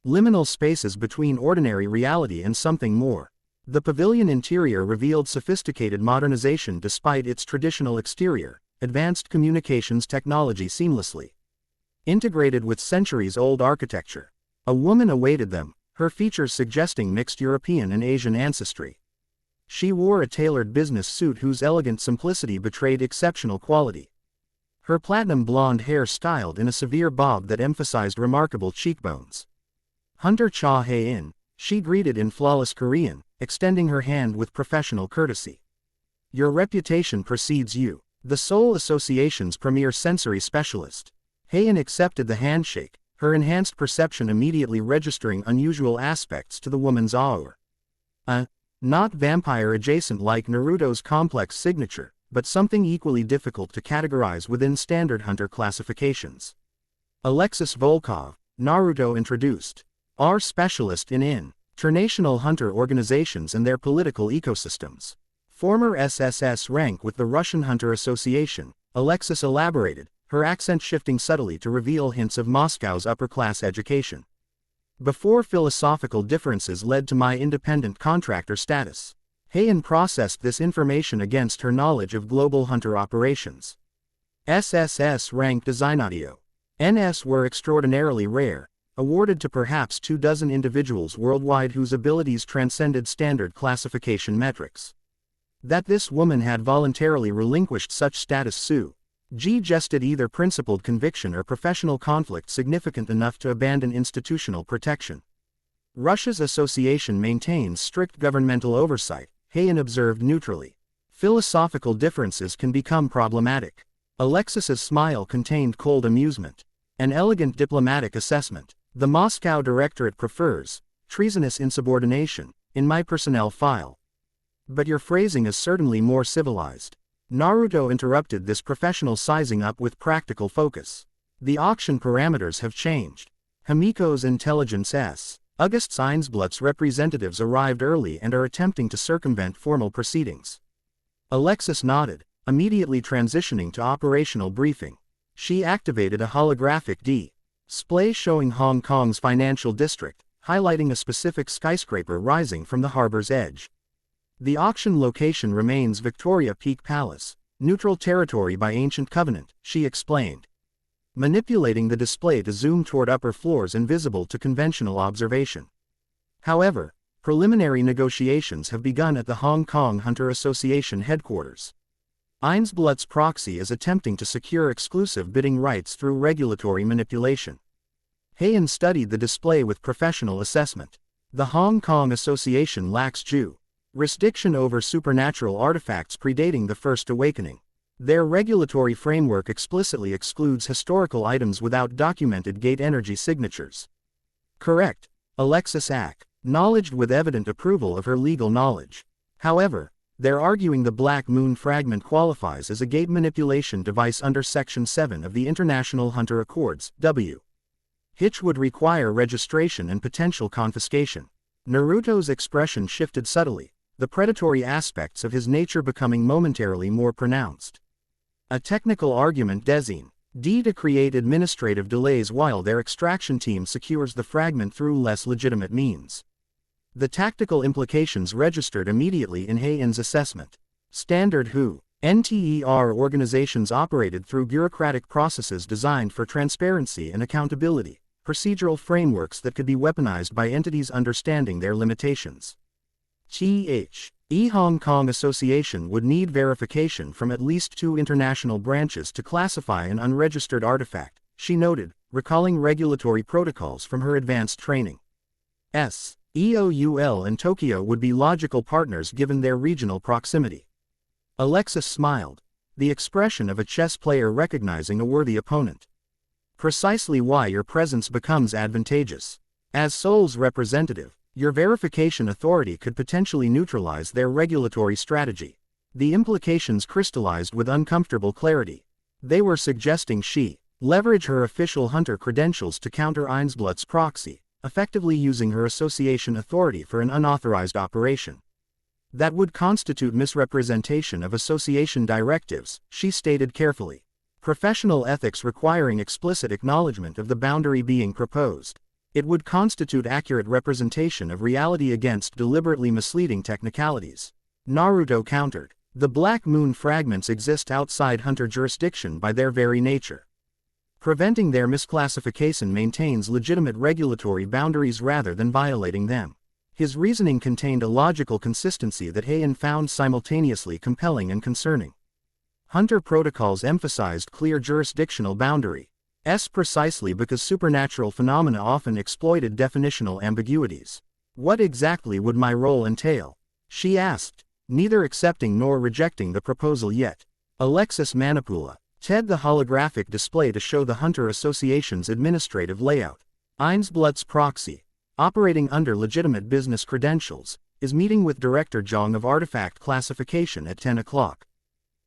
liminal spaces between ordinary reality and something more. The pavilion interior revealed sophisticated modernization despite its traditional exterior, advanced communications technology seamlessly integrated with centuries-old architecture. A woman awaited them, her features suggesting mixed European and Asian ancestry. She wore a tailored business suit whose elegant simplicity betrayed exceptional quality. Her platinum blonde hair styled in a severe bob that emphasized remarkable cheekbones. Hunter Cha Hae-In, she greeted in flawless Korean, extending her hand with professional courtesy. Your reputation precedes you. The Seoul Association's premier sensory specialist. Hae-In accepted the handshake, her enhanced perception immediately registering unusual aspects to the woman's aura. Not vampire-adjacent like Naruto's complex signature, but something equally difficult to categorize within standard hunter classifications. Alexis Volkov, Naruto introduced. Our specialist in international hunter organizations and their political ecosystems. Former SSS rank with the Russian Hunter Association, Alexis elaborated, her accent shifting subtly to reveal hints of Moscow's upper-class education. Before philosophical differences led to my independent contractor status. Hae-In processed this information against her knowledge of global hunter operations. SSS rank designatio. NS were extraordinarily rare, awarded to perhaps 24 individuals worldwide whose abilities transcended standard classification metrics. That this woman had voluntarily relinquished such status suggested either principled conviction or professional conflict significant enough to abandon institutional protection. Russia's association maintains strict governmental oversight, Hae-In observed neutrally. Philosophical differences can become problematic. Alexis's smile contained cold amusement. An elegant diplomatic assessment. The Moscow Directorate prefers treasonous insubordination in my personnel file. But your phrasing is certainly more civilized. Naruto interrupted this professional sizing up with practical focus. The auction parameters have changed. Himiko's intelligence August Einbluth's representatives arrived early and are attempting to circumvent formal proceedings. Alexis nodded, immediately transitioning to operational briefing. She activated a holographic display showing Hong Kong's financial district, highlighting a specific skyscraper rising from the harbor's edge. The auction location remains Victoria Peak Palace, neutral territory by ancient covenant, she explained, manipulating the display to zoom toward upper floors invisible to conventional observation. However, preliminary negotiations have begun at the Hong Kong Hunter Association headquarters. Einbluth's proxy is attempting to secure exclusive bidding rights through regulatory manipulation. Hae-In studied the display with professional assessment. The Hong Kong Association lacks jurisdiction over supernatural artifacts predating the First Awakening. Their regulatory framework explicitly excludes historical items without documented gate energy signatures. Correct. Alexis acknowledged with evident approval of her legal knowledge. However, they're arguing the Black Moon fragment qualifies as a gate manipulation device under Section 7 of the International Hunter Accords, which would require registration and potential confiscation. Naruto's expression shifted subtly, the predatory aspects of his nature becoming momentarily more pronounced. A technical argument to create administrative delays while their extraction team secures the fragment through less legitimate means. The tactical implications registered immediately in Hae-In's assessment. Standard NTER organizations operated through bureaucratic processes designed for transparency and accountability, procedural frameworks that could be weaponized by entities understanding their limitations. Hong Kong Association would need verification from at least 2 international branches to classify an unregistered artifact, she noted, recalling regulatory protocols from her advanced training. EOUL and Tokyo would be logical partners given their regional proximity. Alexis smiled, the expression of a chess player recognizing a worthy opponent. Precisely why your presence becomes advantageous. As Seoul's representative, your verification authority could potentially neutralize their regulatory strategy. The implications crystallized with uncomfortable clarity. They were suggesting she leverage her official hunter credentials to counter Einbluth's proxy, effectively using her association authority for an unauthorized operation. That would constitute misrepresentation of association directives, she stated carefully. Professional ethics requiring explicit acknowledgement of the boundary being proposed. It would constitute accurate representation of reality against deliberately misleading technicalities. Naruto countered. The Black Moon fragments exist outside hunter jurisdiction by their very nature. Preventing their misclassification maintains legitimate regulatory boundaries rather than violating them. His reasoning contained a logical consistency that Hae-In found simultaneously compelling and concerning. Hunter protocols emphasized clear jurisdictional boundaries precisely because supernatural phenomena often exploited definitional ambiguities. What exactly would my role entail? She asked, neither accepting nor rejecting the proposal yet. Alexis manipulated the holographic display to show the Hunter Association's administrative layout. Einbluth's proxy, operating under legitimate business credentials, is meeting with Director Zhang of Artifact Classification at 10 o'clock.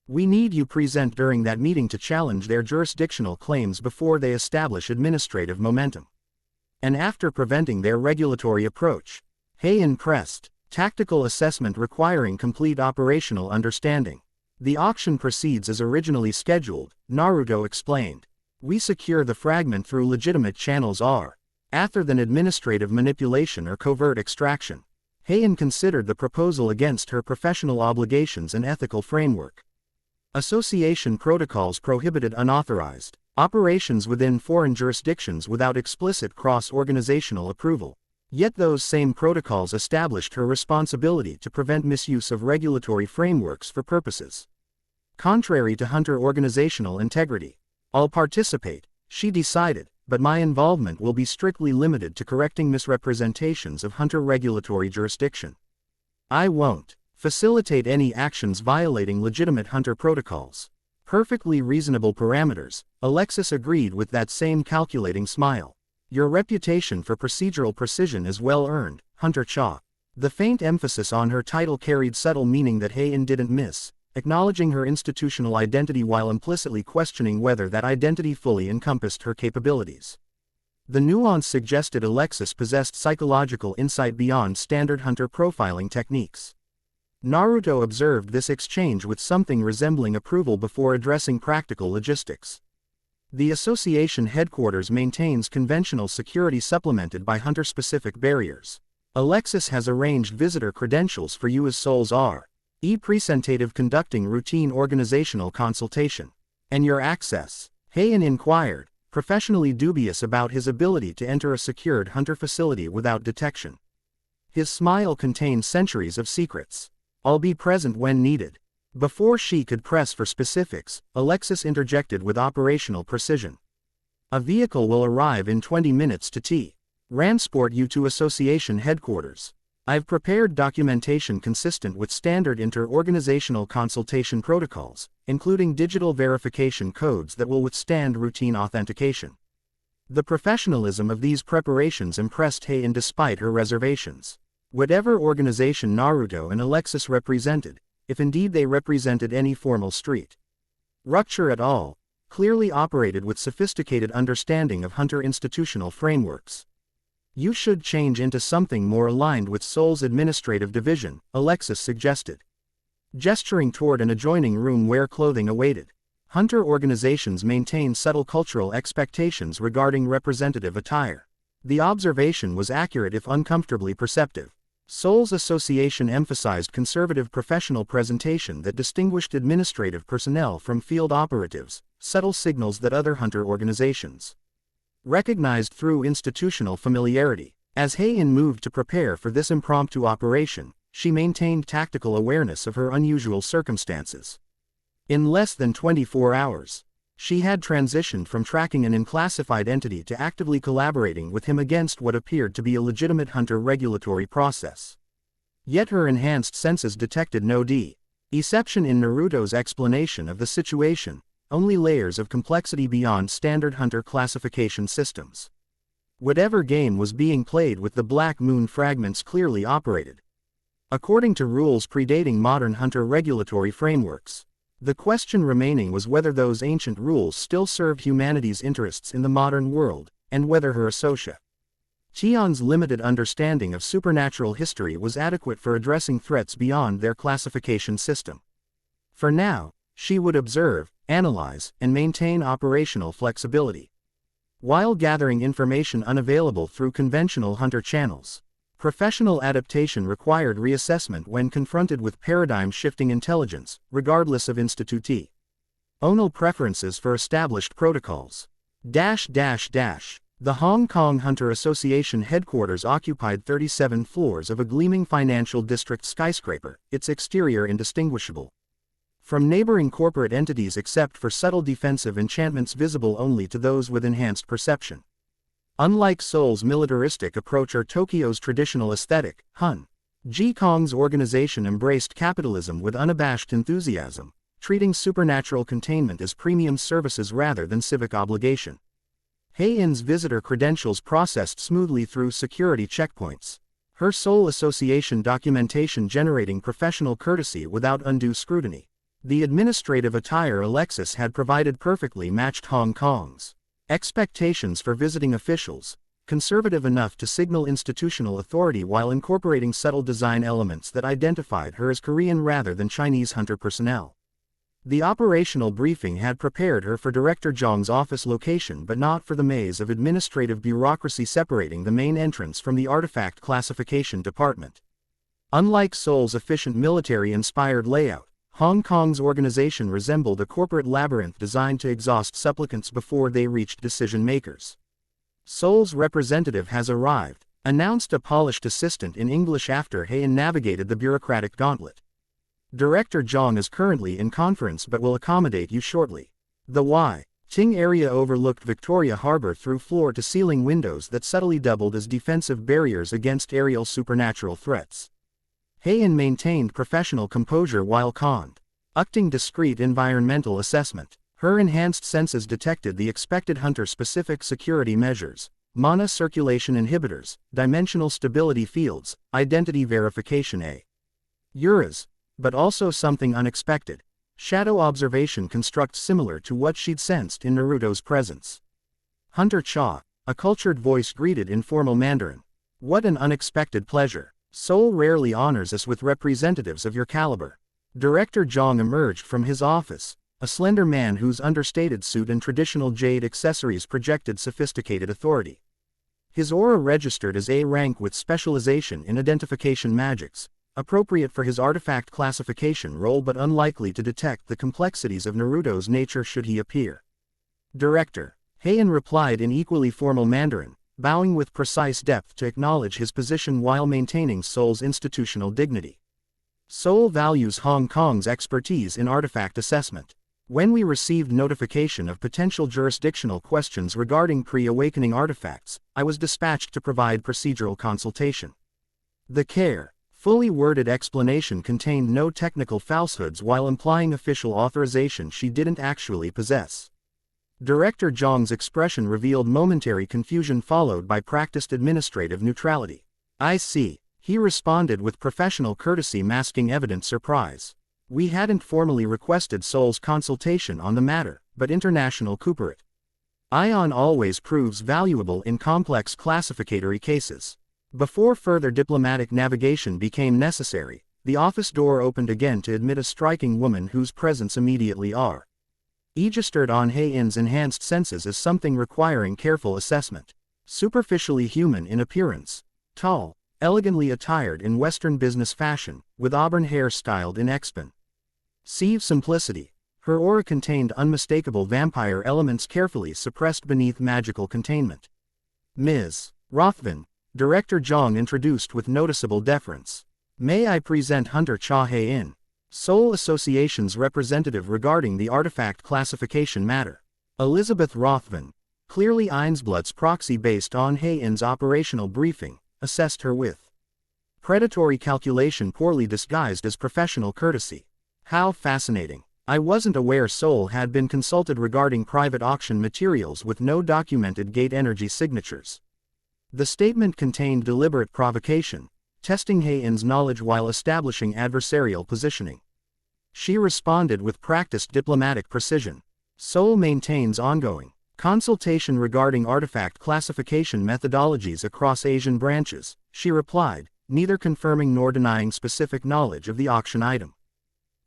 We need you present during that meeting to challenge their jurisdictional claims before they establish administrative momentum. And after preventing their regulatory approach. Hae-In pressed, tactical assessment requiring complete operational understanding. The auction proceeds as originally scheduled, Naruto explained. We secure the fragment through legitimate channels rather than administrative manipulation or covert extraction. Hae-In considered the proposal against her professional obligations and ethical framework. Association protocols prohibited unauthorized operations within foreign jurisdictions without explicit cross-organizational approval. Yet those same protocols established her responsibility to prevent misuse of regulatory frameworks for purposes contrary to hunter organizational integrity. I'll participate, she decided, but my involvement will be strictly limited to correcting misrepresentations of hunter regulatory jurisdiction. I won't facilitate any actions violating legitimate hunter protocols. Perfectly reasonable parameters, Alexis agreed with that same calculating smile. Your reputation for procedural precision is well earned, Hunter Cha. The faint emphasis on her title carried subtle meaning that Hae-In didn't miss, acknowledging her institutional identity while implicitly questioning whether that identity fully encompassed her capabilities. The nuance suggested Alexis possessed psychological insight beyond standard hunter profiling techniques. Naruto observed this exchange with something resembling approval before addressing practical logistics. The association headquarters maintains conventional security supplemented by hunter-specific barriers. Alexis has arranged visitor credentials for you as Souls R.E. presentative conducting routine organizational consultation. And your access? Hae-In inquired, professionally dubious about his ability to enter a secured hunter facility without detection. His smile contained centuries of secrets. I'll be present when needed. Before she could press for specifics, Alexis interjected with operational precision. A vehicle will arrive in 20 minutes to transport you to association headquarters. I've prepared documentation consistent with standard inter-organizational consultation protocols, including digital verification codes that will withstand routine authentication. The professionalism of these preparations impressed Hae-In despite her reservations. Whatever organization Naruto and Alexis represented, if indeed they represented any formal street structure at all, clearly operated with sophisticated understanding of hunter institutional frameworks. You should change into something more aligned with Soul's administrative division, Alexis suggested, gesturing toward an adjoining room where clothing awaited. Hunter organizations maintain subtle cultural expectations regarding representative attire. The observation was accurate if uncomfortably perceptive. Soul's association emphasized conservative professional presentation that distinguished administrative personnel from field operatives, subtle signals that other hunter organizations recognized through institutional familiarity. As Hae-In moved to prepare for this impromptu operation, she maintained tactical awareness of her unusual circumstances. In less than 24 hours, she had transitioned from tracking an unclassified entity to actively collaborating with him against what appeared to be a legitimate hunter regulatory process. Yet her enhanced senses detected no deception in Naruto's explanation of the situation, only layers of complexity beyond standard hunter classification systems. Whatever game was being played with the Black Moon fragments clearly operated according to rules predating modern hunter regulatory frameworks. The question remaining was whether those ancient rules still served humanity's interests in the modern world, and whether her association's limited understanding of supernatural history was adequate for addressing threats beyond their classification system. For now, she would observe, analyze, and maintain operational flexibility, while gathering information unavailable through conventional hunter channels. Professional adaptation required reassessment when confronted with paradigm-shifting intelligence, regardless of institutional preferences for established protocols. The Hong Kong Hunter Association headquarters occupied 37 floors of a gleaming financial district skyscraper, its exterior indistinguishable from neighboring corporate entities except for subtle defensive enchantments visible only to those with enhanced perception. Unlike Seoul's militaristic approach or Tokyo's traditional aesthetic, Kong's organization embraced capitalism with unabashed enthusiasm, treating supernatural containment as premium services rather than civic obligation. Hae-In's visitor credentials processed smoothly through security checkpoints, her Seoul Association documentation generating professional courtesy without undue scrutiny. The administrative attire Alexis had provided perfectly matched Hong Kong's expectations for visiting officials, conservative enough to signal institutional authority while incorporating subtle design elements that identified her as Korean rather than Chinese hunter personnel. The operational briefing had prepared her for Director Zhang's office location but not for the maze of administrative bureaucracy separating the main entrance from the artifact classification department. Unlike Seoul's efficient military-inspired layout, Hong Kong's organization resembled a corporate labyrinth designed to exhaust supplicants before they reached decision-makers. Seoul's representative has arrived, announced a polished assistant in English after Hae-In navigated the bureaucratic gauntlet. Director Zhang is currently in conference but will accommodate you shortly. The Ting area overlooked Victoria Harbor through floor-to-ceiling windows that subtly doubled as defensive barriers against aerial supernatural threats. Hae-In maintained professional composure while conducting discreet environmental assessment. Her enhanced senses detected the expected hunter-specific security measures, mana circulation inhibitors, dimensional stability fields, identity verification auras, but also something unexpected. Shadow observation constructs similar to what she'd sensed in Naruto's presence. Hunter Cha, a cultured voice greeted in formal Mandarin. What an unexpected pleasure. Seoul rarely honors us with representatives of your caliber. Director Jong emerged from his office, a slender man whose understated suit and traditional jade accessories projected sophisticated authority. His aura registered as A rank with specialization in identification magics, appropriate for his artifact classification role but unlikely to detect the complexities of Naruto's nature should he appear. Director Hae-In replied in equally formal Mandarin, bowing with precise depth to acknowledge his position while maintaining Seoul's institutional dignity. Seoul values Hong Kong's expertise in artifact assessment. When we received notification of potential jurisdictional questions regarding pre-awakening artifacts, I was dispatched to provide procedural consultation. The fully worded explanation contained no technical falsehoods while implying official authorization she didn't actually possess. Director Jong's expression revealed momentary confusion followed by practiced administrative neutrality. I see, he responded with professional courtesy masking evident surprise. We hadn't formally requested Seoul's consultation on the matter, but international cooperate. Ion always proves valuable in complex classificatory cases. Before further diplomatic navigation became necessary, the office door opened again to admit a striking woman whose presence immediately registered on Hae-In's enhanced senses as something requiring careful assessment. Superficially human in appearance, tall, elegantly attired in Western business fashion, with auburn hair styled in expensive simplicity, her aura contained unmistakable vampire elements carefully suppressed beneath magical containment. Ms. Rothman, Director Jong introduced with noticeable deference. May I present Hunter Cha Hae-In, Seoul Association's representative regarding the artifact classification matter. Elizabeth Rothman, clearly Einsblood's proxy based on Hae-In's operational briefing, assessed her with predatory calculation poorly disguised as professional courtesy. How fascinating. I wasn't aware Seoul had been consulted regarding private auction materials with no documented gate energy signatures. The statement contained deliberate provocation, testing Hae-In's knowledge while establishing adversarial positioning. She responded with practiced diplomatic precision. Seoul maintains ongoing consultation regarding artifact classification methodologies across Asian branches, she replied, neither confirming nor denying specific knowledge of the auction item.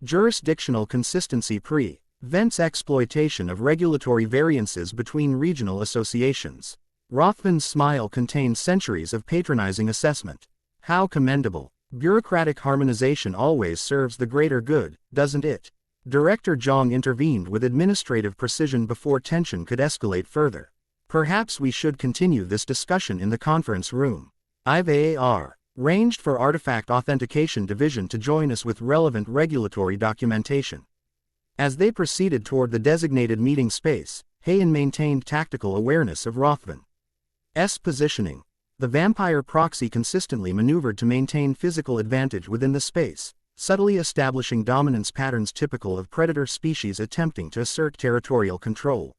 Jurisdictional consistency prevents exploitation of regulatory variances between regional associations. Rothman's smile contained centuries of patronizing assessment. How commendable. Bureaucratic harmonization always serves the greater good, doesn't it? Director Jong intervened with administrative precision before tension could escalate further. Perhaps we should continue this discussion in the conference room. I've arranged for Artifact Authentication Division to join us with relevant regulatory documentation. As they proceeded toward the designated meeting space, Hae-In maintained tactical awareness of Rothman's positioning. The vampire proxy consistently maneuvered to maintain physical advantage within the space, subtly establishing dominance patterns typical of predator species attempting to assert territorial control.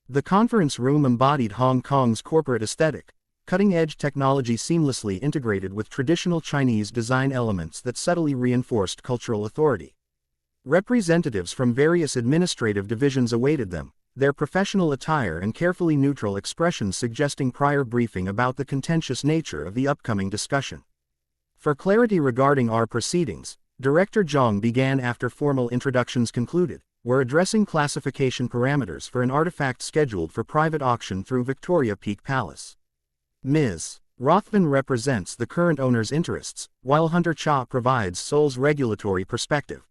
The conference room embodied Hong Kong's corporate aesthetic, cutting-edge technology seamlessly integrated with traditional Chinese design elements that subtly reinforced cultural authority. Representatives from various administrative divisions awaited them, their professional attire and carefully neutral expressions suggesting prior briefing about the contentious nature of the upcoming discussion. For clarity regarding our proceedings, Director Jong began after formal introductions concluded. We're addressing classification parameters for an artifact scheduled for private auction through Victoria Peak Palace. Ms. Rothman represents the current owner's interests, while Hunter Cha provides Seoul's regulatory perspective.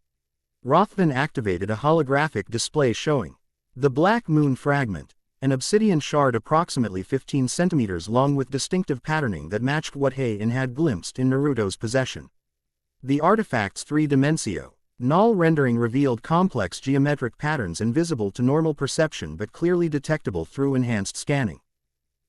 Rothman activated a holographic display showing the Black Moon Fragment, an obsidian shard approximately 15 centimeters long with distinctive patterning that matched what Hae-In had glimpsed in Naruto's possession. The artifact's three-dimensional rendering revealed complex geometric patterns invisible to normal perception but clearly detectable through enhanced scanning.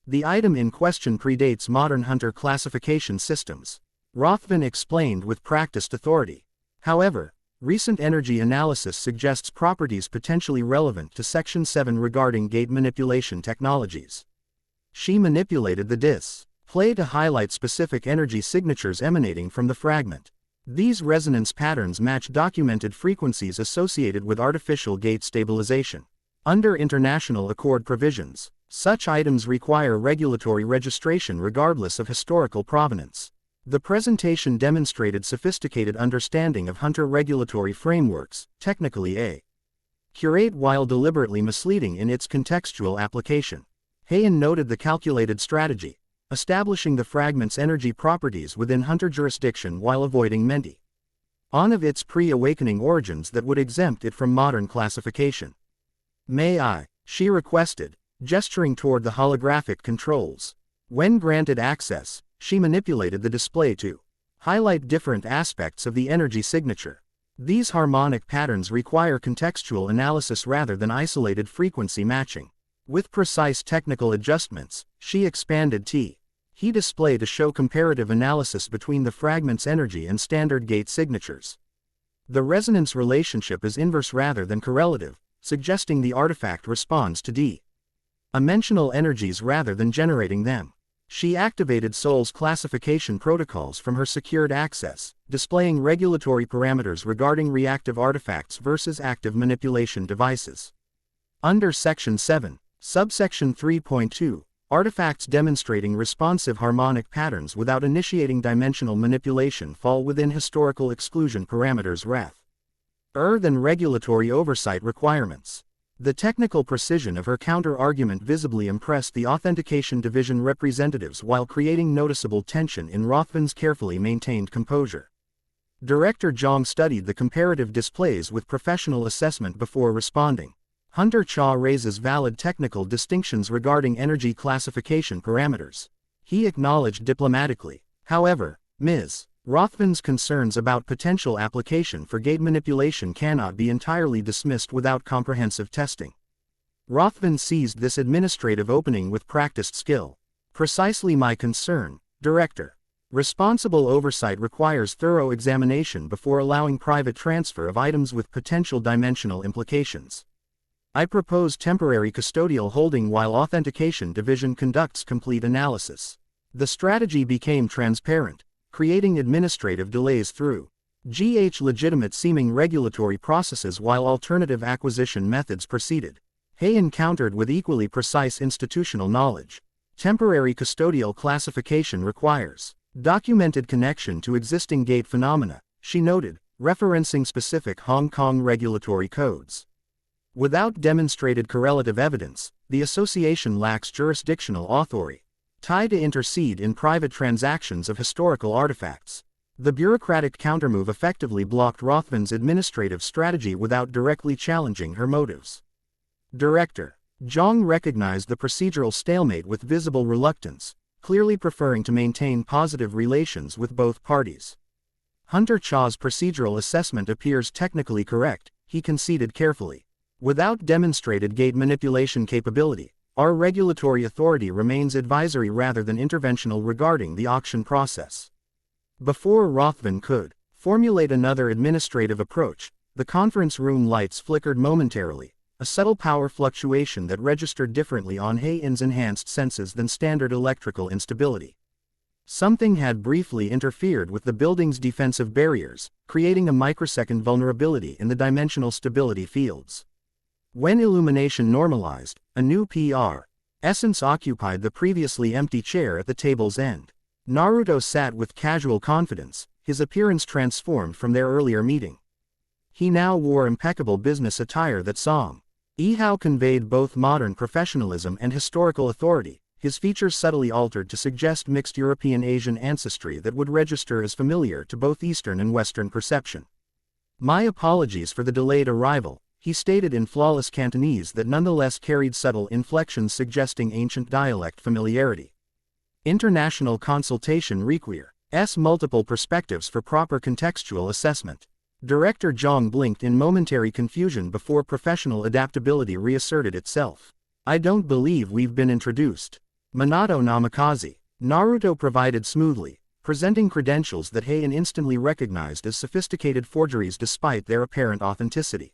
The item in question predates modern hunter classification systems, Rothman explained with practiced authority. However, recent energy analysis suggests properties potentially relevant to Section 7 regarding gate manipulation technologies. She manipulated the display to highlight specific energy signatures emanating from the fragment. These resonance patterns match documented frequencies associated with artificial gate stabilization. Under international accord provisions, Such items require regulatory registration regardless of historical provenance. The presentation demonstrated sophisticated understanding of hunter regulatory frameworks, technically accurate while deliberately misleading in its contextual application. Hae-In noted the calculated strategy, establishing the fragment's energy properties within hunter jurisdiction while avoiding mention of its pre-awakening origins that would exempt it from modern classification. "May I?" she requested, gesturing toward the holographic controls. When granted access, she manipulated the display to highlight different aspects of the energy signature. These harmonic patterns require contextual analysis rather than isolated frequency matching. With precise technical adjustments, she expanded He display to show comparative analysis between the fragment's energy and standard gate signatures. The resonance relationship is inverse rather than correlative, suggesting the artifact responds to dimensional energies rather than generating them. She activated Soul's classification protocols from her secured access, displaying regulatory parameters regarding reactive artifacts versus active manipulation devices. Under Section 7, Subsection 3.2, artifacts demonstrating responsive harmonic patterns without initiating dimensional manipulation fall within historical exclusion parameters rather than regulatory oversight requirements. The technical precision of her counter-argument visibly impressed the Authentication Division representatives while creating noticeable tension in Rothman's carefully maintained composure. Director Zhang studied the comparative displays with professional assessment before responding. Hunter Cha raises valid technical distinctions regarding energy classification parameters. He acknowledged diplomatically. However, Ms. Rothman's concerns about potential application for gate manipulation cannot be entirely dismissed without comprehensive testing. Rothman seized this administrative opening with practiced skill. Precisely my concern, Director. Responsible oversight requires thorough examination before allowing private transfer of items with potential dimensional implications. I propose temporary custodial holding while Authentication Division conducts complete analysis. The strategy became transparent, creating administrative delays through legitimate-seeming regulatory processes while alternative acquisition methods proceeded. Hae-In countered with equally precise institutional knowledge. Temporary custodial classification requires documented connection to existing gate phenomena, she noted, referencing specific Hong Kong regulatory codes. Without demonstrated correlative evidence, the association lacks jurisdictional authority to intercede in private transactions of historical artifacts. The bureaucratic countermove effectively blocked Rothman's administrative strategy without directly challenging her motives. Director Zhang recognized the procedural stalemate with visible reluctance, clearly preferring to maintain positive relations with both parties. Hunter Cha's procedural assessment appears technically correct, he conceded carefully. Without demonstrated gate manipulation capability, our regulatory authority remains advisory rather than interventional regarding the auction process. Before Rothman could formulate another administrative approach, the conference room lights flickered momentarily, a subtle power fluctuation that registered differently on Hae-In's enhanced senses than standard electrical instability. Something had briefly interfered with the building's defensive barriers, creating a microsecond vulnerability in the dimensional stability fields. When illumination normalized, a new essence occupied the previously empty chair at the table's end. Naruto sat with casual confidence, his appearance transformed from their earlier meeting. He now wore impeccable business attire that somehow conveyed both modern professionalism and historical authority, his features subtly altered to suggest mixed European-Asian ancestry that would register as familiar to both Eastern and Western perception. My apologies for the delayed arrival, he stated in flawless Cantonese that nonetheless carried subtle inflections suggesting ancient dialect familiarity. International consultation requires multiple perspectives for proper contextual assessment. Director Zhang blinked in momentary confusion before professional adaptability reasserted itself. I don't believe we've been introduced. Minato Namikaze. Naruto provided smoothly, presenting credentials that Hae-In instantly recognized as sophisticated forgeries despite their apparent authenticity.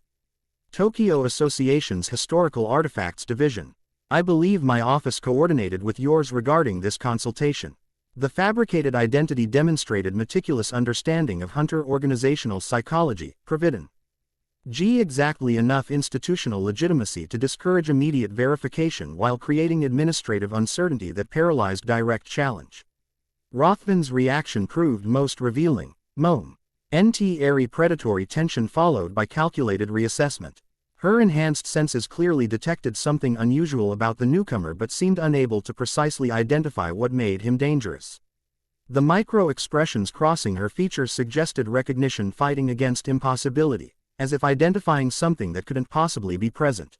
Tokyo Association's Historical Artifacts Division. I believe my office coordinated with yours regarding this consultation. The fabricated identity demonstrated meticulous understanding of hunter organizational psychology, Providin. Exactly enough institutional legitimacy to discourage immediate verification while creating administrative uncertainty that paralyzed direct challenge. Rothman's reaction proved most revealing. Mom. Airy predatory tension followed by calculated reassessment. Her enhanced senses clearly detected something unusual about the newcomer but seemed unable to precisely identify what made him dangerous. The micro-expressions crossing her features suggested recognition fighting against impossibility, as if identifying something that couldn't possibly be present.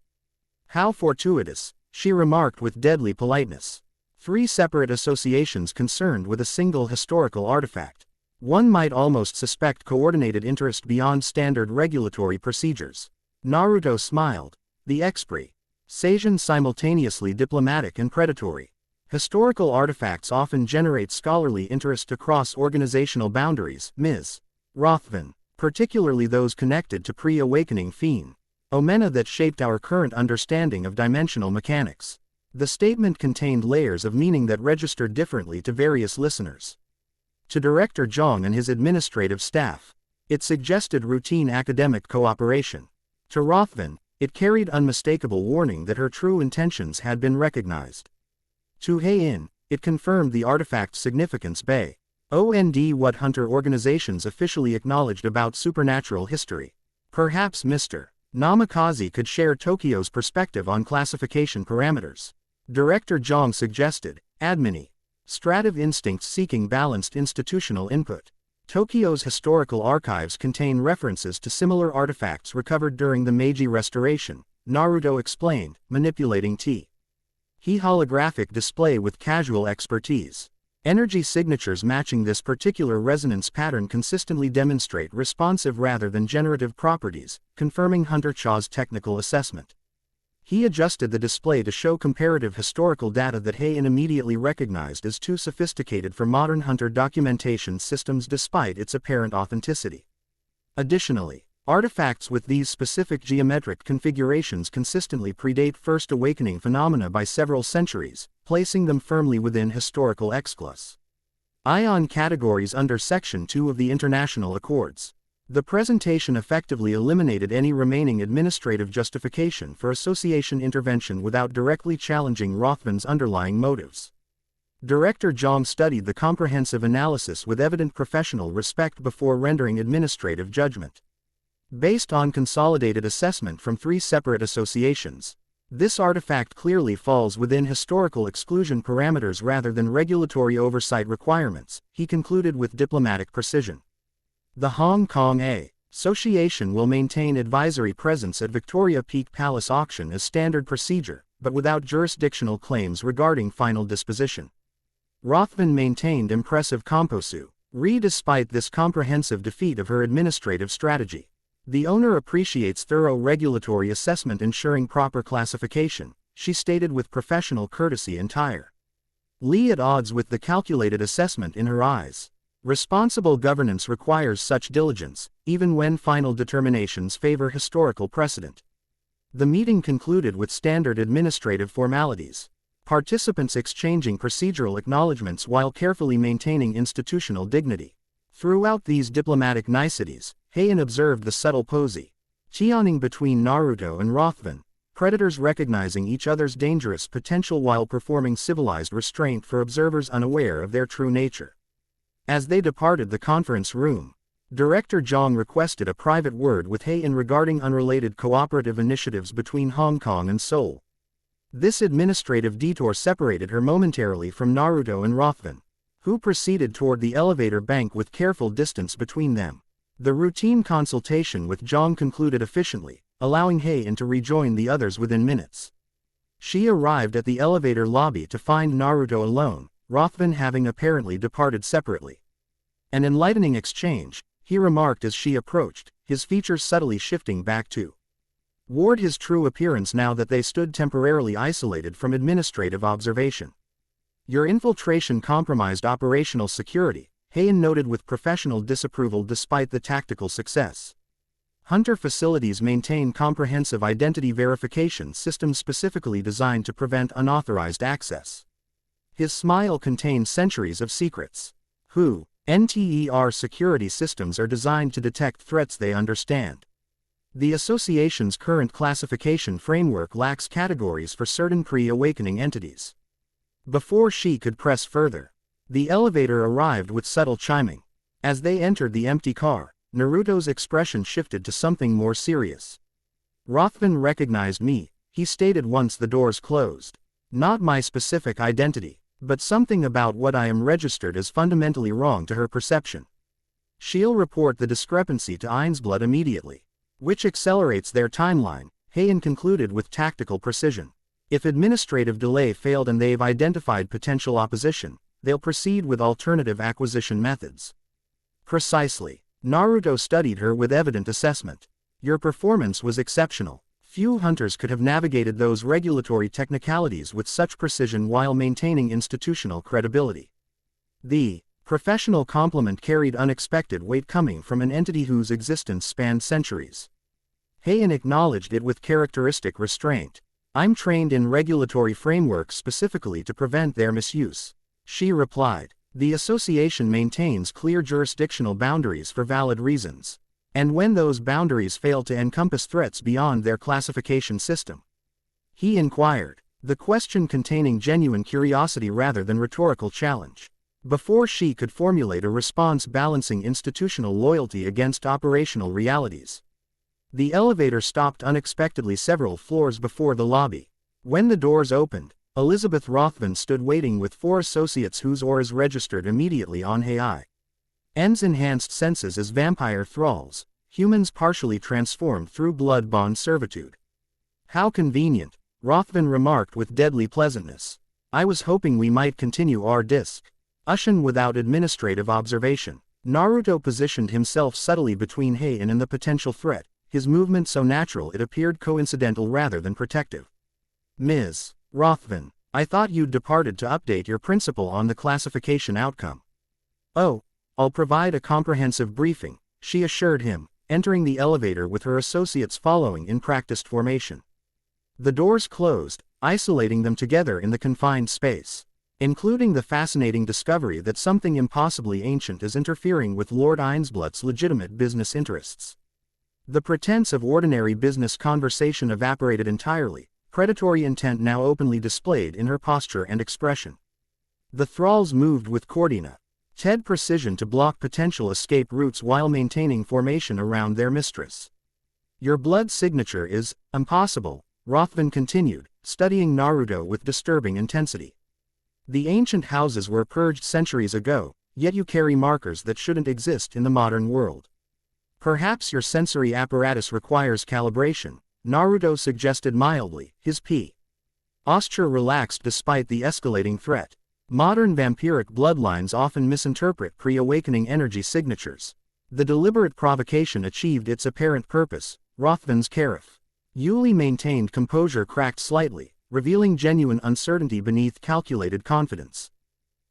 How fortuitous, she remarked with deadly politeness. 3 separate associations concerned with a single historical artifact. One might almost suspect coordinated interest beyond standard regulatory procedures. Naruto smiled. The Expri. Seijin simultaneously diplomatic and predatory. Historical artifacts often generate scholarly interest across organizational boundaries, Ms. Rothman, particularly those connected to pre-awakening phenomena that shaped our current understanding of dimensional mechanics. The statement contained layers of meaning that registered differently to various listeners. To Director Zhang and his administrative staff, it suggested routine academic cooperation. To Rothman, it carried unmistakable warning that her true intentions had been recognized. To Hae-In, it confirmed the artifact's significance. What hunter organizations officially acknowledged about supernatural history. Perhaps Mr. Namikaze could share Tokyo's perspective on classification parameters. Director Zhang suggested, administrative instincts seeking balanced institutional input. Tokyo's historical archives contain references to similar artifacts recovered during the Meiji Restoration, Naruto explained, manipulating He holographic display with casual expertise. Energy signatures matching this particular resonance pattern consistently demonstrate responsive rather than generative properties, confirming Hunter Chaw's technical assessment. He adjusted the display to show comparative historical data that Hae-In immediately recognized as too sophisticated for modern Hunter documentation systems despite its apparent authenticity. Additionally, artifacts with these specific geometric configurations consistently predate First Awakening phenomena by several centuries, placing them firmly within historical exclus. Ion categories under Section 2 of the International Accords. The presentation effectively eliminated any remaining administrative justification for association intervention without directly challenging Rothman's underlying motives. Director Zhang studied the comprehensive analysis with evident professional respect before rendering administrative judgment. Based on consolidated assessment from 3 separate associations, this artifact clearly falls within historical exclusion parameters rather than regulatory oversight requirements, he concluded with diplomatic precision. The Hong Kong Association will maintain advisory presence at Victoria Peak Palace auction as standard procedure, but without jurisdictional claims regarding final disposition. Rothman maintained impressive composu. Despite this comprehensive defeat of her administrative strategy. The owner appreciates thorough regulatory assessment ensuring proper classification, she stated with professional courtesy entire. At odds with the calculated assessment in her eyes. Responsible governance requires such diligence, even when final determinations favor historical precedent. The meeting concluded with standard administrative formalities. Participants exchanging procedural acknowledgments while carefully maintaining institutional dignity. Throughout these diplomatic niceties, Hae-In observed the subtle positioning between Naruto and Rothman, predators recognizing each other's dangerous potential while performing civilized restraint for observers unaware of their true nature. As they departed the conference room, Director Zhang requested a private word with Hae-In regarding unrelated cooperative initiatives between Hong Kong and Seoul. This administrative detour separated her momentarily from Naruto and Rothman, who proceeded toward the elevator bank with careful distance between them. The routine consultation with Zhang concluded efficiently, allowing Hae-In to rejoin the others within minutes. She arrived at the elevator lobby to find Naruto alone, Rothman having apparently departed separately. An enlightening exchange, he remarked as she approached, his features subtly shifting back toward his true appearance now that they stood temporarily isolated from administrative observation. Your infiltration compromised operational security, Hae-In noted with professional disapproval despite the tactical success. Hunter facilities maintain comprehensive identity verification systems specifically designed to prevent unauthorized access. His smile contained centuries of secrets. NTER security systems are designed to detect threats they understand. The association's current classification framework lacks categories for certain pre-awakening entities. Before she could press further, the elevator arrived with subtle chiming. As they entered the empty car, Naruto's expression shifted to something more serious. Rothman recognized me, he stated once the doors closed. Not my specific identity, but something about what I am registered as fundamentally wrong to her perception. She'll report the discrepancy to Ainsblood immediately, which accelerates their timeline, Hae-In concluded with tactical precision. If administrative delay failed and they've identified potential opposition, they'll proceed with alternative acquisition methods. Precisely. Naruto studied her with evident assessment. Your performance was exceptional. Few hunters could have navigated those regulatory technicalities with such precision while maintaining institutional credibility. The professional compliment carried unexpected weight coming from an entity whose existence spanned centuries. Hae-In acknowledged it with characteristic restraint. I'm trained in regulatory frameworks specifically to prevent their misuse. She replied. The association maintains clear jurisdictional boundaries for valid reasons. And when those boundaries fail to encompass threats beyond their classification system? He inquired, the question containing genuine curiosity rather than rhetorical challenge. Before she could formulate a response balancing institutional loyalty against operational realities. The elevator stopped unexpectedly several floors before the lobby. When the doors opened, Elizabeth Rothman stood waiting with 4 associates whose auras registered immediately on Hae-In's enhanced senses as vampire thralls, humans partially transformed through blood bond servitude. How convenient, Rothman remarked with deadly pleasantness. I was hoping we might continue our discussion without administrative observation. Naruto positioned himself subtly between Hae-In and the potential threat, his movement so natural it appeared coincidental rather than protective. Ms. Rothman, I thought you'd departed to update your principal on the classification outcome. Oh, I'll provide a comprehensive briefing, she assured him, entering the elevator with her associates following in practiced formation. The doors closed, isolating them together in the confined space, including the fascinating discovery that something impossibly ancient is interfering with Lord Ainsblood's legitimate business interests. The pretense of ordinary business conversation evaporated entirely, predatory intent now openly displayed in her posture and expression. The thralls moved with coordinated precision to block potential escape routes while maintaining formation around their mistress. Your blood signature is impossible, Rothman continued, studying Naruto with disturbing intensity. The ancient houses were purged centuries ago, yet you carry markers that shouldn't exist in the modern world. Perhaps your sensory apparatus requires calibration, Naruto suggested mildly, his posture relaxed despite the escalating threat. Modern vampiric bloodlines often misinterpret pre-awakening energy signatures. The deliberate provocation achieved its apparent purpose, Rothman's carefully maintained composure cracked slightly, revealing genuine uncertainty beneath calculated confidence.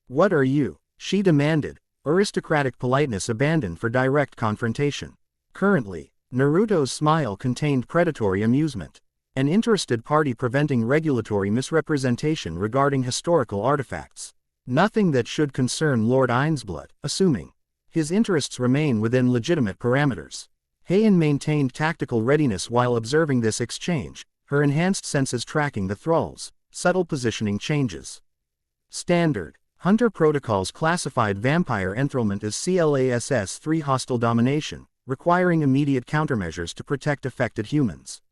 What are you? She demanded, aristocratic politeness abandoned for direct confrontation. Currently, Naruto's smile contained predatory amusement. An interested party preventing regulatory misrepresentation regarding historical artifacts. Nothing that should concern Lord Ainsblood, assuming his interests remain within legitimate parameters. Hae-In maintained tactical readiness while observing this exchange, her enhanced senses tracking the thralls' subtle positioning changes. Standard Hunter protocols classified vampire enthrallment as CLASS-3 hostile domination, requiring immediate countermeasures to protect affected humans.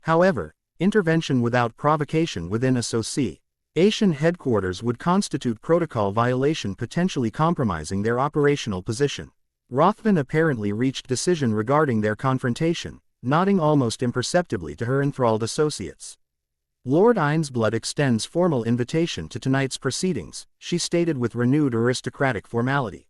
However, intervention without provocation within association headquarters would constitute protocol violation, potentially compromising their operational position. Rothman apparently reached decision regarding their confrontation, nodding almost imperceptibly to her enthralled associates. Lord Ainsblood extends formal invitation to tonight's proceedings, she stated with renewed aristocratic formality.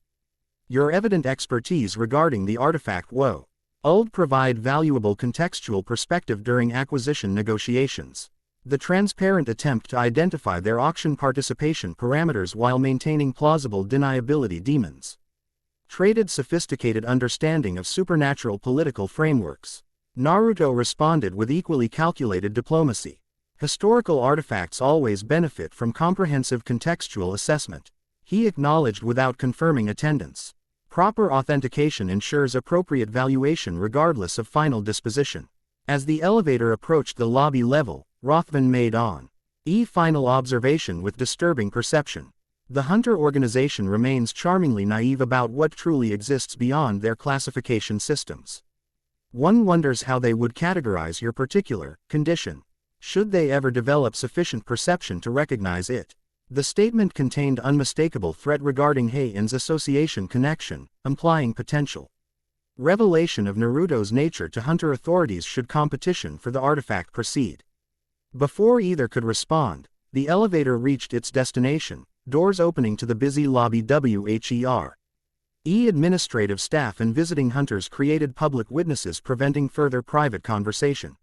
Your evident expertise regarding the artifact would provide valuable contextual perspective during acquisition negotiations. The transparent attempt to identify their auction participation parameters while maintaining plausible deniability demonstrated sophisticated understanding of supernatural political frameworks. Naruto responded with equally calculated diplomacy. Historical artifacts always benefit from comprehensive contextual assessment. He acknowledged without confirming attendance. Proper authentication ensures appropriate valuation regardless of final disposition. As the elevator approached the lobby level, Rothman made on final observation with disturbing perception. The Hunter organization remains charmingly naive about what truly exists beyond their classification systems. One wonders how they would categorize your particular condition, should they ever develop sufficient perception to recognize it. The statement contained unmistakable threat regarding Hae-In's association connection, implying potential revelation of Naruto's nature to Hunter authorities should competition for the artifact proceed. Before either could respond, the elevator reached its destination, doors opening to the busy lobby. Administrative staff and visiting hunters created public witnesses preventing further private conversation.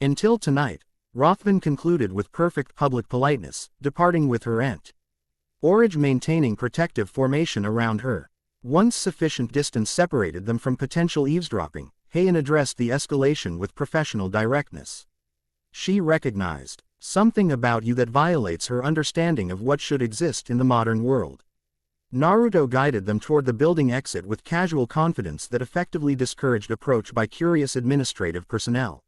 Until tonight, Rothman concluded with perfect public politeness, departing with her entourage maintaining protective formation around her. Once sufficient distance separated them from potential eavesdropping, Hae-In addressed the escalation with professional directness. She recognized something about you that violates her understanding of what should exist in the modern world. Naruto guided them toward the building exit with casual confidence that effectively discouraged approach by curious administrative personnel.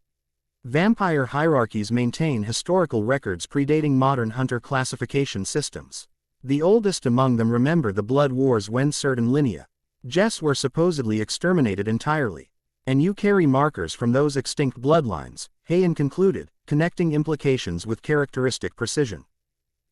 Vampire hierarchies maintain historical records predating modern hunter classification systems. The oldest among them remember the blood wars when certain lineages were supposedly exterminated entirely. And you carry markers from those extinct bloodlines, Hae-In concluded, connecting implications with characteristic precision.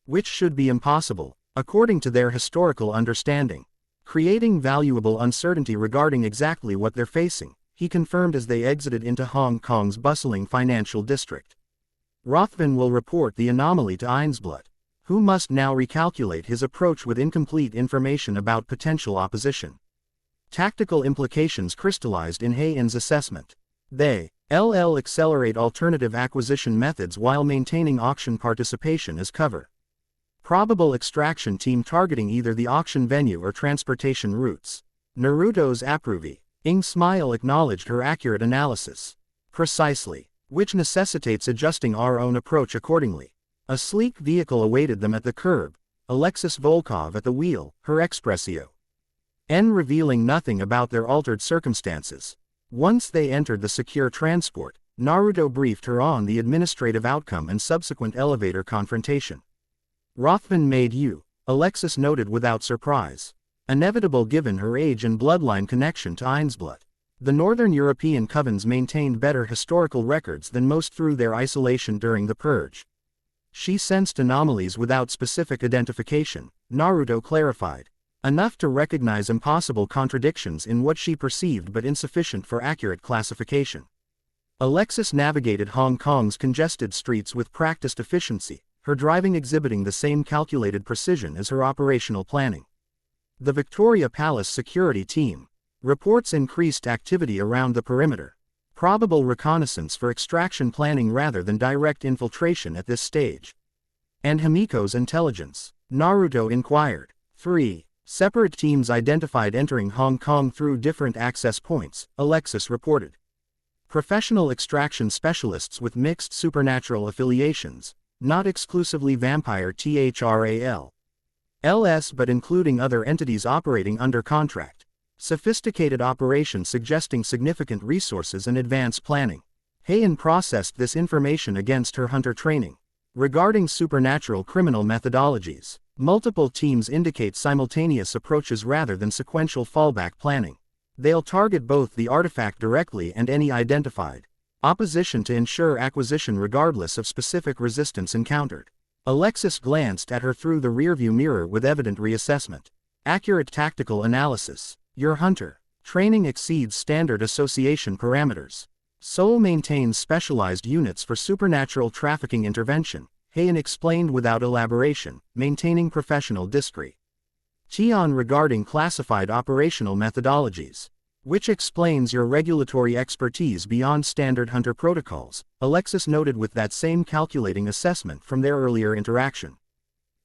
Which should be impossible, according to their historical understanding. Creating valuable uncertainty regarding exactly what they're facing, he confirmed as they exited into Hong Kong's bustling financial district. Rothman will report the anomaly to Ainsblood, who must now recalculate his approach with incomplete information about potential opposition. Tactical implications crystallized in Hae-In's assessment. They accelerate alternative acquisition methods while maintaining auction participation as cover. Probable extraction team targeting either the auction venue or transportation routes. Naruto's approving smile acknowledged her accurate analysis. Precisely. Which necessitates adjusting our own approach accordingly. A sleek vehicle awaited them at the curb, Alexis Volkov at the wheel, her expressio revealing nothing about their altered circumstances. Once they entered the secure transport, Naruto briefed her on the administrative outcome and subsequent elevator confrontation. Rothman made you, Alexis noted without surprise. Inevitable given her age and bloodline connection to Ainsblood. The Northern European covens maintained better historical records than most through their isolation during the Purge. She sensed anomalies without specific identification, Naruto clarified. Enough to recognize impossible contradictions in what she perceived but insufficient for accurate classification. Alexis navigated Hong Kong's congested streets with practiced efficiency, her driving exhibiting the same calculated precision as her operational planning. The Victoria Palace security team reports increased activity around the perimeter. Probable reconnaissance for extraction planning rather than direct infiltration at this stage. And Himiko's intelligence? Naruto inquired. 3. Separate teams identified entering Hong Kong through different access points, Alexis reported. Professional extraction specialists with mixed supernatural affiliations, not exclusively vampire THRAL. LS but including other entities operating under contract. Sophisticated operations suggesting significant resources and advanced planning. Hae-In processed this information against her hunter training. Regarding supernatural criminal methodologies, multiple teams indicate simultaneous approaches rather than sequential fallback planning. They'll target both the artifact directly and any identified opposition to ensure acquisition regardless of specific resistance encountered. Alexis glanced at her through the rearview mirror with evident reassessment. Accurate tactical analysis. Your hunter training exceeds standard association parameters. Seoul maintains specialized units for supernatural trafficking intervention, Hae-In explained without elaboration, maintaining professional discretion regarding classified operational methodologies. Which explains your regulatory expertise beyond standard hunter protocols, Alexis noted with that same calculating assessment from their earlier interaction.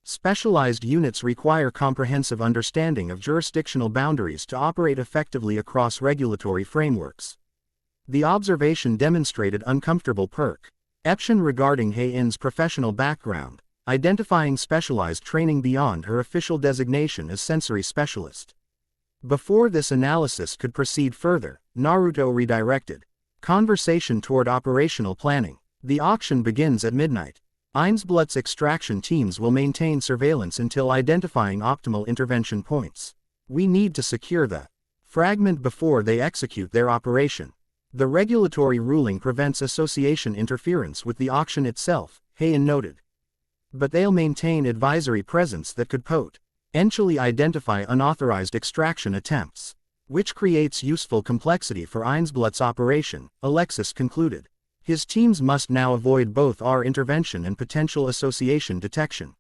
Specialized units require comprehensive understanding of jurisdictional boundaries to operate effectively across regulatory frameworks. The observation demonstrated uncomfortable perception regarding Hae-In's professional background, identifying specialized training beyond her official designation as sensory specialist. Before this analysis could proceed further, Naruto redirected conversation toward operational planning. The auction begins at midnight. Einzblutt's extraction teams will maintain surveillance until identifying optimal intervention points. We need to secure the fragment before they execute their operation. The regulatory ruling prevents association interference with the auction itself, Hae-In noted. But they'll maintain advisory presence that could potentially identify unauthorized extraction attempts, which creates useful complexity for Einzblutt's operation, Alexis concluded. His teams must now avoid both our intervention and potential association detection,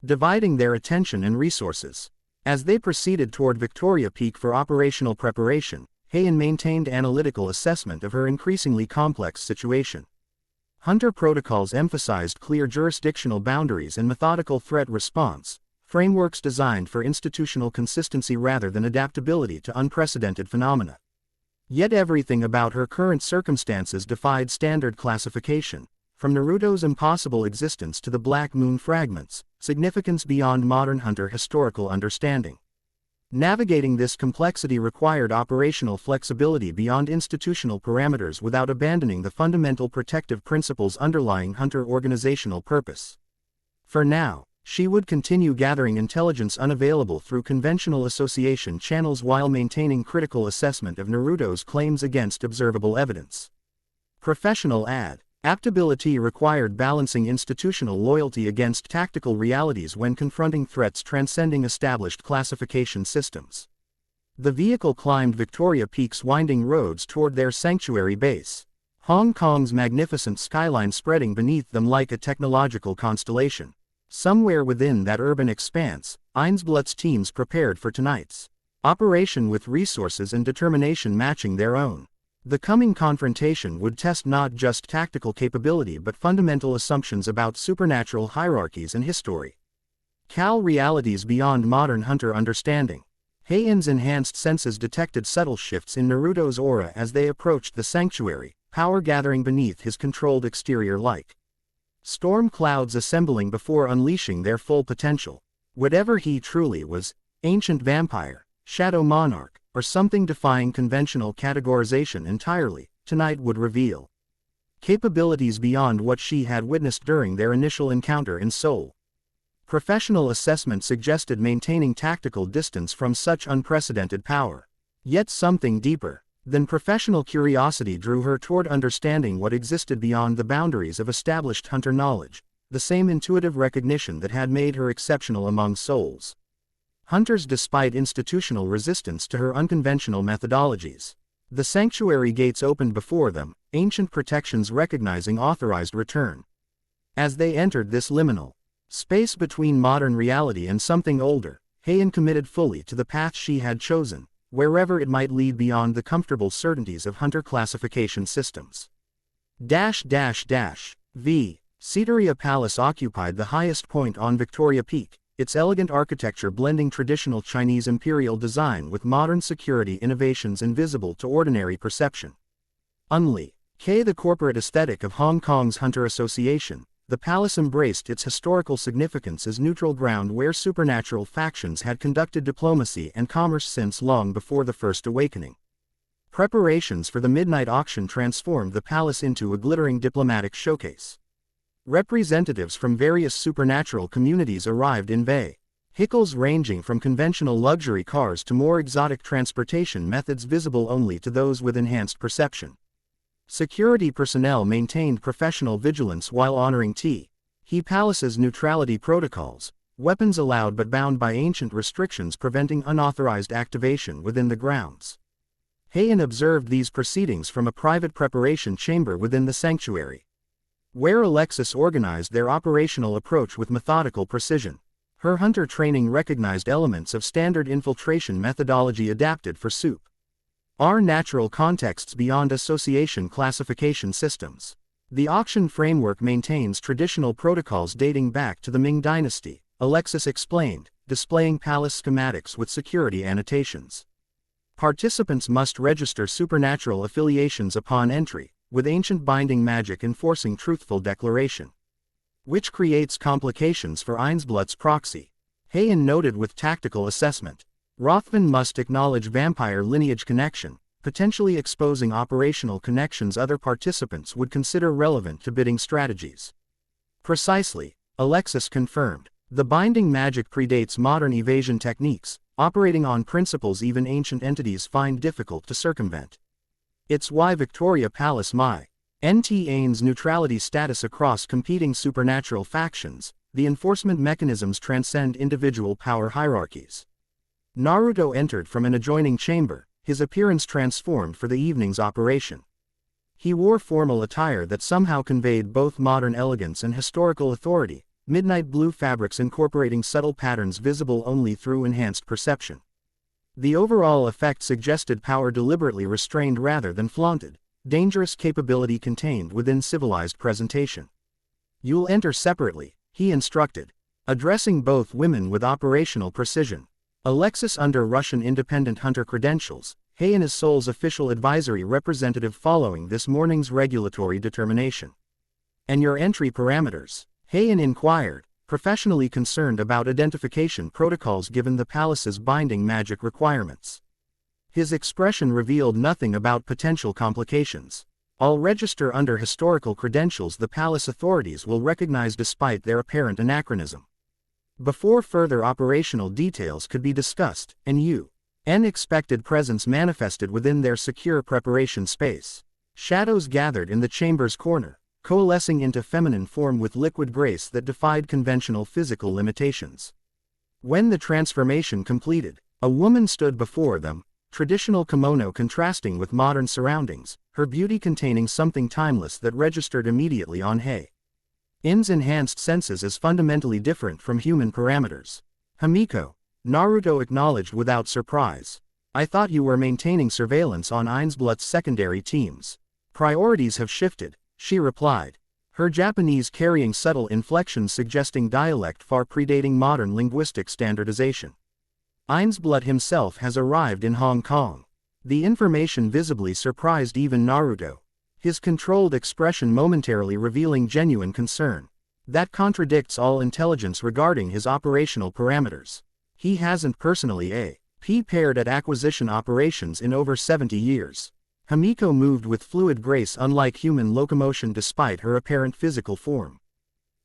dividing their attention and resources. As they proceeded toward Victoria Peak for operational preparation, Hae-In maintained analytical assessment of her increasingly complex situation. Hunter protocols emphasized clear jurisdictional boundaries and methodical threat response, frameworks designed for institutional consistency rather than adaptability to unprecedented phenomena. Yet everything about her current circumstances defied standard classification, from Naruto's impossible existence to the Black Moon fragments, significance beyond modern Hunter historical understanding. Navigating this complexity required operational flexibility beyond institutional parameters without abandoning the fundamental protective principles underlying Hunter organizational purpose. For now, she would continue gathering intelligence unavailable through conventional association channels while maintaining critical assessment of Naruto's claims against observable evidence. Professional adaptability required balancing institutional loyalty against tactical realities when confronting threats transcending established classification systems. The vehicle climbed Victoria Peak's winding roads toward their sanctuary base, Hong Kong's magnificent skyline spreading beneath them like a technological constellation. Somewhere within that urban expanse, Einzblutt's teams prepared for tonight's operation with resources and determination matching their own. The coming confrontation would test not just tactical capability but fundamental assumptions about supernatural hierarchies and history. Realities beyond modern Hunter understanding. Hae-In's enhanced senses detected subtle shifts in Naruto's aura as they approached the sanctuary, power gathering beneath his controlled exterior like storm clouds assembling before unleashing their full potential. Whatever he truly was, ancient vampire, shadow monarch, or something defying conventional categorization entirely, tonight would reveal capabilities beyond what she had witnessed during their initial encounter in Seoul. Professional assessment suggested maintaining tactical distance from such unprecedented power. Yet something deeper than professional curiosity drew her toward understanding what existed beyond the boundaries of established Hunter knowledge, the same intuitive recognition that had made her exceptional among souls. Hunters despite institutional resistance to her unconventional methodologies. The sanctuary gates opened before them, ancient protections recognizing authorized return. As they entered this liminal space between modern reality and something older, Hae-In committed fully to the path she had chosen, wherever it might lead beyond the comfortable certainties of Hunter classification systems. V. Citeria Palace occupied the highest point on Victoria Peak, its elegant architecture blending traditional Chinese imperial design with modern security innovations invisible to ordinary perception. Unlike the corporate aesthetic of Hong Kong's Hunter Association, the palace embraced its historical significance as neutral ground where supernatural factions had conducted diplomacy and commerce since long before the First Awakening. Preparations for the midnight auction transformed the palace into a glittering diplomatic showcase. Representatives from various supernatural communities arrived in vehicles ranging from conventional luxury cars to more exotic transportation methods visible only to those with enhanced perception. Security personnel maintained professional vigilance while honoring Hae Palace's neutrality protocols, weapons allowed but bound by ancient restrictions preventing unauthorized activation within the grounds. Hae-In observed these proceedings from a private preparation chamber within the sanctuary, where Alexis organized their operational approach with methodical precision. Her Hunter training recognized elements of standard infiltration methodology adapted for natural contexts beyond association classification systems. The auction framework maintains traditional protocols dating back to the Ming Dynasty, Alexis explained, displaying palace schematics with security annotations. Participants must register supernatural affiliations upon entry, with ancient binding magic enforcing truthful declaration, which creates complications for Einzblutt's proxy. Hae-In noted with tactical assessment. Rothman must acknowledge vampire lineage connection, potentially exposing operational connections other participants would consider relevant to bidding strategies. Precisely, Alexis confirmed. The binding magic predates modern evasion techniques, operating on principles even ancient entities find difficult to circumvent. It's why Victoria Palace maintains neutrality status across competing supernatural factions. The enforcement mechanisms transcend individual power hierarchies. Naruto entered from an adjoining chamber, his appearance transformed for the evening's operation. He wore formal attire that somehow conveyed both modern elegance and historical authority, midnight blue fabrics incorporating subtle patterns visible only through enhanced perception. The overall effect suggested power deliberately restrained rather than flaunted, dangerous capability contained within civilized presentation. "You'll enter separately," he instructed, addressing both women with operational precision. Alexis under Russian independent hunter credentials, Hae-In is Seoul's official advisory representative following this morning's regulatory determination. "And your entry parameters?" Hae-In inquired, professionally concerned about identification protocols given the palace's binding magic requirements. His expression revealed nothing about potential complications. "I'll register under historical credentials the palace authorities will recognize despite their apparent anachronism." Before further operational details could be discussed, an unexpected presence manifested within their secure preparation space. Shadows gathered in the chamber's corner, coalescing into feminine form with liquid grace that defied conventional physical limitations. When the transformation completed, a woman stood before them, traditional kimono contrasting with modern surroundings, her beauty containing something timeless that registered immediately on Hae-In's enhanced senses as fundamentally different from human parameters. "Himiko," Naruto acknowledged without surprise. "I thought you were maintaining surveillance on Ainsblott's secondary teams." "Priorities have shifted," she replied, her Japanese carrying subtle inflections suggesting dialect far predating modern linguistic standardization. "Ainsblott himself has arrived in Hong Kong." The information visibly surprised even Naruto, his controlled expression momentarily revealing genuine concern. "That contradicts all intelligence regarding his operational parameters. He hasn't personally prepared at acquisition operations in over 70 years. Himiko moved with fluid grace unlike human locomotion despite her apparent physical form.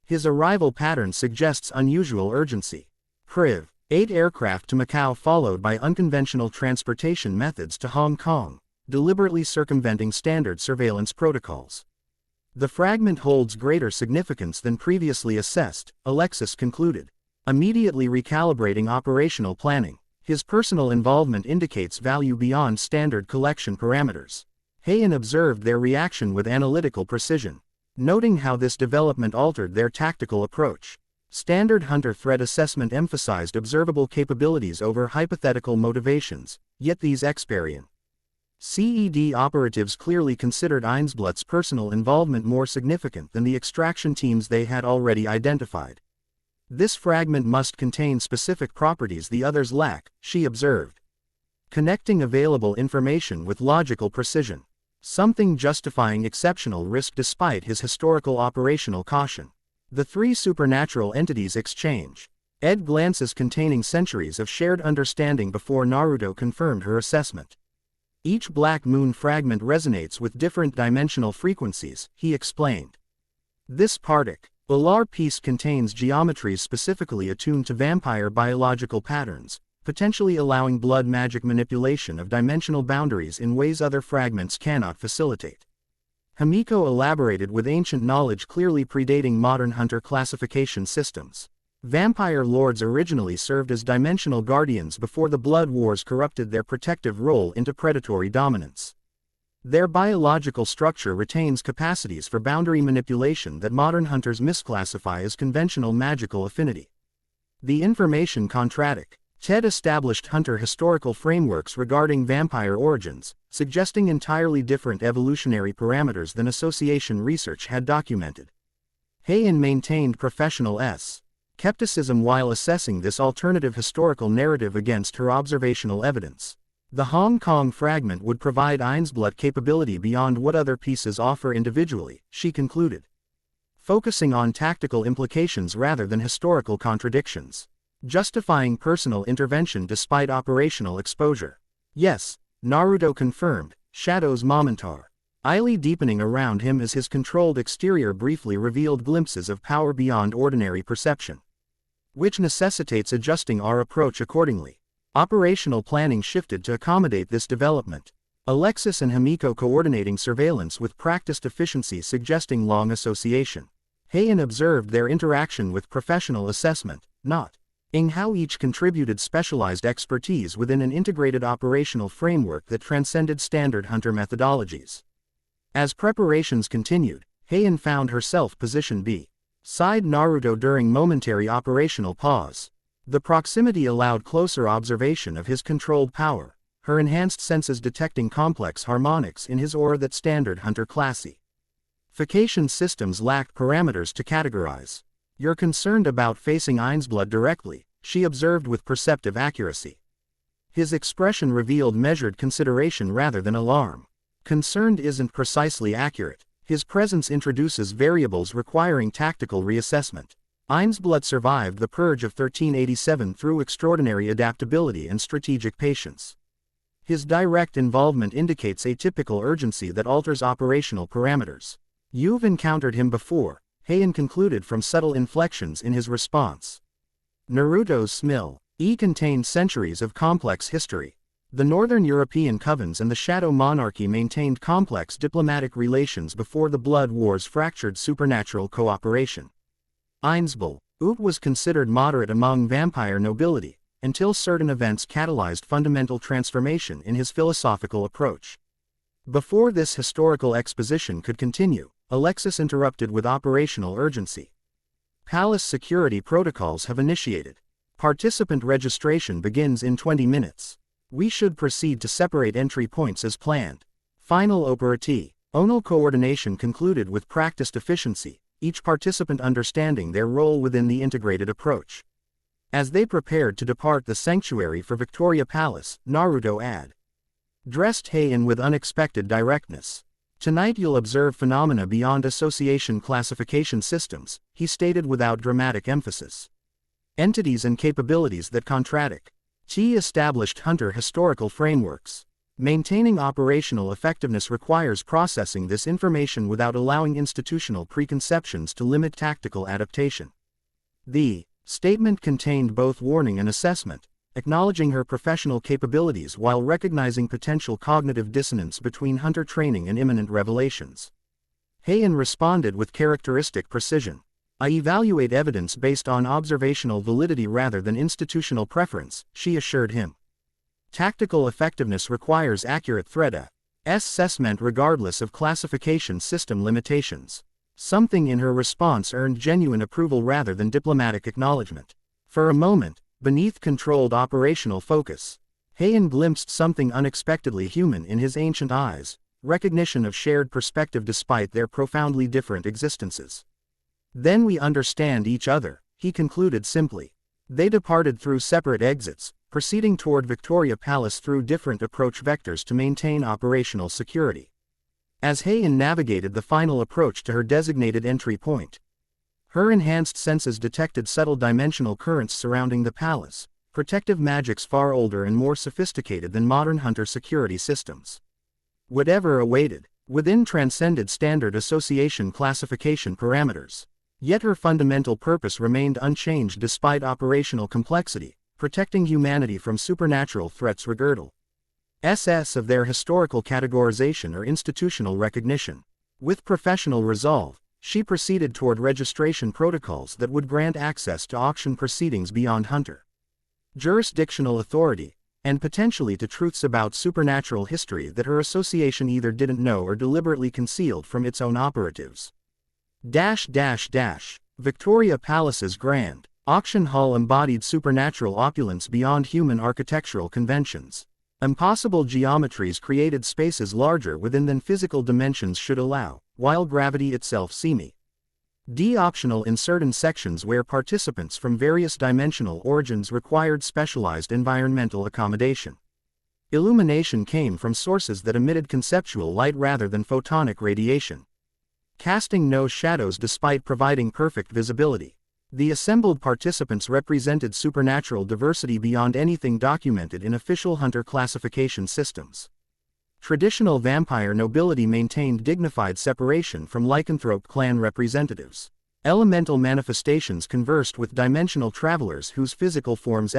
His arrival pattern suggests unusual urgency. Priv. 8 aircraft to Macau followed by unconventional transportation methods to Hong Kong, deliberately circumventing standard surveillance protocols. The fragment holds greater significance than previously assessed, Alexis concluded. Immediately recalibrating operational planning, his personal involvement indicates value beyond standard collection parameters. Hae-In observed their reaction with analytical precision, noting how this development altered their tactical approach. Standard hunter threat assessment emphasized observable capabilities over hypothetical motivations, yet these experienced CED operatives clearly considered Ainsblott's personal involvement more significant than the extraction teams they had already identified. "This fragment must contain specific properties the others lack," she observed, connecting available information with logical precision. Something justifying exceptional risk despite his historical operational caution. The three supernatural entities exchange glances containing centuries of shared understanding before Naruto confirmed her assessment. "Each Black Moon fragment resonates with different dimensional frequencies," he explained. "This particular piece contains geometries specifically attuned to vampire biological patterns, potentially allowing blood magic manipulation of dimensional boundaries in ways other fragments cannot facilitate." Himiko elaborated with ancient knowledge clearly predating modern hunter classification systems. Vampire lords originally served as dimensional guardians before the blood wars corrupted their protective role into predatory dominance. Their biological structure retains capacities for boundary manipulation that modern hunters misclassify as conventional magical affinity. The information contradicted established hunter historical frameworks regarding vampire origins, suggesting entirely different evolutionary parameters than association research had documented. Hae-In maintained professional skepticism while assessing this alternative historical narrative against her observational evidence. The Hong Kong fragment would provide Ainsblott capability beyond what other pieces offer individually, she concluded, focusing on tactical implications rather than historical contradictions. justifying personal intervention despite operational exposure. Yes, Naruto confirmed, shadows momentar. Ily deepening around him as his controlled exterior briefly revealed glimpses of power beyond ordinary perception, which necessitates adjusting our approach accordingly. Operational planning shifted to accommodate this development. Alexis and Himiko coordinating surveillance with practiced efficiency suggesting long association. Hae-In observed their interaction with professional assessment, not in how each contributed specialized expertise within an integrated operational framework that transcended standard hunter methodologies. As preparations continued, Hae-In found herself positioned beside Naruto during momentary operational pause. The proximity allowed closer observation of his controlled power, her enhanced senses detecting complex harmonics in his aura that standard hunter classification systems lacked parameters to categorize. "You're concerned about facing Ainsblood directly," she observed with perceptive accuracy. His expression revealed measured consideration rather than alarm. Concerned isn't precisely accurate. His presence introduces variables requiring tactical reassessment. Ainsblood survived the purge of 1387 through extraordinary adaptability and strategic patience. His direct involvement indicates atypical urgency that alters operational parameters. "You've encountered him before," Hae-In concluded from subtle inflections in his response. Naruto's Smil-E contained centuries of complex history. The Northern European covens and the Shadow Monarchy maintained complex diplomatic relations before the Blood Wars fractured supernatural cooperation. Ainsblood was considered moderate among vampire nobility, until certain events catalyzed fundamental transformation in his philosophical approach. Before this historical exposition could continue, Alexis interrupted with operational urgency. "Palace security protocols have initiated. Participant registration begins in 20 minutes. We should proceed to separate entry points as planned." Final operative. Onal coordination concluded with practiced efficiency, each participant understanding their role within the integrated approach. As they prepared to depart the sanctuary for Victoria Palace, Naruto addressed Hae-In with unexpected directness. "Tonight you'll observe phenomena beyond association classification systems," he stated without dramatic emphasis. "Entities and capabilities that contradict established hunter historical frameworks. Maintaining operational effectiveness requires processing this information without allowing institutional preconceptions to limit tactical adaptation." The statement contained both warning and assessment, acknowledging her professional capabilities while recognizing potential cognitive dissonance between hunter training and imminent revelations. Hae-In responded with characteristic precision. "I evaluate evidence based on observational validity rather than institutional preference," she assured him. "Tactical effectiveness requires accurate threat assessment regardless of classification system limitations." Something in her response earned genuine approval rather than diplomatic acknowledgement. For a moment, beneath controlled operational focus, Hae-In glimpsed something unexpectedly human in his ancient eyes, recognition of shared perspective despite their profoundly different existences. "Then we understand each other," he concluded simply. They departed through separate exits, proceeding toward Victoria Palace through different approach vectors to maintain operational security. As Hae-In navigated the final approach to her designated entry point, her enhanced senses detected subtle dimensional currents surrounding the palace, protective magics far older and more sophisticated than modern hunter security systems. Whatever awaited, within transcended standard association classification parameters. Yet her fundamental purpose remained unchanged despite operational complexity, protecting humanity from supernatural threats regardless of their historical categorization or institutional recognition. With professional resolve, she proceeded toward registration protocols that would grant access to auction proceedings beyond hunter jurisdictional authority, and potentially to truths about supernatural history that her association either didn't know or deliberately concealed from its own operatives. Victoria Palace's grand auction hall embodied supernatural opulence beyond human architectural conventions. Impossible geometries created spaces larger within than physical dimensions should allow, while gravity itself seemed optional in certain sections where participants from various dimensional origins required specialized environmental accommodation. Illumination came from sources that emitted conceptual light rather than photonic radiation, casting no shadows despite providing perfect visibility. The assembled participants represented supernatural diversity beyond anything documented in official hunter classification systems. Traditional vampire nobility maintained dignified separation from lycanthrope clan representatives. Elemental manifestations conversed with dimensional travelers whose physical forms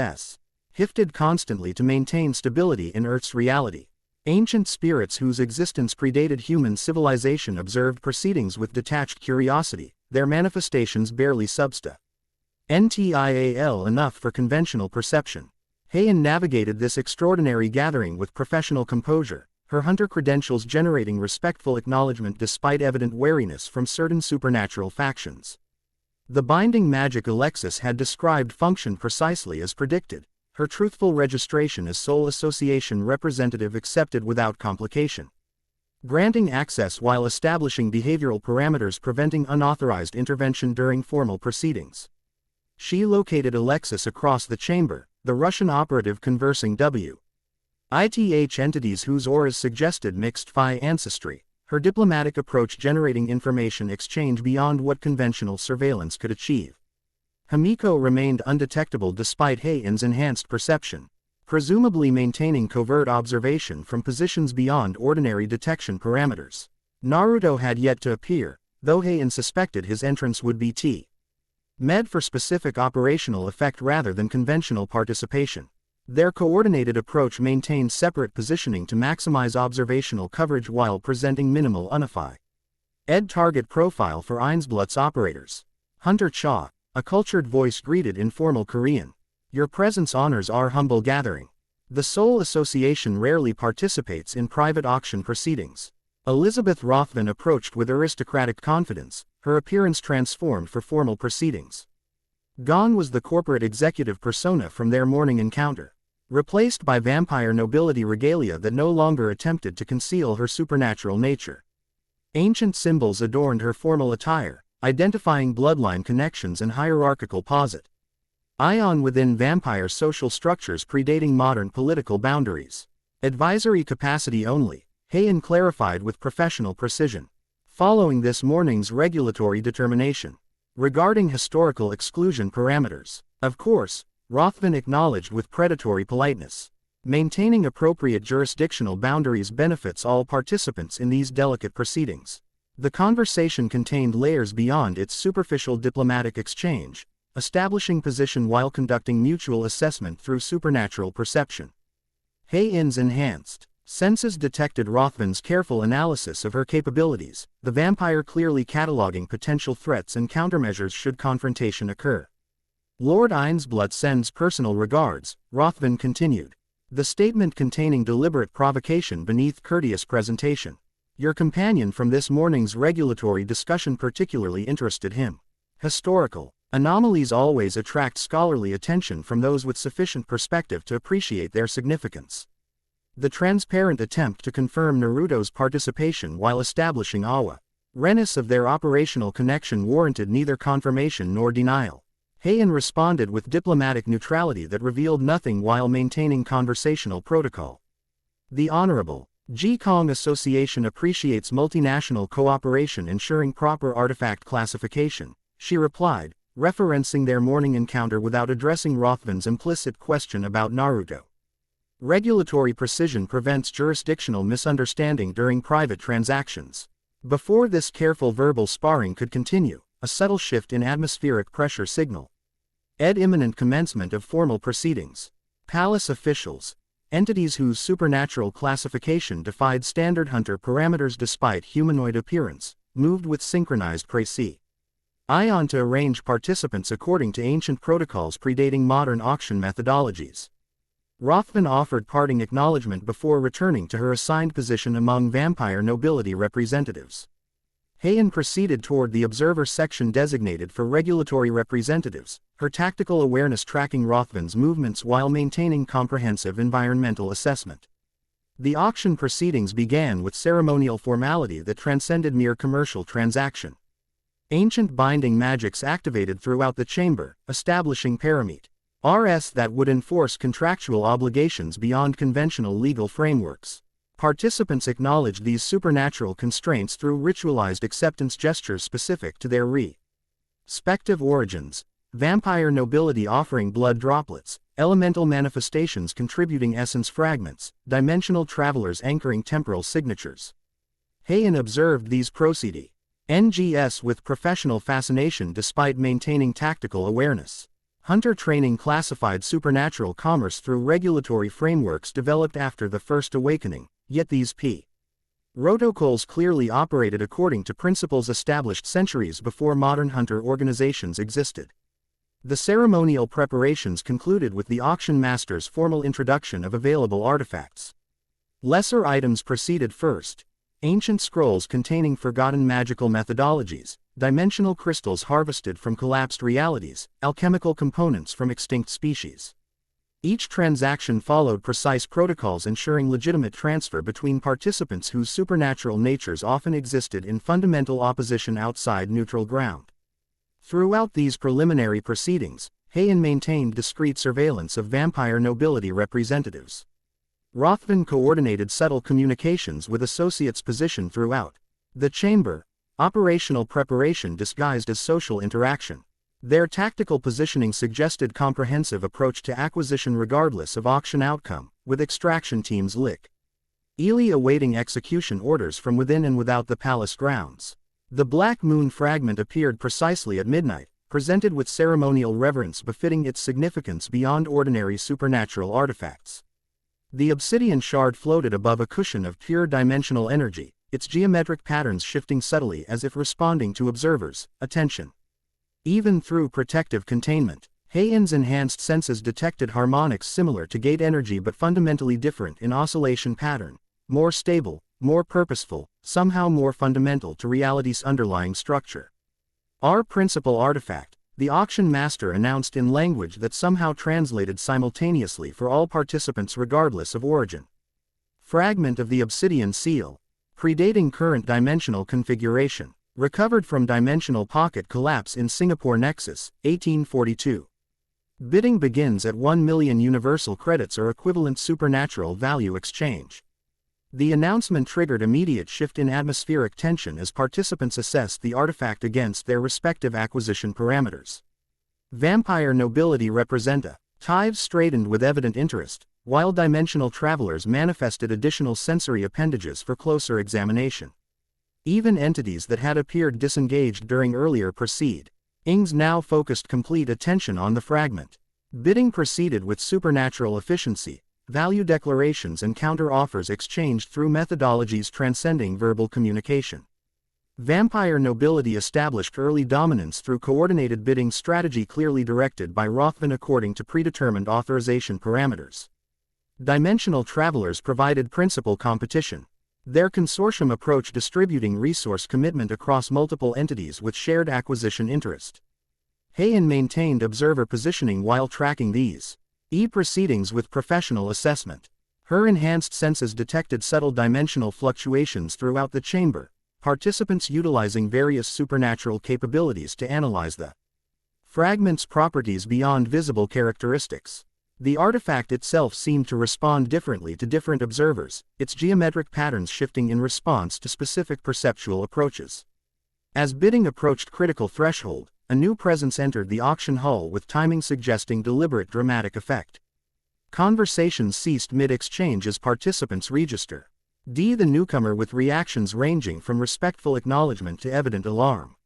shifted constantly to maintain stability in Earth's reality. Ancient spirits whose existence predated human civilization observed proceedings with detached curiosity, their manifestations barely substantial enough for conventional perception. Hae-In navigated this extraordinary gathering with professional composure, her hunter credentials generating respectful acknowledgement despite evident wariness from certain supernatural factions. The binding magic Alexis had described functioned precisely as predicted, her truthful registration as sole association representative accepted without complication, granting access while establishing behavioral parameters preventing unauthorized intervention during formal proceedings. She located Alexis across the chamber, the Russian operative conversing with entities whose auras suggested mixed Phi ancestry, her diplomatic approach generating information exchange beyond what conventional surveillance could achieve. Himiko remained undetectable despite Hae-In's enhanced perception, presumably maintaining covert observation from positions beyond ordinary detection parameters. Naruto had yet to appear, though Hae-In suspected his entrance would be made for specific operational effect rather than conventional participation. Their coordinated approach maintained separate positioning to maximize observational coverage while presenting minimal unified target profile for Einsblutt's operators. Hunter Cha, a cultured voice greeted in formal Korean. Your presence honors our humble gathering. The Seoul Association rarely participates in private auction proceedings. Elizabeth Rothman approached with aristocratic confidence, her appearance transformed for formal proceedings. Gone was the corporate executive persona from their morning encounter, replaced by vampire nobility regalia that no longer attempted to conceal her supernatural nature. Ancient symbols adorned her formal attire, identifying bloodline connections and hierarchical position within vampire social structures predating modern political boundaries. Advisory capacity only, Hae-In clarified with professional precision. Following this morning's regulatory determination, regarding historical exclusion parameters, of course, Rothman acknowledged with predatory politeness. Maintaining appropriate jurisdictional boundaries benefits all participants in these delicate proceedings. The conversation contained layers beyond its superficial diplomatic exchange, establishing position while conducting mutual assessment through supernatural perception. Hae-In's enhanced senses detected Rothman's careful analysis of her capabilities, the vampire clearly cataloging potential threats and countermeasures should confrontation occur. Lord Einsblutt sends personal regards, Rothman continued. The statement containing deliberate provocation beneath courteous presentation. Your companion from this morning's regulatory discussion particularly interested him. Historical anomalies always attract scholarly attention from those with sufficient perspective to appreciate their significance. The transparent attempt to confirm Naruto's participation while establishing awareness of their operational connection warranted neither confirmation nor denial. Hae-In responded with diplomatic neutrality that revealed nothing while maintaining conversational protocol. The Honorable G-Kong Association appreciates multinational cooperation ensuring proper artifact classification, she replied, referencing their morning encounter without addressing Rothman's implicit question about Naruto. Regulatory precision prevents jurisdictional misunderstanding during private transactions. Before this careful verbal sparring could continue, a subtle shift in atmospheric pressure signal. Imminent commencement of formal proceedings. Palace officials, entities whose supernatural classification defied standard hunter parameters despite humanoid appearance, moved with synchronized precision to arrange participants according to ancient protocols predating modern auction methodologies. Rothman offered parting acknowledgement before returning to her assigned position among vampire nobility representatives. Hae-In proceeded toward the observer section designated for regulatory representatives, her tactical awareness tracking Rothman's movements while maintaining comprehensive environmental assessment. The auction proceedings began with ceremonial formality that transcended mere commercial transaction. Ancient binding magics activated throughout the chamber, establishing parameters that would enforce contractual obligations beyond conventional legal frameworks. Participants acknowledged these supernatural constraints through ritualized acceptance gestures specific to their respective origins. vampire nobility offering blood droplets, elemental manifestations contributing essence fragments, dimensional travelers anchoring temporal signatures. Hae-In observed these procedures NGS with professional fascination despite maintaining tactical awareness. Hunter training classified supernatural commerce through regulatory frameworks developed after the First Awakening, yet these protocols clearly operated according to principles established centuries before modern hunter organizations existed. The ceremonial preparations concluded with the auction master's formal introduction of available artifacts. Lesser items proceeded first. Ancient scrolls containing forgotten magical methodologies, dimensional crystals harvested from collapsed realities, alchemical components from extinct species. Each transaction followed precise protocols ensuring legitimate transfer between participants whose supernatural natures often existed in fundamental opposition outside neutral ground. Throughout these preliminary proceedings, Hae-In maintained discreet surveillance of vampire nobility representatives. Rothman coordinated subtle communications with associates positioned throughout the chamber, operational preparation disguised as social interaction. Their tactical positioning suggested comprehensive approach to acquisition regardless of auction outcome, with extraction teams Ely awaiting execution orders from within and without the palace grounds. The Black Moon fragment appeared precisely at midnight, presented with ceremonial reverence befitting its significance beyond ordinary supernatural artifacts. The obsidian shard floated above a cushion of pure dimensional energy, its geometric patterns shifting subtly as if responding to observers' attention. Even through protective containment, Hae-In's enhanced senses detected harmonics similar to gate energy but fundamentally different in oscillation pattern, more stable, more purposeful, somehow more fundamental to reality's underlying structure. Our principal artifact, the auction master announced in language that somehow translated simultaneously for all participants regardless of origin. Fragment of the obsidian seal, predating current dimensional configuration, recovered from dimensional pocket collapse in Singapore Nexus, 1842. Bidding begins at 1 million universal credits or equivalent supernatural value exchange. The announcement triggered immediate shift in atmospheric tension as participants assessed the artifact against their respective acquisition parameters. Vampire nobility representatives straightened with evident interest, while dimensional travelers manifested additional sensory appendages for closer examination. Even entities that had appeared disengaged during earlier proceedings now focused complete attention on the fragment. Bidding proceeded with supernatural efficiency, value declarations and counter-offers exchanged through methodologies transcending verbal communication. Vampire nobility established early dominance through coordinated bidding strategy clearly directed by Rothman according to predetermined authorization parameters. Dimensional travelers provided principal competition. Their consortium approach distributing resource commitment across multiple entities with shared acquisition interest. Hae-In maintained observer positioning while tracking these proceedings with professional assessment. Her enhanced senses detected subtle dimensional fluctuations throughout the chamber, participants utilizing various supernatural capabilities to analyze the fragment's properties beyond visible characteristics. The artifact itself seemed to respond differently to different observers, its geometric patterns shifting in response to specific perceptual approaches. As bidding approached critical threshold, a new presence entered the auction hall with timing suggesting deliberate dramatic effect. Conversations ceased mid-exchange as participants register. The newcomer with reactions ranging from respectful acknowledgement to evident alarm.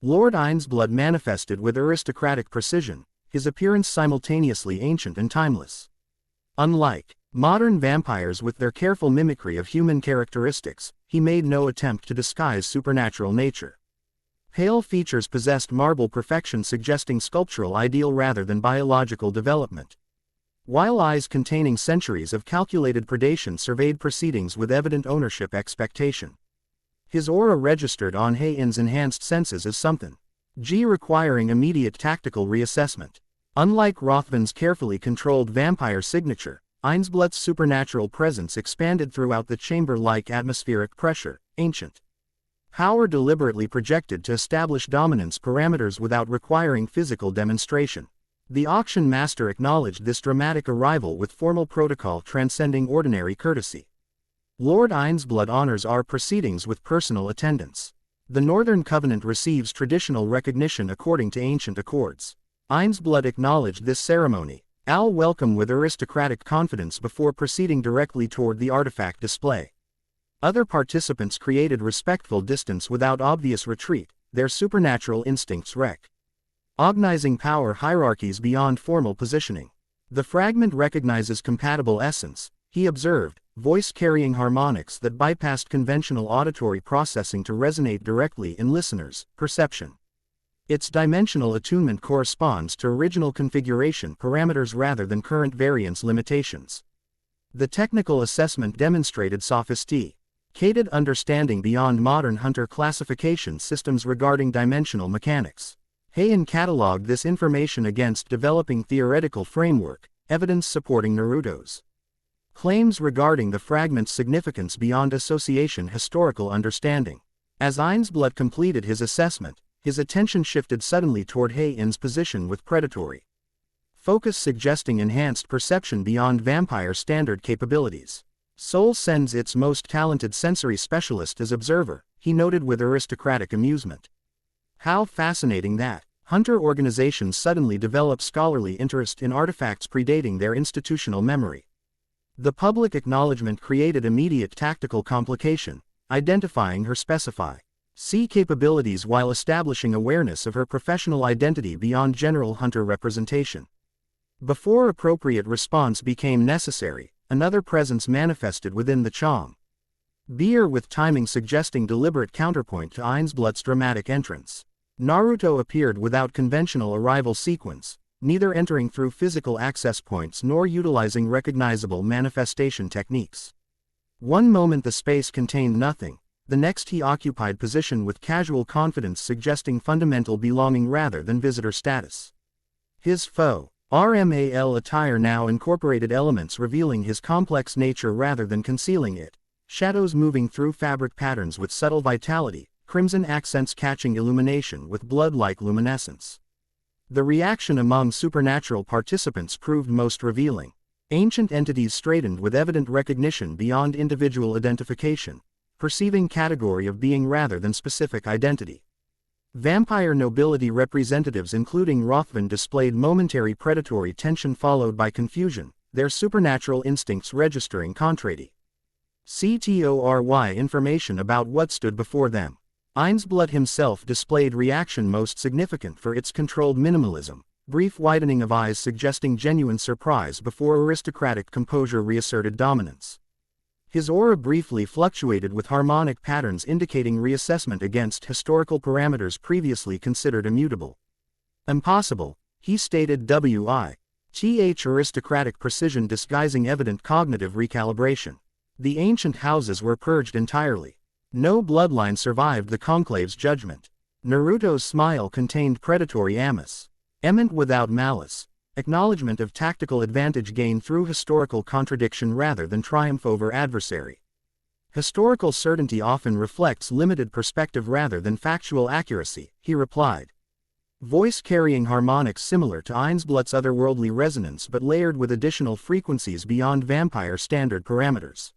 Lord Ainsblood manifested with aristocratic precision, his appearance simultaneously ancient and timeless. Unlike modern vampires with their careful mimicry of human characteristics, he made no attempt to disguise supernatural nature. Pale features possessed marble perfection suggesting sculptural ideal rather than biological development. While eyes containing centuries of calculated predation surveyed proceedings with evident ownership expectation. His aura registered on Hae-In's enhanced senses as something requiring immediate tactical reassessment. Unlike Rothman's carefully controlled vampire signature, Ainsblood's supernatural presence expanded throughout the chamber like atmospheric pressure, ancient power deliberately projected to establish dominance parameters without requiring physical demonstration. The auction master acknowledged this dramatic arrival with formal protocol transcending ordinary courtesy. Lord Ainsblood honors our proceedings with personal attendance. The Northern Covenant receives traditional recognition according to ancient accords. Ainsblood acknowledged this ceremony. Al welcomed with aristocratic confidence before proceeding directly toward the artifact display. Other participants created respectful distance without obvious retreat, their supernatural instincts recognizing power hierarchies beyond formal positioning. The fragment recognizes compatible essence, he observed, voice-carrying harmonics that bypassed conventional auditory processing to resonate directly in listeners' perception. Its dimensional attunement corresponds to original configuration parameters rather than current variance limitations. The technical assessment demonstrated sophisticated understanding beyond modern hunter classification systems regarding dimensional mechanics. Hae-In cataloged this information against developing theoretical framework, evidence supporting Naruto's claims regarding the fragment's significance beyond association historical understanding. As Ainsblood completed his assessment, his attention shifted suddenly toward Hae-In's position with predatory focus suggesting enhanced perception beyond vampire standard capabilities. Soul sends its most talented sensory specialist as observer, he noted with aristocratic amusement. How fascinating that hunter organizations suddenly develop scholarly interest in artifacts predating their institutional memory. The public acknowledgement created immediate tactical complication, identifying her C capabilities while establishing awareness of her professional identity beyond general hunter representation. Before appropriate response became necessary, another presence manifested within the Chom beer with timing suggesting deliberate counterpoint to Ainsblood's dramatic entrance. Naruto appeared without conventional arrival sequence, neither entering through physical access points nor utilizing recognizable manifestation techniques. One moment the space contained nothing, the next he occupied position with casual confidence suggesting fundamental belonging rather than visitor status. His faux RMAL attire now incorporated elements revealing his complex nature rather than concealing it, shadows moving through fabric patterns with subtle vitality, crimson accents catching illumination with blood-like luminescence. The reaction among supernatural participants proved most revealing. Ancient entities straightened with evident recognition beyond individual identification, perceiving category of being rather than specific identity. Vampire nobility representatives including Rothman displayed momentary predatory tension followed by confusion, their supernatural instincts registering contrary information about what stood before them. Ainsblood himself displayed reaction most significant for its controlled minimalism, brief widening of eyes suggesting genuine surprise before aristocratic composure reasserted dominance. His aura briefly fluctuated with harmonic patterns indicating reassessment against historical parameters previously considered immutable. Impossible, he stated with aristocratic precision disguising evident cognitive recalibration. The ancient houses were purged entirely. No bloodline survived the conclave's judgment. Naruto's smile contained predatory ament without malice. Acknowledgement of tactical advantage gained through historical contradiction rather than triumph over adversary. Historical certainty often reflects limited perspective rather than factual accuracy, he replied. Voice carrying harmonics similar to Ainsblood's otherworldly resonance but layered with additional frequencies beyond vampire standard parameters.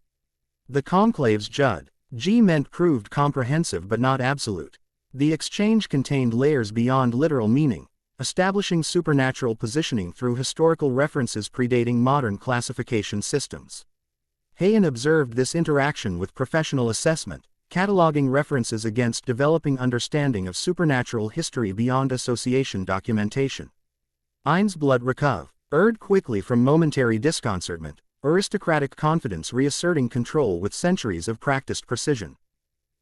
The conclave's judgment proved comprehensive but not absolute. The exchange contained layers beyond literal meaning, establishing supernatural positioning through historical references predating modern classification systems. Hae-In observed this interaction with professional assessment, cataloging references against developing understanding of supernatural history beyond association documentation. Ainsblood recovered quickly from momentary disconcertment, aristocratic confidence reasserting control with centuries of practiced precision.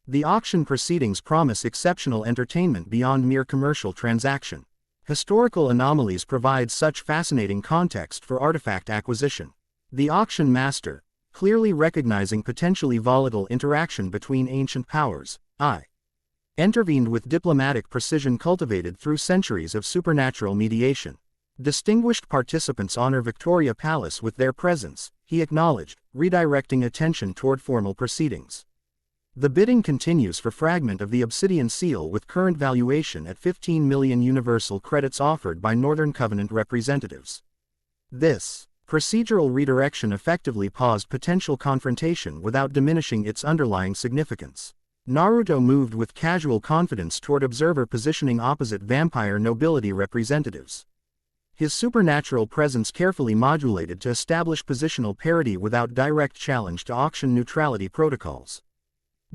The auction proceedings promise exceptional entertainment beyond mere commercial transaction. Historical anomalies provide such fascinating context for artifact acquisition. The auction master, clearly recognizing potentially volatile interaction between ancient powers, intervened with diplomatic precision cultivated through centuries of supernatural mediation. Distinguished participants honor Victoria Palace with their presence, he acknowledged, redirecting attention toward formal proceedings. The bidding continues for fragment of the Obsidian Seal with current valuation at 15 million universal credits offered by Northern Covenant representatives. This procedural redirection effectively paused potential confrontation without diminishing its underlying significance. Naruto moved with casual confidence toward observer positioning opposite vampire nobility representatives. His supernatural presence carefully modulated to establish positional parity without direct challenge to auction neutrality protocols.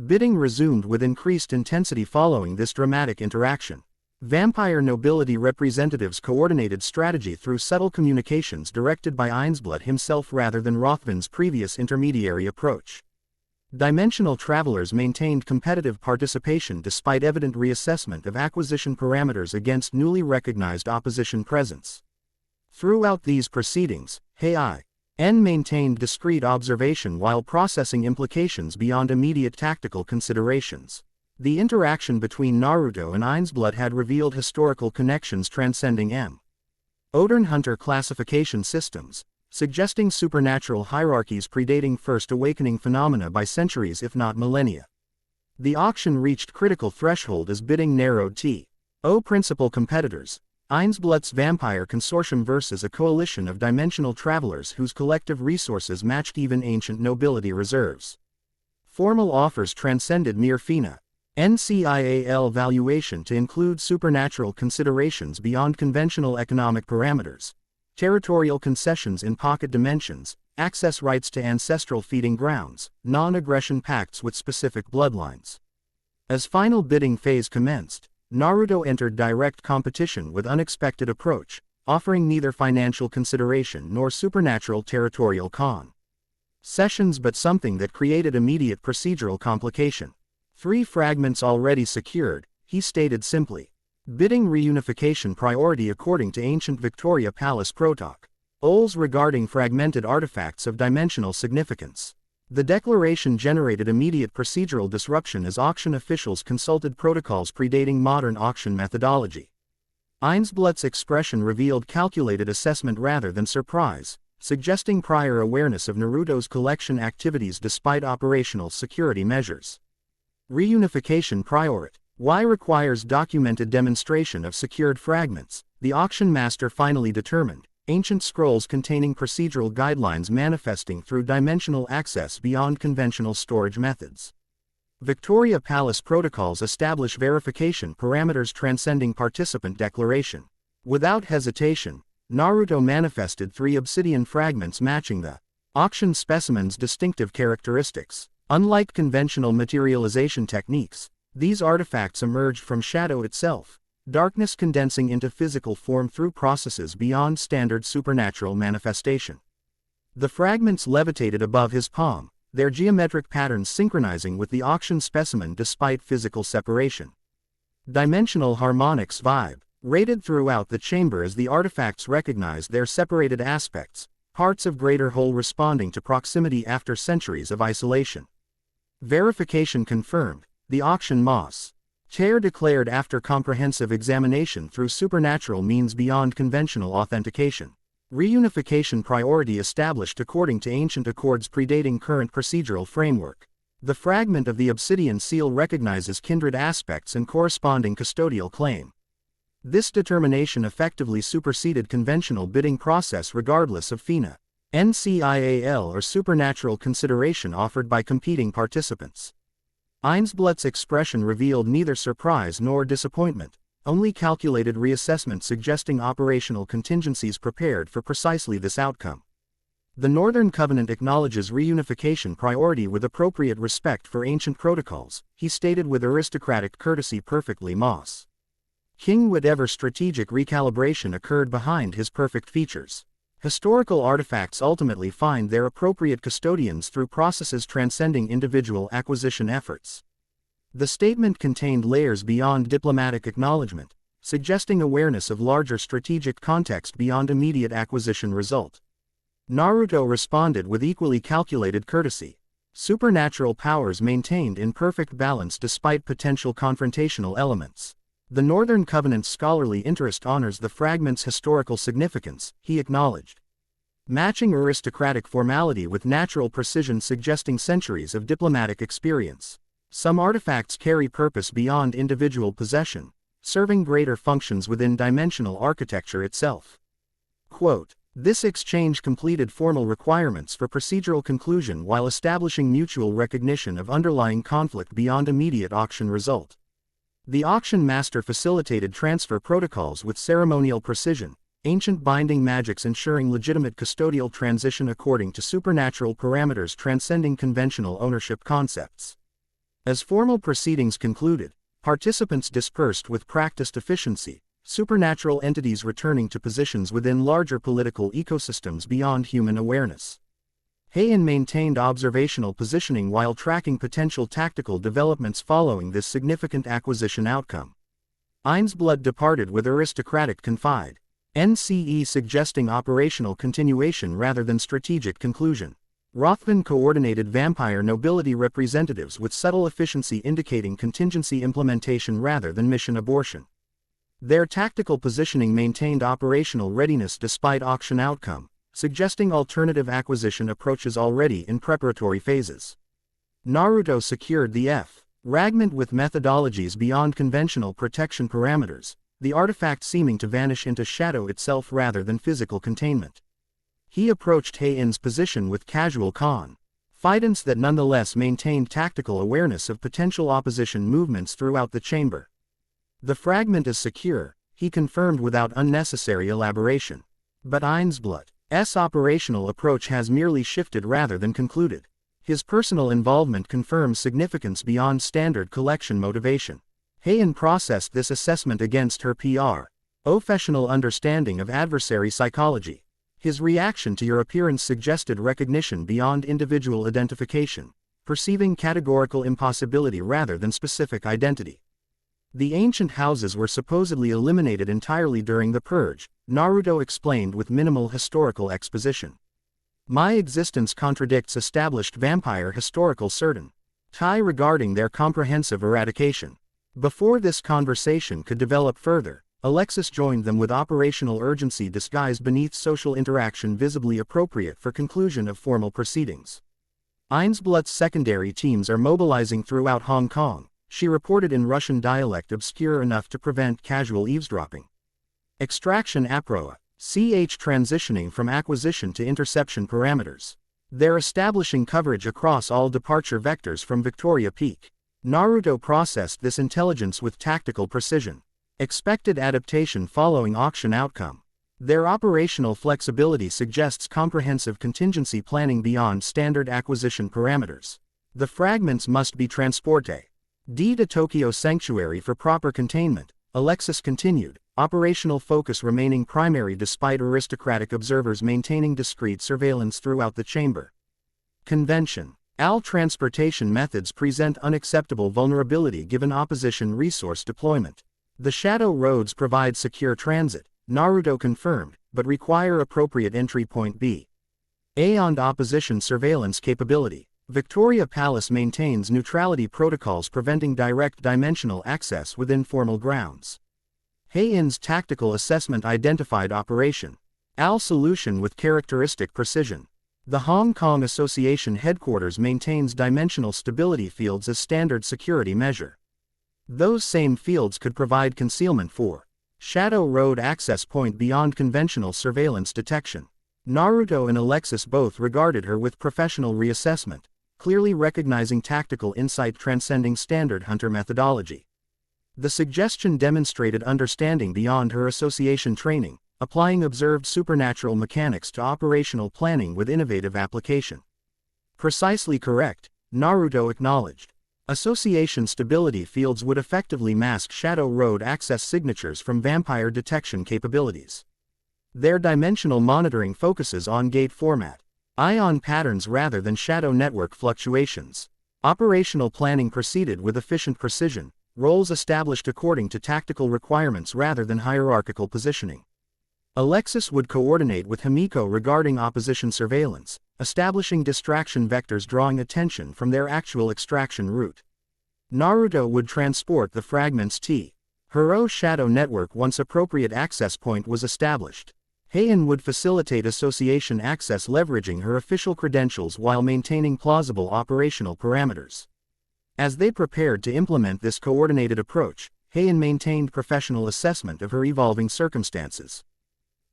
Bidding resumed with increased intensity following this dramatic interaction. Vampire nobility representatives coordinated strategy through subtle communications directed by Ainsblood himself rather than Rothman's previous intermediary approach. Dimensional travelers maintained competitive participation despite evident reassessment of acquisition parameters against newly recognized opposition presence. Throughout these proceedings, Hae-In maintained discrete observation while processing implications beyond immediate tactical considerations. The interaction between Naruto and Ainsblood had revealed historical connections transcending Odin Hunter classification systems, suggesting supernatural hierarchies predating First Awakening phenomena by centuries if not millennia. The auction reached critical threshold as bidding narrowed to principal competitors. Ainsblood's Vampire Consortium versus a coalition of dimensional travelers whose collective resources matched even ancient nobility reserves. Formal offers transcended mere FINA. NCIAL valuation to include supernatural considerations beyond conventional economic parameters, territorial concessions in pocket dimensions, access rights to ancestral feeding grounds, non-aggression pacts with specific bloodlines. As final bidding phase commenced, Naruto entered direct competition with unexpected approach, offering neither financial consideration nor supernatural territorial concessions but something that created immediate procedural complication. 3 fragments already secured, he stated simply. Bidding reunification priority according to ancient Victoria Palace protocols regarding fragmented artifacts of dimensional significance. The declaration generated immediate procedural disruption as auction officials consulted protocols predating modern auction methodology. Ainsblood's expression revealed calculated assessment rather than surprise, suggesting prior awareness of Naruto's collection activities despite operational security measures. Reunification priority. Y requires documented demonstration of secured fragments, the auction master finally determined. Ancient scrolls containing procedural guidelines manifesting through dimensional access beyond conventional storage methods. Victoria Palace protocols establish verification parameters transcending participant declaration. Without hesitation, Naruto manifested 3 obsidian fragments matching the auction specimen's distinctive characteristics. Unlike conventional materialization techniques, these artifacts emerged from shadow itself, darkness condensing into physical form through processes beyond standard supernatural manifestation. The fragments levitated above his palm, their geometric patterns synchronizing with the auction specimen despite physical separation. Dimensional harmonics vibe rated throughout the chamber as the artifacts recognized their separated aspects, parts of greater whole responding to proximity after centuries of isolation. Verification confirmed, the auction chair declared after comprehensive examination through supernatural means beyond conventional authentication. Reunification priority established according to ancient accords predating current procedural framework. The fragment of the obsidian seal recognizes kindred aspects and corresponding custodial claim. This determination effectively superseded conventional bidding process regardless of FINA, NCIAL or supernatural consideration offered by competing participants. Ainsblood's expression revealed neither surprise nor disappointment, only calculated reassessment suggesting operational contingencies prepared for precisely this outcome. The Northern Covenant acknowledges reunification priority with appropriate respect for ancient protocols, he stated with aristocratic courtesy perfectly King whatever strategic recalibration occurred behind his perfect features. Historical artifacts ultimately find their appropriate custodians through processes transcending individual acquisition efforts. The statement contained layers beyond diplomatic acknowledgement, suggesting awareness of larger strategic context beyond immediate acquisition result. Naruto responded with equally calculated courtesy. Supernatural powers maintained in perfect balance despite potential confrontational elements. The Northern Covenant's scholarly interest honors the fragment's historical significance, he acknowledged. Matching aristocratic formality with natural precision suggesting centuries of diplomatic experience. Some artifacts carry purpose beyond individual possession, serving greater functions within dimensional architecture itself. Quote, this exchange completed formal requirements for procedural conclusion while establishing mutual recognition of underlying conflict beyond immediate auction result. The auction master facilitated transfer protocols with ceremonial precision, ancient binding magics ensuring legitimate custodial transition according to supernatural parameters transcending conventional ownership concepts. As formal proceedings concluded, participants dispersed with practiced efficiency, supernatural entities returning to positions within larger political ecosystems beyond human awareness. Hae-In maintained observational positioning while tracking potential tactical developments following this significant acquisition outcome. Ain's blood departed with aristocratic confide. NCE suggesting operational continuation rather than strategic conclusion. Rothman coordinated vampire nobility representatives with subtle efficiency indicating contingency implementation rather than mission abortion. Their tactical positioning maintained operational readiness despite auction outcome, suggesting alternative acquisition approaches already in preparatory phases. Naruto secured the fragment with methodologies beyond conventional protection parameters, the artifact seeming to vanish into shadow itself rather than physical containment. He approached Hae-In's position with casual confidence that nonetheless maintained tactical awareness of potential opposition movements throughout the chamber. The fragment is secure, he confirmed without unnecessary elaboration. But Ain's blood's operational approach has merely shifted rather than concluded. His personal involvement confirms significance beyond standard collection motivation. Hae-In processed this assessment against her professional understanding of adversary psychology. His reaction to your appearance suggested recognition beyond individual identification, perceiving categorical impossibility rather than specific identity. The ancient houses were supposedly eliminated entirely during the purge, Naruto explained with minimal historical exposition. My existence contradicts established vampire historical certainty regarding their comprehensive eradication. Before this conversation could develop further, Alexis joined them with operational urgency disguised beneath social interaction visibly appropriate for conclusion of formal proceedings. Ain's blood's secondary teams are mobilizing throughout Hong Kong, she reported in Russian dialect obscure enough to prevent casual eavesdropping. Extraction APROA, transitioning from acquisition to interception parameters. They're establishing coverage across all departure vectors from Victoria Peak. Naruto processed this intelligence with tactical precision. Expected adaptation following auction outcome. Their operational flexibility suggests comprehensive contingency planning beyond standard acquisition parameters. The fragments must be transported to Tokyo Sanctuary for proper containment, Alexis continued, operational focus remaining primary despite aristocratic observers maintaining discreet surveillance throughout the chamber. Convention. Transportation methods present unacceptable vulnerability given opposition resource deployment. The shadow roads provide secure transit, Naruto confirmed, but require appropriate entry point beyond opposition surveillance capability. Victoria Palace maintains neutrality protocols preventing direct dimensional access within formal grounds. Hae-In's tactical assessment identified Operation solution with characteristic precision. The Hong Kong Association headquarters maintains dimensional stability fields as standard security measure. Those same fields could provide concealment for shadow road access point beyond conventional surveillance detection. Naruto and Alexis both regarded her with professional reassessment, clearly recognizing tactical insight transcending standard hunter methodology. The suggestion demonstrated understanding beyond her association training, applying observed supernatural mechanics to operational planning with innovative application. Precisely correct, Naruto acknowledged. Association stability fields would effectively mask shadow road access signatures from vampire detection capabilities. Their dimensional monitoring focuses on gate format, ion patterns rather than shadow network fluctuations. Operational planning proceeded with efficient precision, roles established according to tactical requirements rather than hierarchical positioning. Alexis would coordinate with Himiko regarding opposition surveillance, establishing distraction vectors drawing attention from their actual extraction route. Naruto would transport the fragments to her shadow network once appropriate access point was established. Hae-In would facilitate association access leveraging her official credentials while maintaining plausible operational parameters. As they prepared to implement this coordinated approach, Hae-In maintained professional assessment of her evolving circumstances.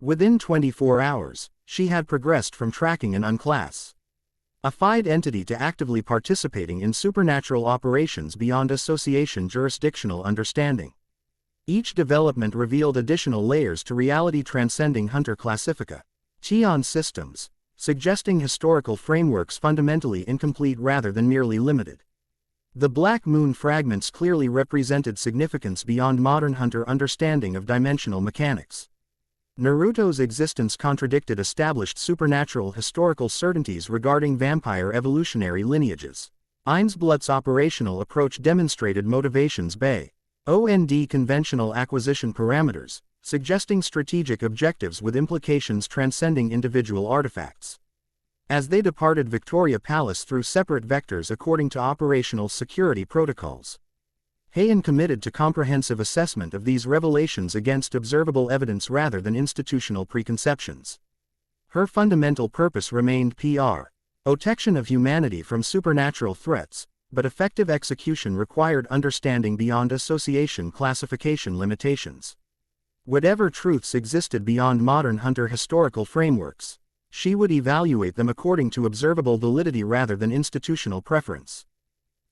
Within 24 hours, she had progressed from tracking an unclassified entity to actively participating in supernatural operations beyond association jurisdictional understanding. Each development revealed additional layers to reality-transcending Hunter Classifica. Hae-In systems, suggesting historical frameworks fundamentally incomplete rather than merely limited. The Black Moon fragments clearly represented significance beyond modern Hunter understanding of dimensional mechanics. Naruto's existence contradicted established supernatural historical certainties regarding vampire evolutionary lineages. Ainsblutt's operational approach demonstrated motivations beyond conventional acquisition parameters, suggesting strategic objectives with implications transcending individual artifacts. As they departed Victoria Palace through separate vectors according to operational security protocols, Hae-In committed to comprehensive assessment of these revelations against observable evidence rather than institutional preconceptions. Her fundamental purpose remained protection of humanity from supernatural threats, but effective execution required understanding beyond association classification limitations. Whatever truths existed beyond modern Hunter historical frameworks, she would evaluate them according to observable validity rather than institutional preference.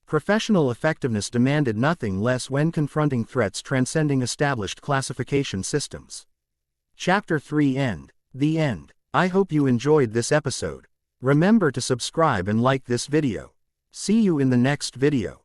Professional effectiveness demanded nothing less when confronting threats transcending established classification systems. Chapter 3 End. The End. I hope you enjoyed this episode. Remember to subscribe and like this video. See you in the next video.